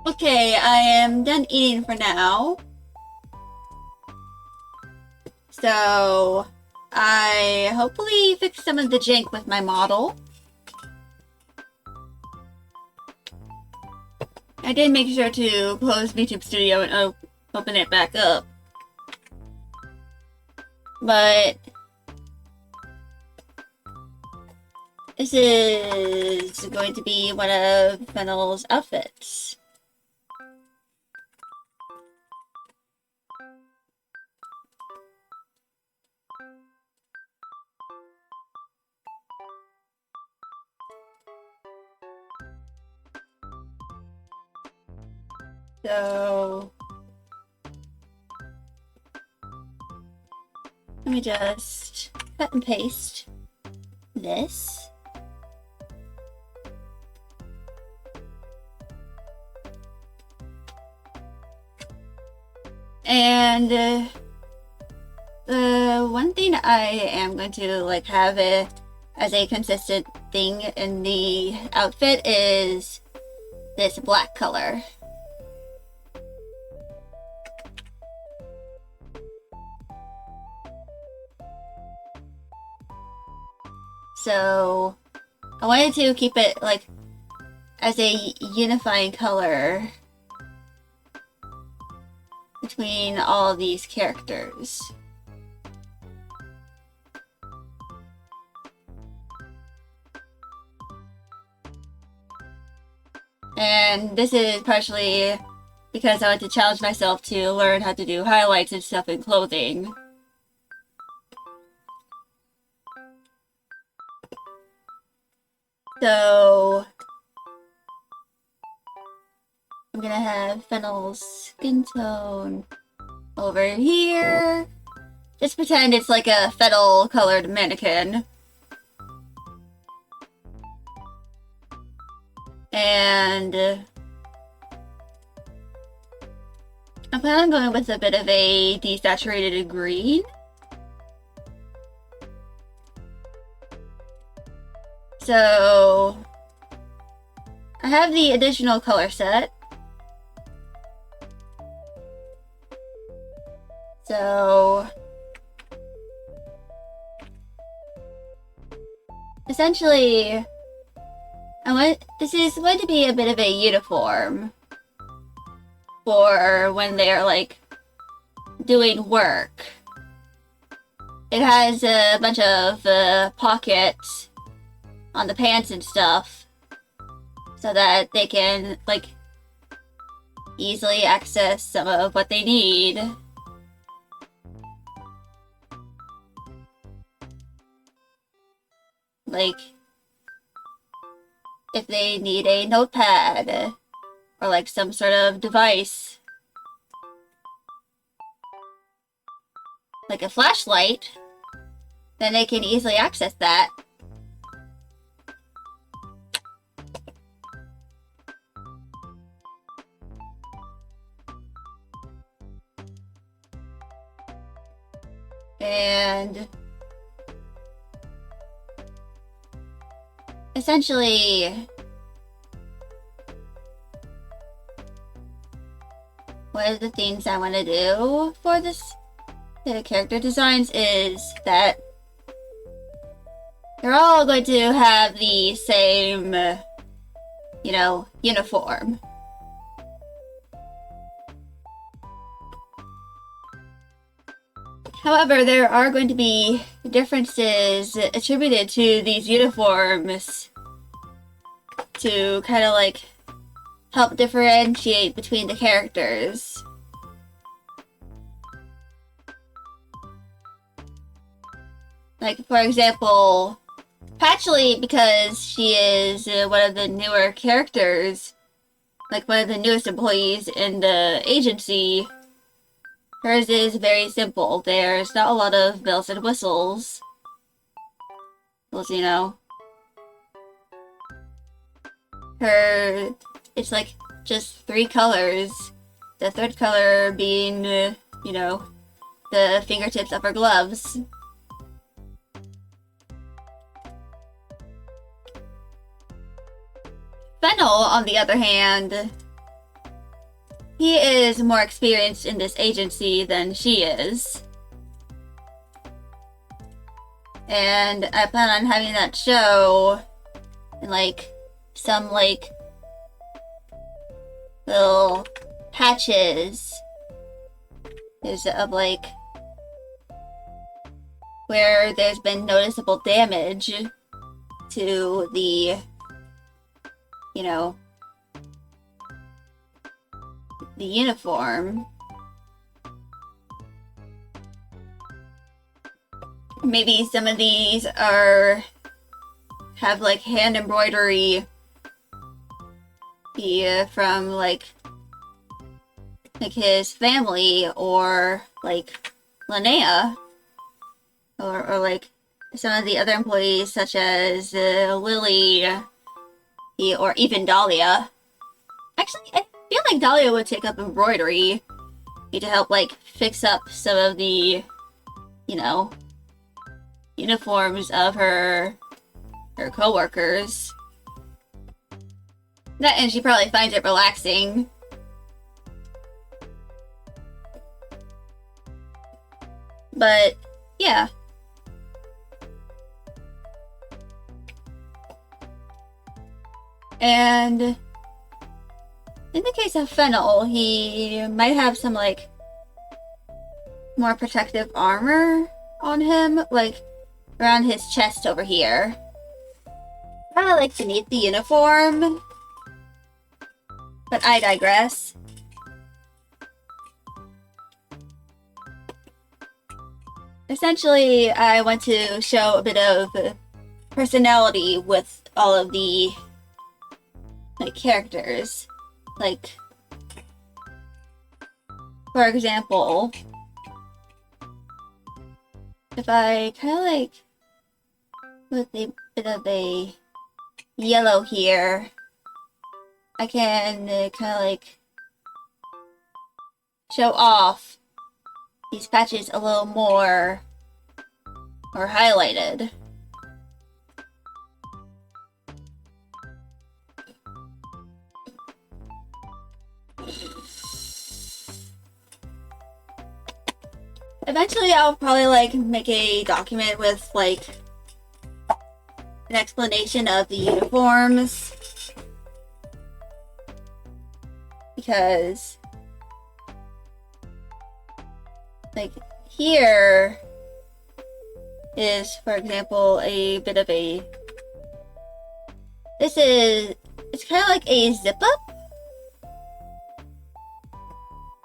Okay, I am done eating for now. So, I hopefully fixed some of the jank with my model. I did make sure to close VTube Studio and open it back up. But this is going to be one of Fennel's outfits. So let me just cut and paste this. And the one thing I am going to like have it as a consistent thing in the outfit is this black color. So I wanted to keep it like as a unifying color between all these characters. And this is partially because I want to challenge myself to learn how to do highlights and stuff in clothing. So I'm gonna have Fennel's skin tone over here. Just pretend it's like a Fennel colored mannequin. And I plan on going with a bit of a desaturated green. So I have the additional color set. So essentially, this is going to be a bit of a uniform for when they're like doing work. It has a bunch of pockets on the pants and stuff, so that they can, like, easily access some of what they need. Like, if they need a notepad, or like some sort of device, like a flashlight, then they can easily access that. And essentially, one of the things I want to do for the character designs is that they're all going to have the same, you know, uniform. However, there are going to be differences attributed to these uniforms to kind of like help differentiate between the characters. Like, for example, Patchouli, because she is one of the newer characters, like one of the newest employees in the agency, hers is very simple. There's not a lot of bells and whistles. Well, you know. It's like just 3 colors. The third color being, you know, the fingertips of her gloves. Fennel, on the other hand, he is more experienced in this agency than she is. And I plan on having that show in, like, some, like, little patches of, like, where there's been noticeable damage to the, you know, the uniform. Maybe some of these have like hand embroidery from like his family, or like Linnea, or like some of the other employees such as Lily, or even Dahlia. Actually, I feel like Dahlia would take up embroidery to help like fix up some of the, you know, uniforms of her co-workers. And she probably finds it relaxing. But yeah. And in the case of Fennel, he might have some like more protective armor on him, like around his chest over here. Kinda like beneath the uniform. But I digress. Essentially, I want to show a bit of personality with all of the like characters. Like, for example, if I kind of like with a bit of a yellow here, I can kind of like show off these patches a little more highlighted. Eventually I'll probably like make a document with like an explanation of the uniforms, because like here is, for example, a bit of a, this is It's kind of like a zip-up?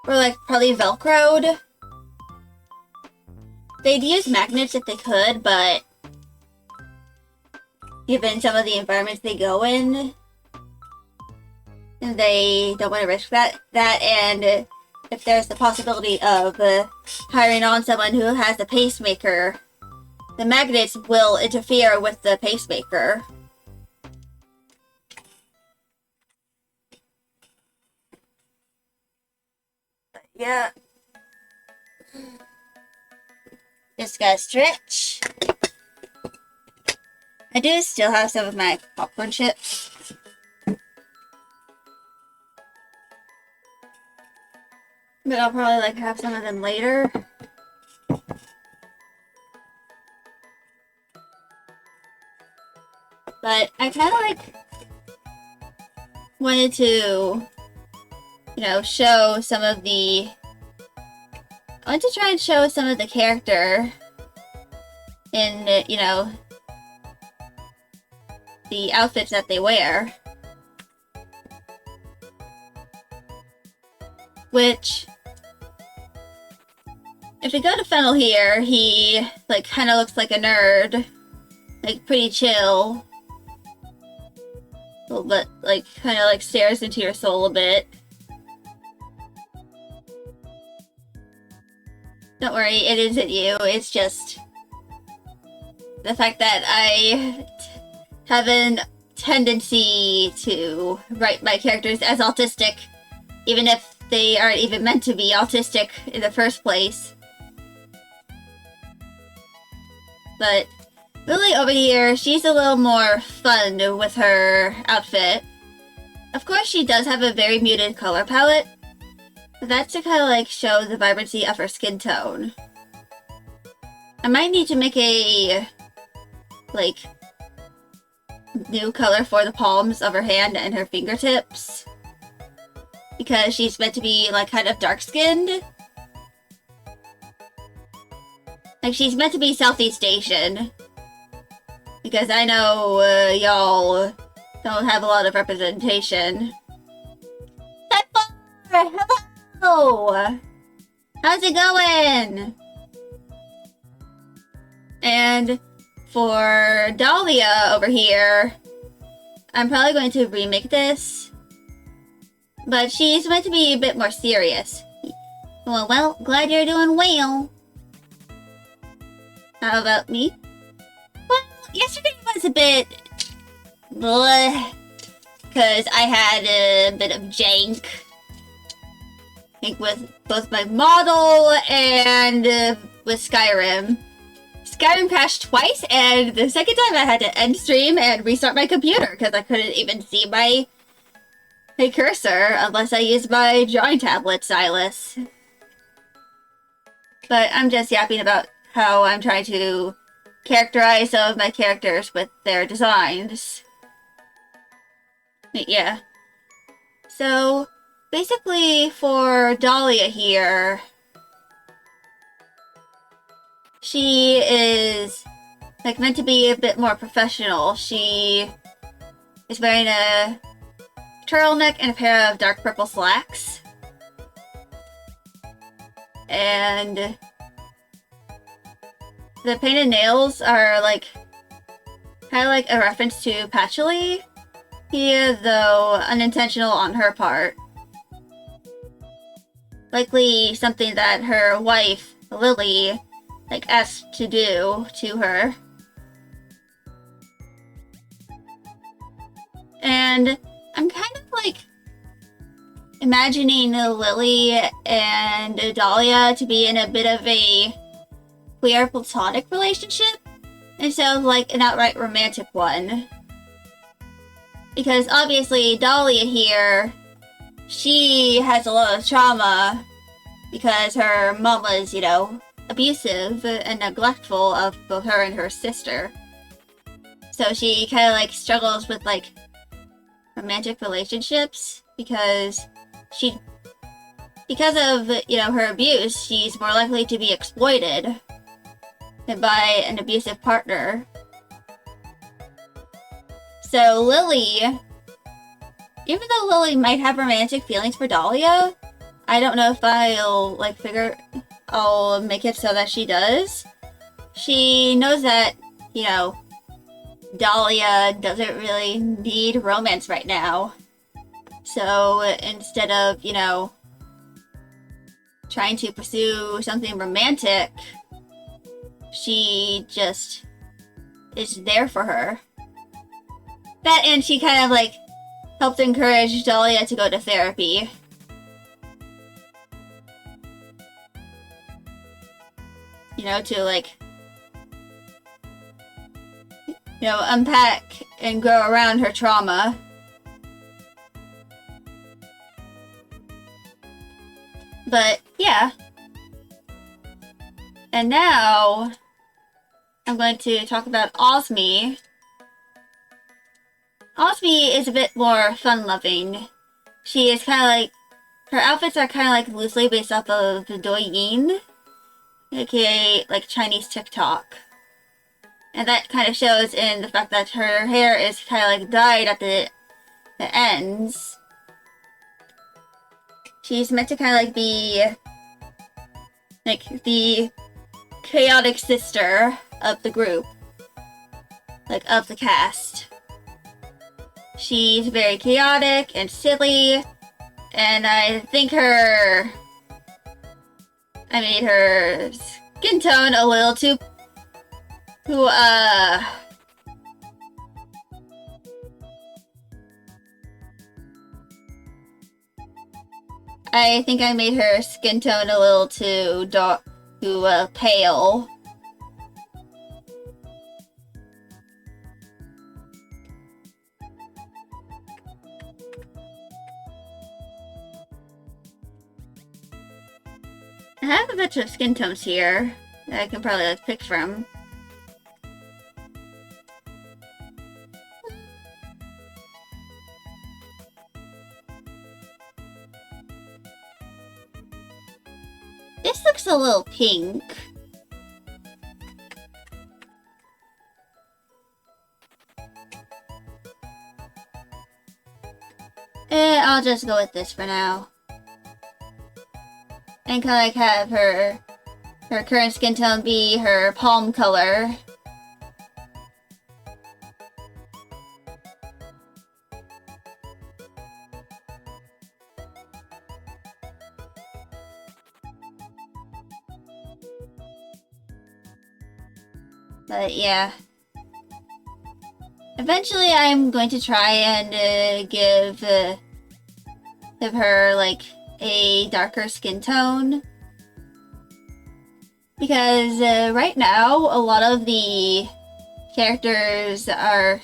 Or like probably Velcroed. They'd use magnets if they could, but given some of the environments they go in, and they don't want to risk that, and if there's the possibility of hiring on someone who has a pacemaker, the magnets will interfere with the pacemaker. But yeah. Just gotta stretch. I do still have some of my popcorn chips. But I'll probably like have some of them later. But I kind of like wanted to, you know, show some of the... I want to try and show some of the character in, you know, the outfits that they wear. Which, if we go to Fennel here, he, like, kind of looks like a nerd. Like, pretty chill. A little bit, like, kind of, like, stares into your soul a bit. Don't worry, it isn't you. It's just the fact that I have a tendency to write my characters as autistic, even if they aren't even meant to be autistic in the first place. But Lily over here, she's a little more fun with her outfit. Of course, she does have a very muted color palette, but that's to kind of like show the vibrancy of her skin tone. I might need to make a, like, new color for the palms of her hand and her fingertips, because she's meant to be, like, kind of dark-skinned. Like, she's meant to be Southeast Asian. Because I know y'all don't have a lot of representation. Hello! How's it going? And for Dahlia over here, I'm probably going to remake this. But she's meant to be a bit more serious. Well, glad you're doing well. How about me? Well, yesterday was a bit... bleh, because I had a bit of jank. I think with both my model and with Skyrim. Skyrim crashed twice, and the second time I had to end stream and restart my computer because I couldn't even see my cursor unless I used my drawing tablet stylus. But I'm just yapping about how I'm trying to characterize some of my characters with their designs. Yeah. So, basically for Dahlia here, she is, like, meant to be a bit more professional. She is wearing a turtleneck and a pair of dark purple slacks. And the painted nails are, like, kind of like a reference to Patchouli here, though unintentional on her part. Likely something that her wife, Lily, like, asked to do to her. And I'm kind of, like, imagining Lily and Dahlia to be in a bit of a queer platonic relationship instead of, like, an outright romantic one. Because obviously Dahlia here, she has a lot of trauma because her mom was, you know, abusive and neglectful of both her and her sister. So she kind of, like, struggles with, like, romantic relationships because of, you know, her abuse, she's more likely to be exploited by an abusive partner. So Lily even though Lily might have romantic feelings for Dahlia, I don't know if I'll I'll make it so that she does. She knows that, you know, Dahlia doesn't really need romance right now. So instead of, you know, trying to pursue something romantic, she just is there for her. That, and she kind of like helped encourage Dahlia to go to therapy. You know, to like, you know, unpack and grow around her trauma. But yeah. And now I'm going to talk about Osmi. Osmi is a bit more fun-loving. She is kind of like, her outfits are kind of like loosely based off of the Douyin, aka like Chinese TikTok. And that kind of shows in the fact that her hair is kind of like dyed at the ends. She's meant to kind of like be like the chaotic sister of the group, like of the cast. She's very chaotic and silly, and I think I made her skin tone a little too I think I made her skin tone a little too dark, too pale. I have a bunch of skin tones here that I can probably like pick from. This looks a little pink. I'll just go with this for now. And kind of like have her current skin tone be her palm color. But yeah. Eventually I'm going to try and give her like a darker skin tone. Because right now a lot of the characters are...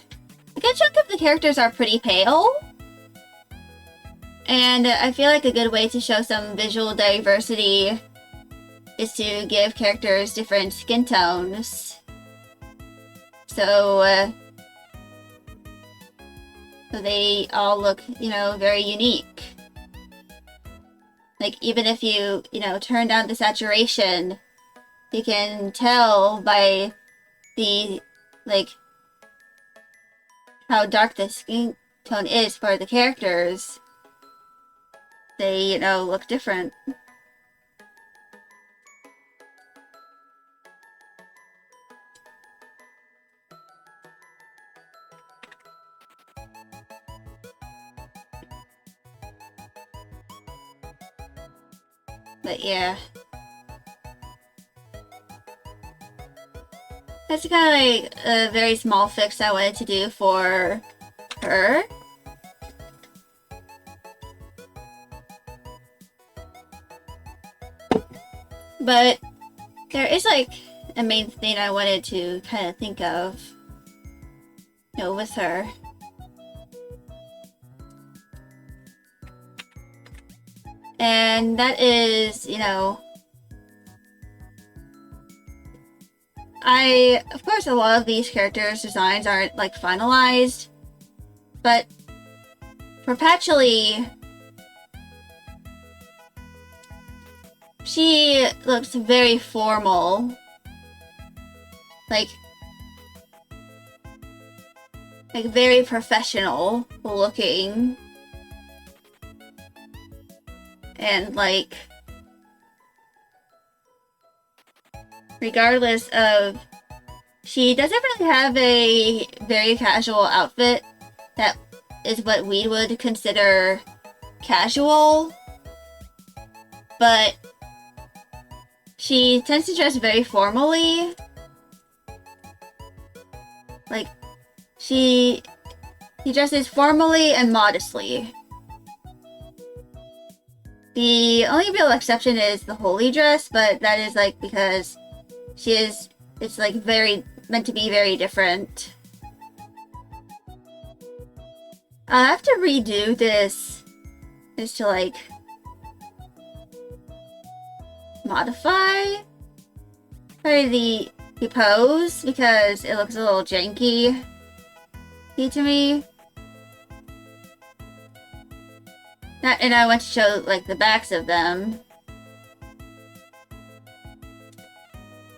a good chunk of the characters are pretty pale. And I feel like a good way to show some visual diversity is to give characters different skin tones. So they all look, you know, very unique. Like, even if you know, turn down the saturation, you can tell by the, like, how dark the skin tone is for the characters. They, you know, look different. But yeah. That's kind of like a very small fix I wanted to do for her. But there is like a main thing I wanted to kind of think of, you know, with her. And that is, you know, of course, a lot of these characters' designs aren't, like, finalized, but for Patchouli, she looks very formal. Like very professional looking. And, like, regardless of... She doesn't really have a very casual outfit that is what we would consider casual. But she tends to dress very formally. Like, she dresses formally and modestly. The only real exception is the holy dress, but that is like because it's like meant to be very different. I'll have to redo this just to like modify probably the pose because it looks a little janky to me. And I want to show like the backs of them.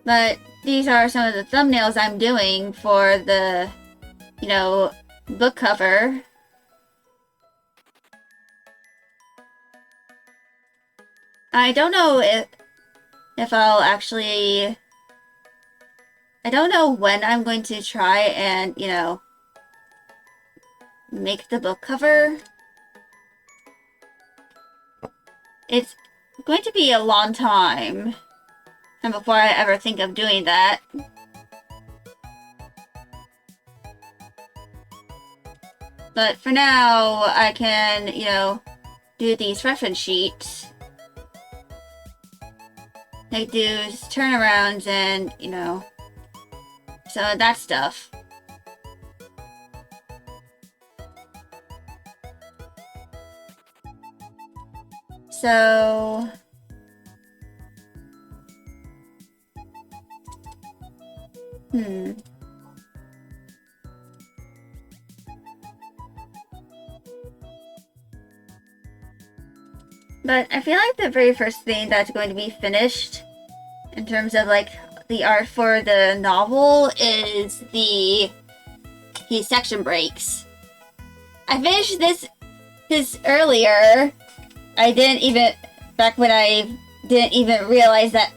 But these are some of the thumbnails I'm doing for the, you know, book cover. I don't know if I'll actually... I don't know when I'm going to try and, you know, make the book cover. It's going to be a long time before I ever think of doing that. But for now, I can, you know, do these reference sheets. Like do turnarounds and, you know, some of that stuff. So... But I feel like the very first thing that's going to be finished in terms of like the art for the novel is the section breaks. I finished this earlier. I didn't even, back when I didn't even realize that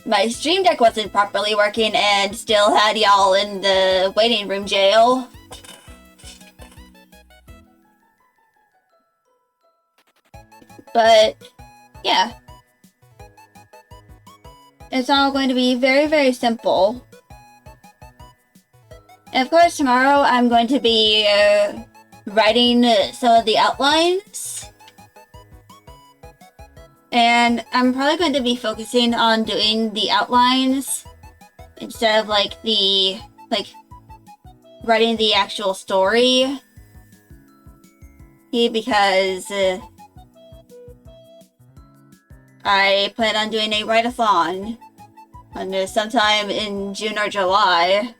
my Stream Deck wasn't properly working and still had y'all in the waiting room jail. But, yeah. It's all going to be very, very simple. And of course, tomorrow I'm going to be writing some of the outlines. And I'm probably going to be focusing on doing the outlines instead of like writing the actual story. Because I plan on doing a write-a-thon on sometime in June or July.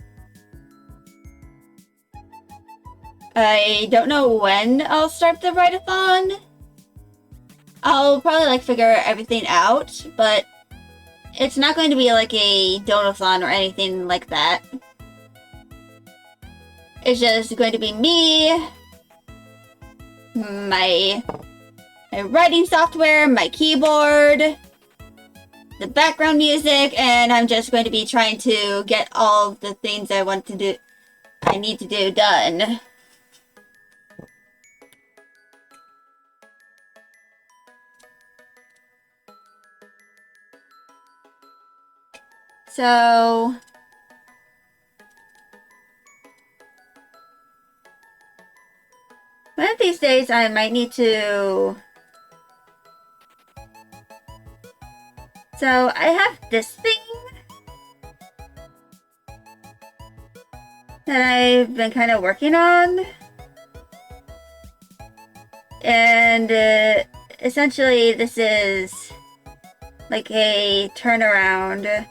I don't know when I'll start the write-a-thon. I'll probably like figure everything out, but it's not going to be like a donathon or anything like that. It's just going to be me, my writing software, my keyboard, the background music, and I'm just going to be trying to get all the things I need to do done. So one of these days I might need to... So I have this thing that I've been kind of working on. And essentially this is like a turnaround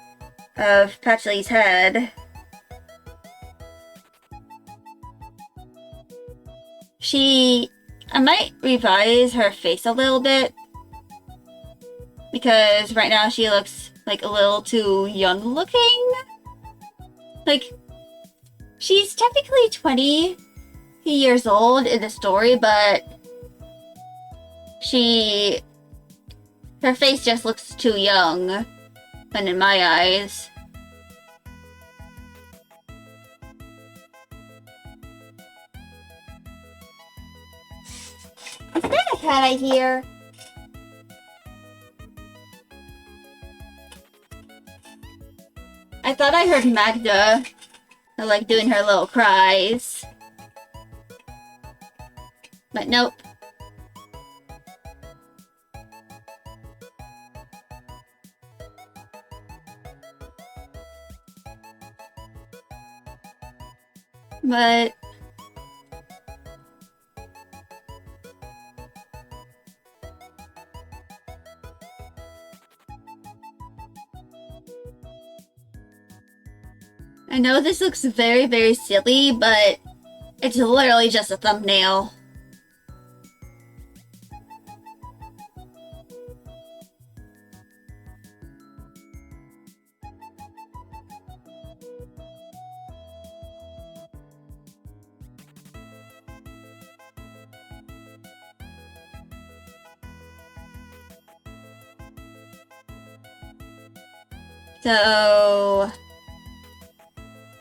of Patchley's head. I might revise her face a little bit because right now she looks like a little too young looking. Like, she's technically 20 years old in the story, but she Her face just looks too young, and in my eyes. Is that a cat I hear? I thought I heard Magda, like, doing her little cries. But nope. But I know this looks very, very silly, but it's literally just a thumbnail. So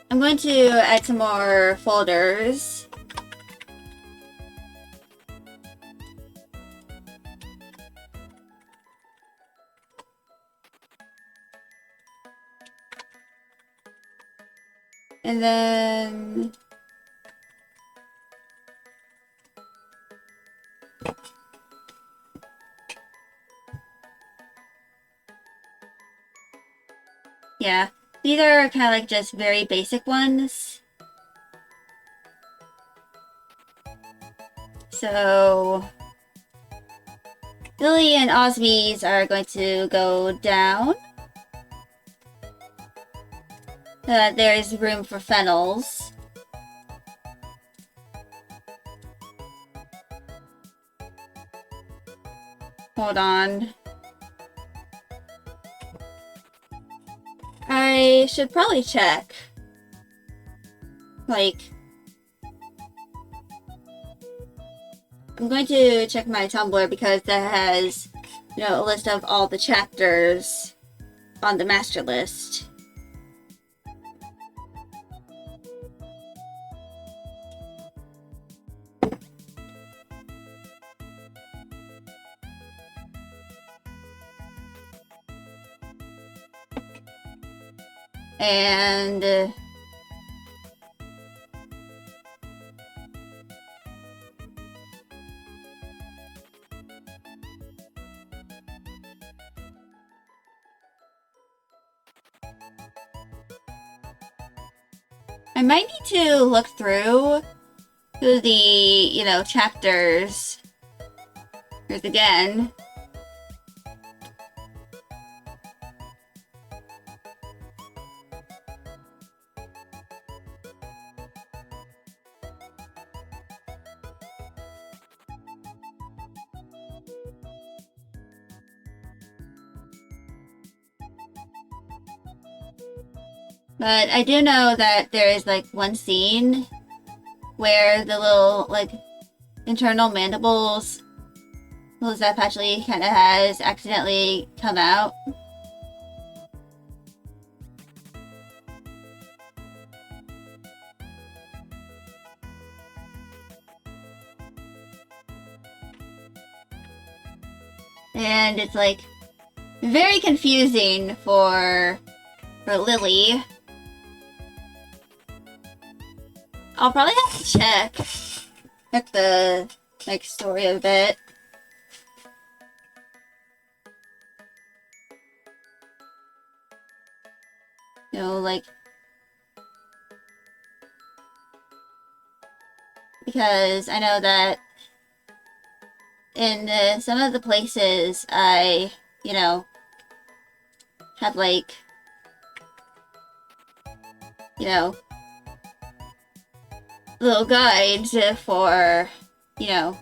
I'm going to add some more folders. And then yeah, these are kind of like just very basic ones. So Lily and Osby's are going to go down. There's room for Fennels. Hold on. I should probably check. Like, I'm going to check my Tumblr because that has, you know, a list of all the chapters on the master list. And I might need to look through the, you know, chapters. Here's again. But I do know that there is, like, one scene where the little, like, internal mandibles Lizette Patchley kind of has accidentally come out. And it's, like, very confusing for Lily. I'll probably have to check the, like, story a bit. You know, like, because I know that in some of the places I, you know, have, like, you know, little guides for, you know,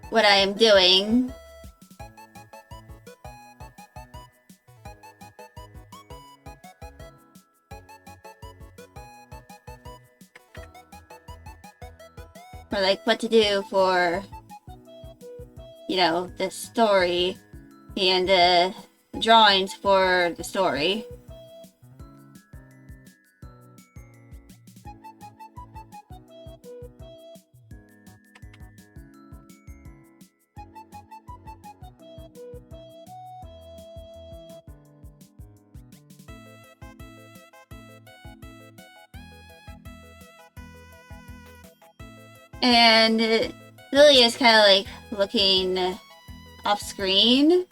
what I am doing. For, like, what to do for, you know, the story and the drawings for the story. And Lily is kind of like looking off screen.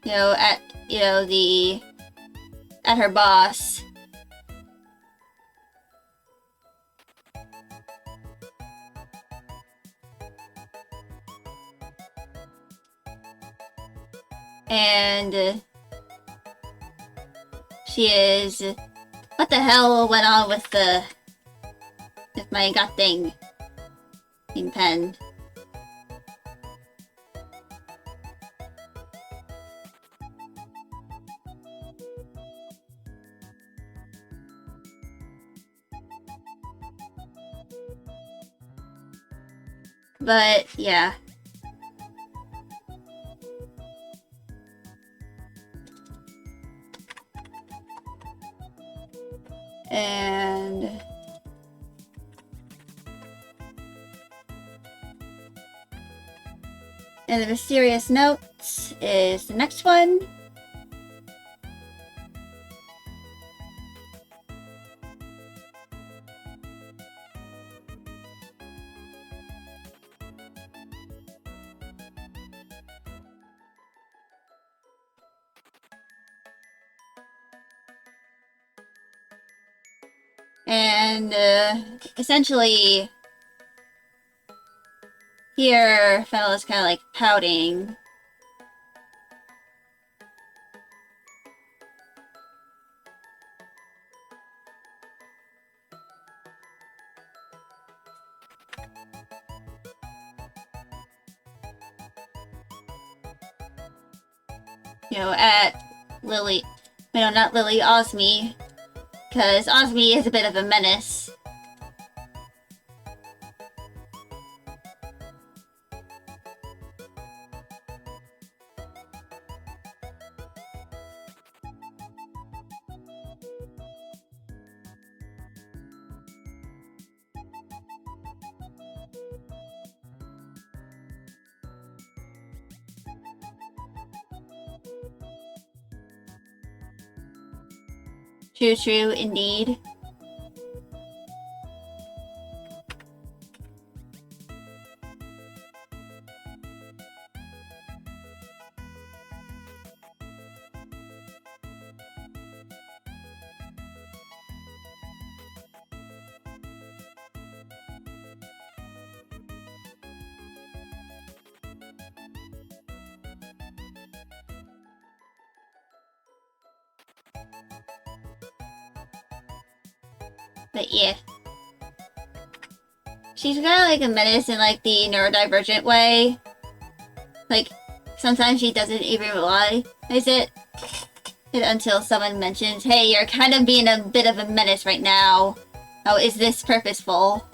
You know, at, you know, at her boss. And she is, what the hell went on with my gut thing being penned? But yeah. And the mysterious notes is the next one. And essentially, here, Fennel kind of like pouting. You know, at Lily, no, not Lily, Osmi, because Osmi is a bit of a menace. True, true, indeed. But yeah. She's kind of like a menace in like the neurodivergent way. Like, sometimes she doesn't even realize it until someone mentions, hey, you're kind of being a bit of a menace right now. Oh, is this purposeful?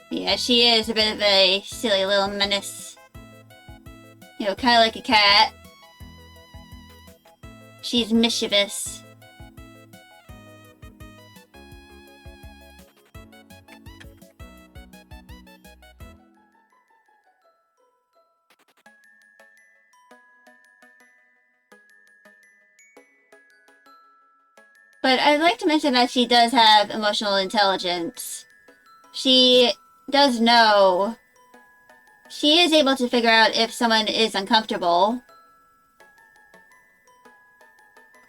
Yeah, she is a bit of a silly little menace. You know, kind of like a cat. She's mischievous. But I'd like to mention that she does have emotional intelligence. She does know. She is able to figure out if someone is uncomfortable.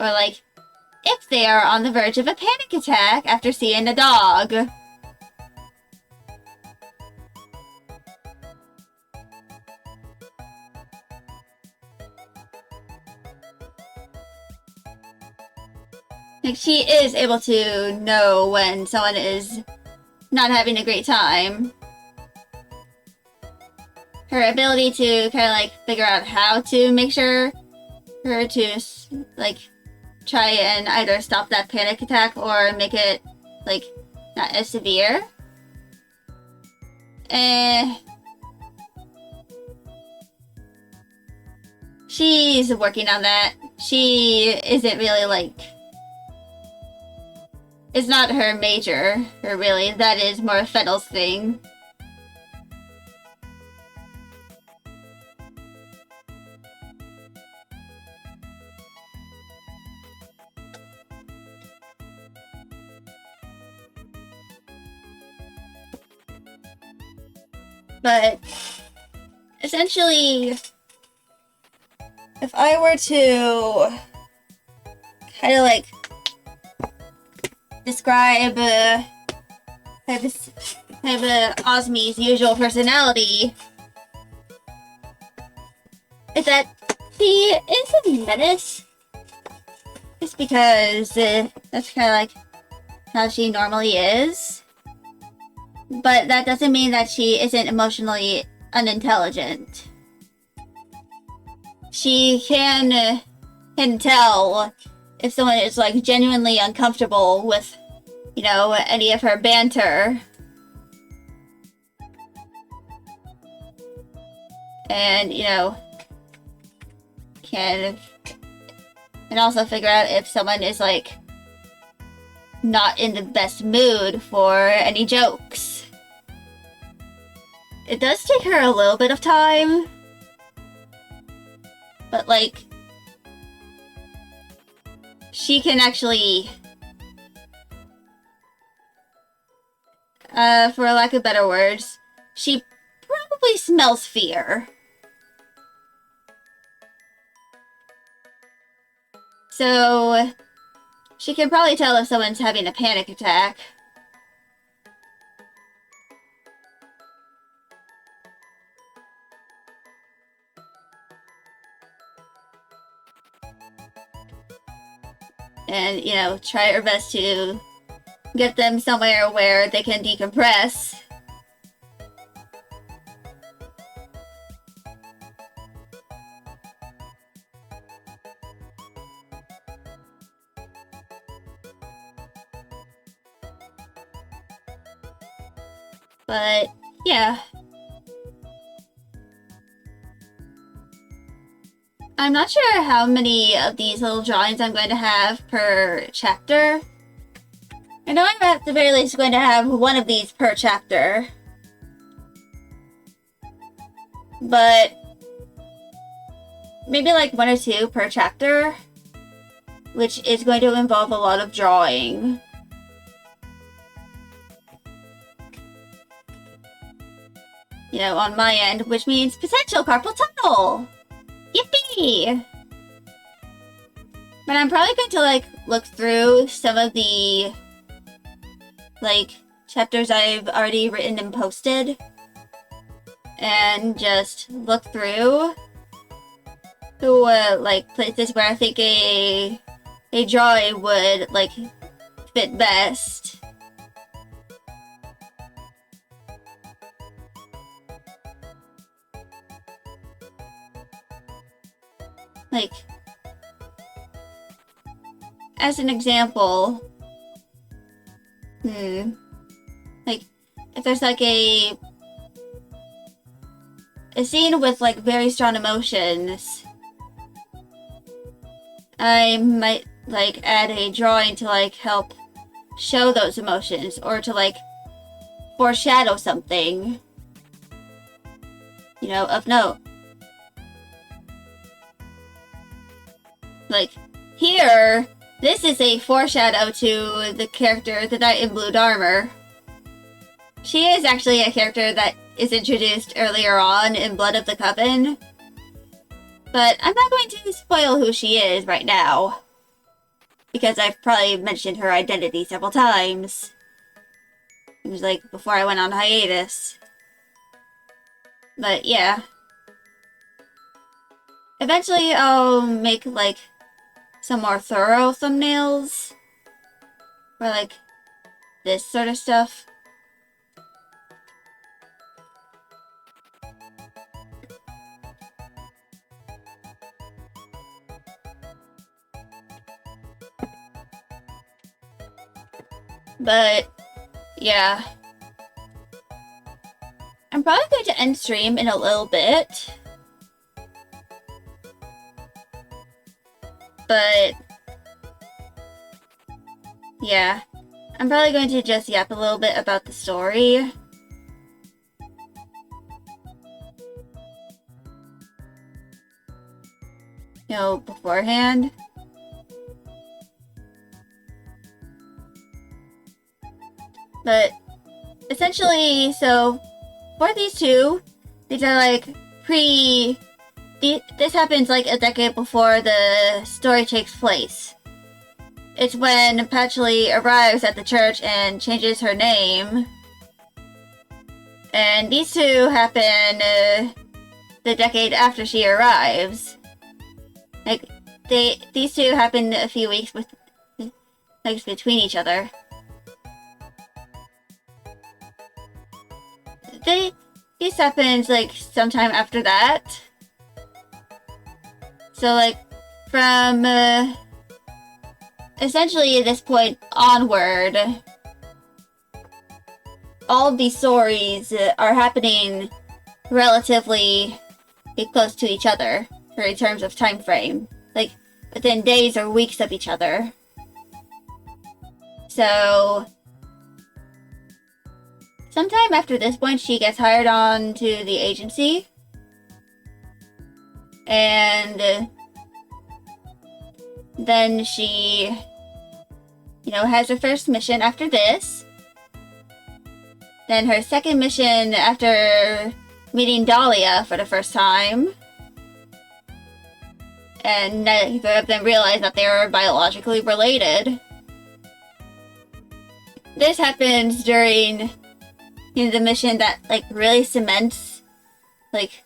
Or like, if they are on the verge of a panic attack after seeing a dog. Like, she is able to know when someone is not having a great time. Her ability to kind of, like, figure out how to make sure her to, like, try and either stop that panic attack or make it, like, not as severe. She's working on that. She isn't really, like... It's not her major, or really. That is more Fennel's thing. But essentially, if I were to kind of like describe Osmi's usual personality, is that she is a menace. Just because that's kind of like how she normally is. But that doesn't mean that she isn't emotionally unintelligent. She can tell if someone is, like, genuinely uncomfortable with, you know, any of her banter. And, you know, can also figure out if someone is, like, not in the best mood for any jokes. It does take her a little bit of time, but, like, she can actually, for lack of better words, she probably smells fear. So she can probably tell if someone's having a panic attack. And, you know, try her best to get them somewhere where they can decompress. But, yeah. I'm not sure how many of these little drawings I'm going to have per chapter. I know I'm at the very least going to have one of these per chapter. But maybe like one or two per chapter, which is going to involve a lot of drawing. You know, on my end, which means potential carpal tunnel! Yippee! But I'm probably going to, like, look through some of the, like, chapters I've already written and posted. And just look through to, like, places where I think a drawing would, like, fit best. Like, as an example, like, if there's, like, a scene with, like, very strong emotions, I might, like, add a drawing to, like, help show those emotions, or to, like, foreshadow something, you know, of note. Like, here, this is a foreshadow to the character, the Knight in Blue Armor. She is actually a character that is introduced earlier on in Blood of the Coven. But I'm not going to spoil who she is right now, because I've probably mentioned her identity several times. It was like before I went on hiatus. But yeah. Eventually I'll make, like, some more thorough thumbnails or like this sort of stuff. But yeah, I'm probably going to end stream in a little bit. But yeah, I'm probably going to just yap a little bit about the story. You know, beforehand. But essentially, so for these two, these are like this happens like a decade before the story takes place. It's when Patchouli arrives at the church and changes her name. And these two happen the decade after she arrives. Like, these two happen a few weeks between each other. This happens like sometime after that. So like from essentially this point onward, all of these stories are happening relatively close to each other in terms of time frame, like within days or weeks of each other. So sometime after this point, she gets hired on to the agency. And then she, you know, has her first mission after this. Then her second mission after meeting Dahlia for the first time. And neither of them realize that they are biologically related. This happens during the mission that like really cements, like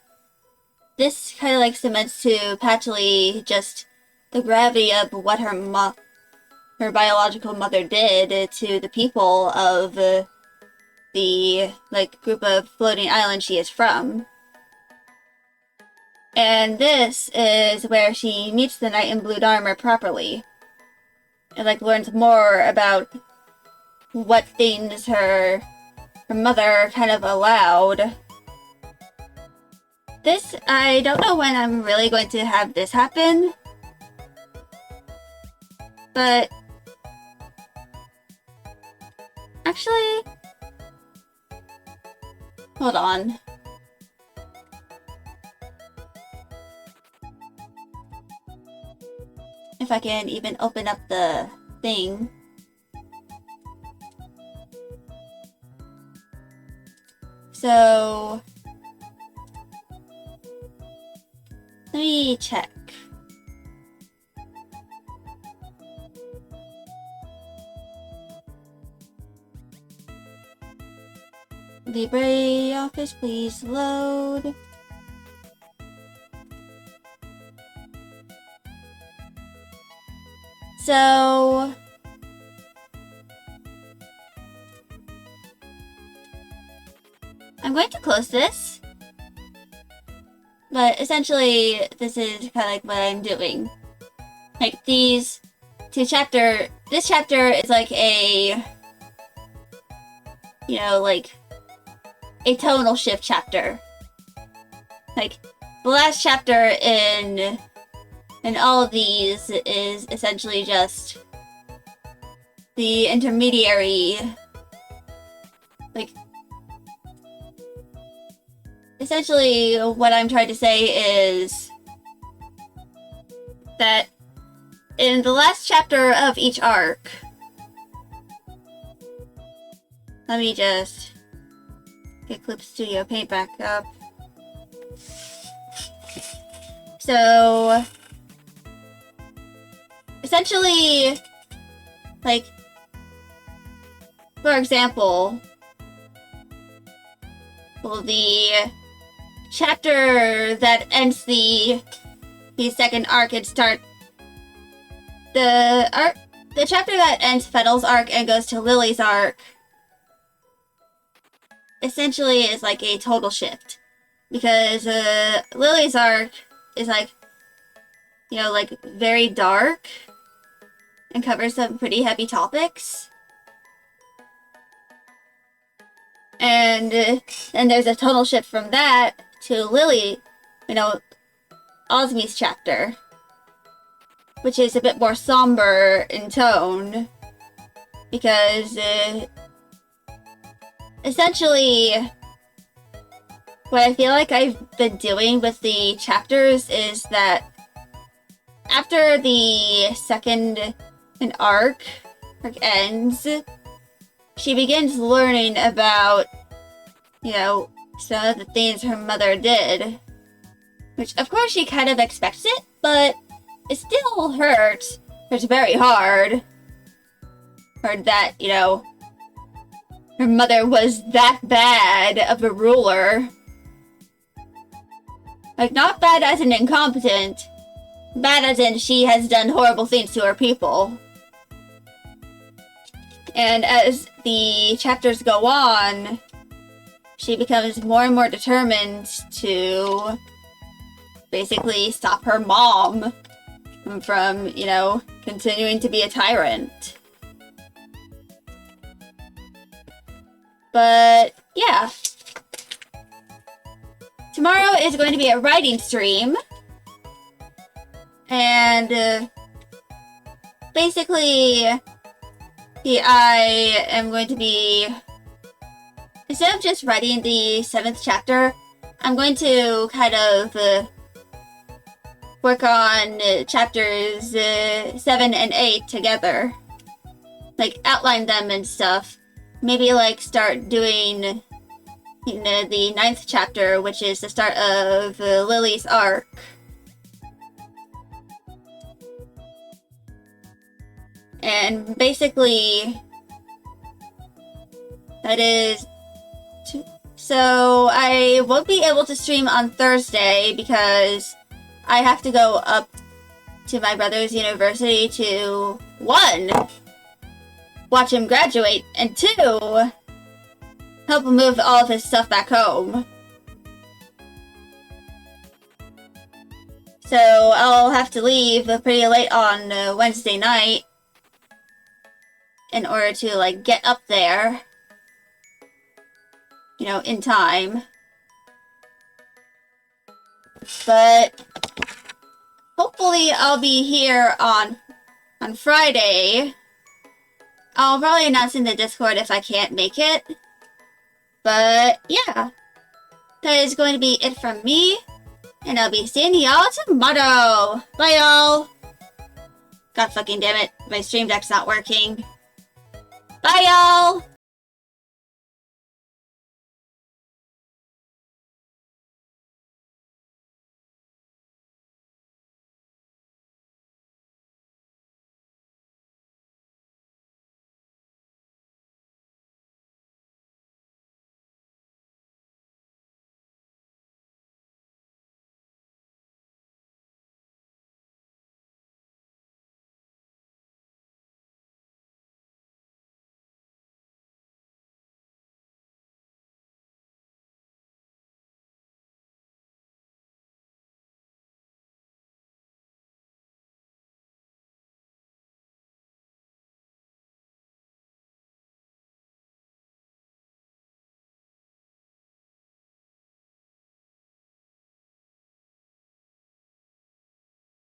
this kind of like cements to Patchouli just the gravity of what her biological mother did to the people of the like group of floating islands she is from. And this is where she meets the Knight in Blue Armor properly, and like learns more about what things her mother kind of allowed. This, I don't know when I'm really going to have this happen, but actually, hold on. If I can even open up the thing. So let me check. LibreOffice, please load. So I'm going to close this, but essentially this is kind of like what I'm doing. Like these two chapters, this chapter is like a, you know, like a tonal shift chapter. Like the last chapter in all of these is essentially just the intermediary, like essentially what I'm trying to say is that in the last chapter of each arc, let me just get Clip Studio Paint back up. So essentially, like, for example, well, the chapter that ends the second arc and start the arc, the chapter that ends Fennel's arc and goes to Lily's arc essentially is like a total shift. Because Lily's arc is like, you know, like very dark and covers some pretty heavy topics. And then there's a total shift from that to Lily, you know, Osmi's chapter, which is a bit more somber in tone, because essentially what I feel like I've been doing with the chapters is that after the second arc ends, she begins learning about, you know, some of the things her mother did. Which, of course, she kind of expects it, but it still hurts. Hurts very hard. Heard that, you know, her mother was that bad of a ruler. Like, not bad as in incompetent. Bad as in she has done horrible things to her people. And as the chapters go on, she becomes more and more determined to basically stop her mom from, you know, continuing to be a tyrant. But, yeah. Tomorrow is going to be a writing stream. And, basically, I am going to be, instead of just writing the 7th chapter, I'm going to kind of work on chapters 7 and 8 together. Like, outline them and stuff. Maybe, like, start doing, you know, the 9th chapter, which is the start of Lily's arc. And basically, that is... So, I won't be able to stream on Thursday because I have to go up to my brother's university to, 1, watch him graduate, and 2, help him move all of his stuff back home. So, I'll have to leave pretty late on Wednesday night in order to, like, get up there, you know, in time. But hopefully I'll be here on Friday. I'll probably announce in the Discord if I can't make it. But yeah, that is going to be it from me. And I'll be seeing y'all tomorrow. Bye, y'all. God fucking damn it, my stream deck's not working. Bye, y'all!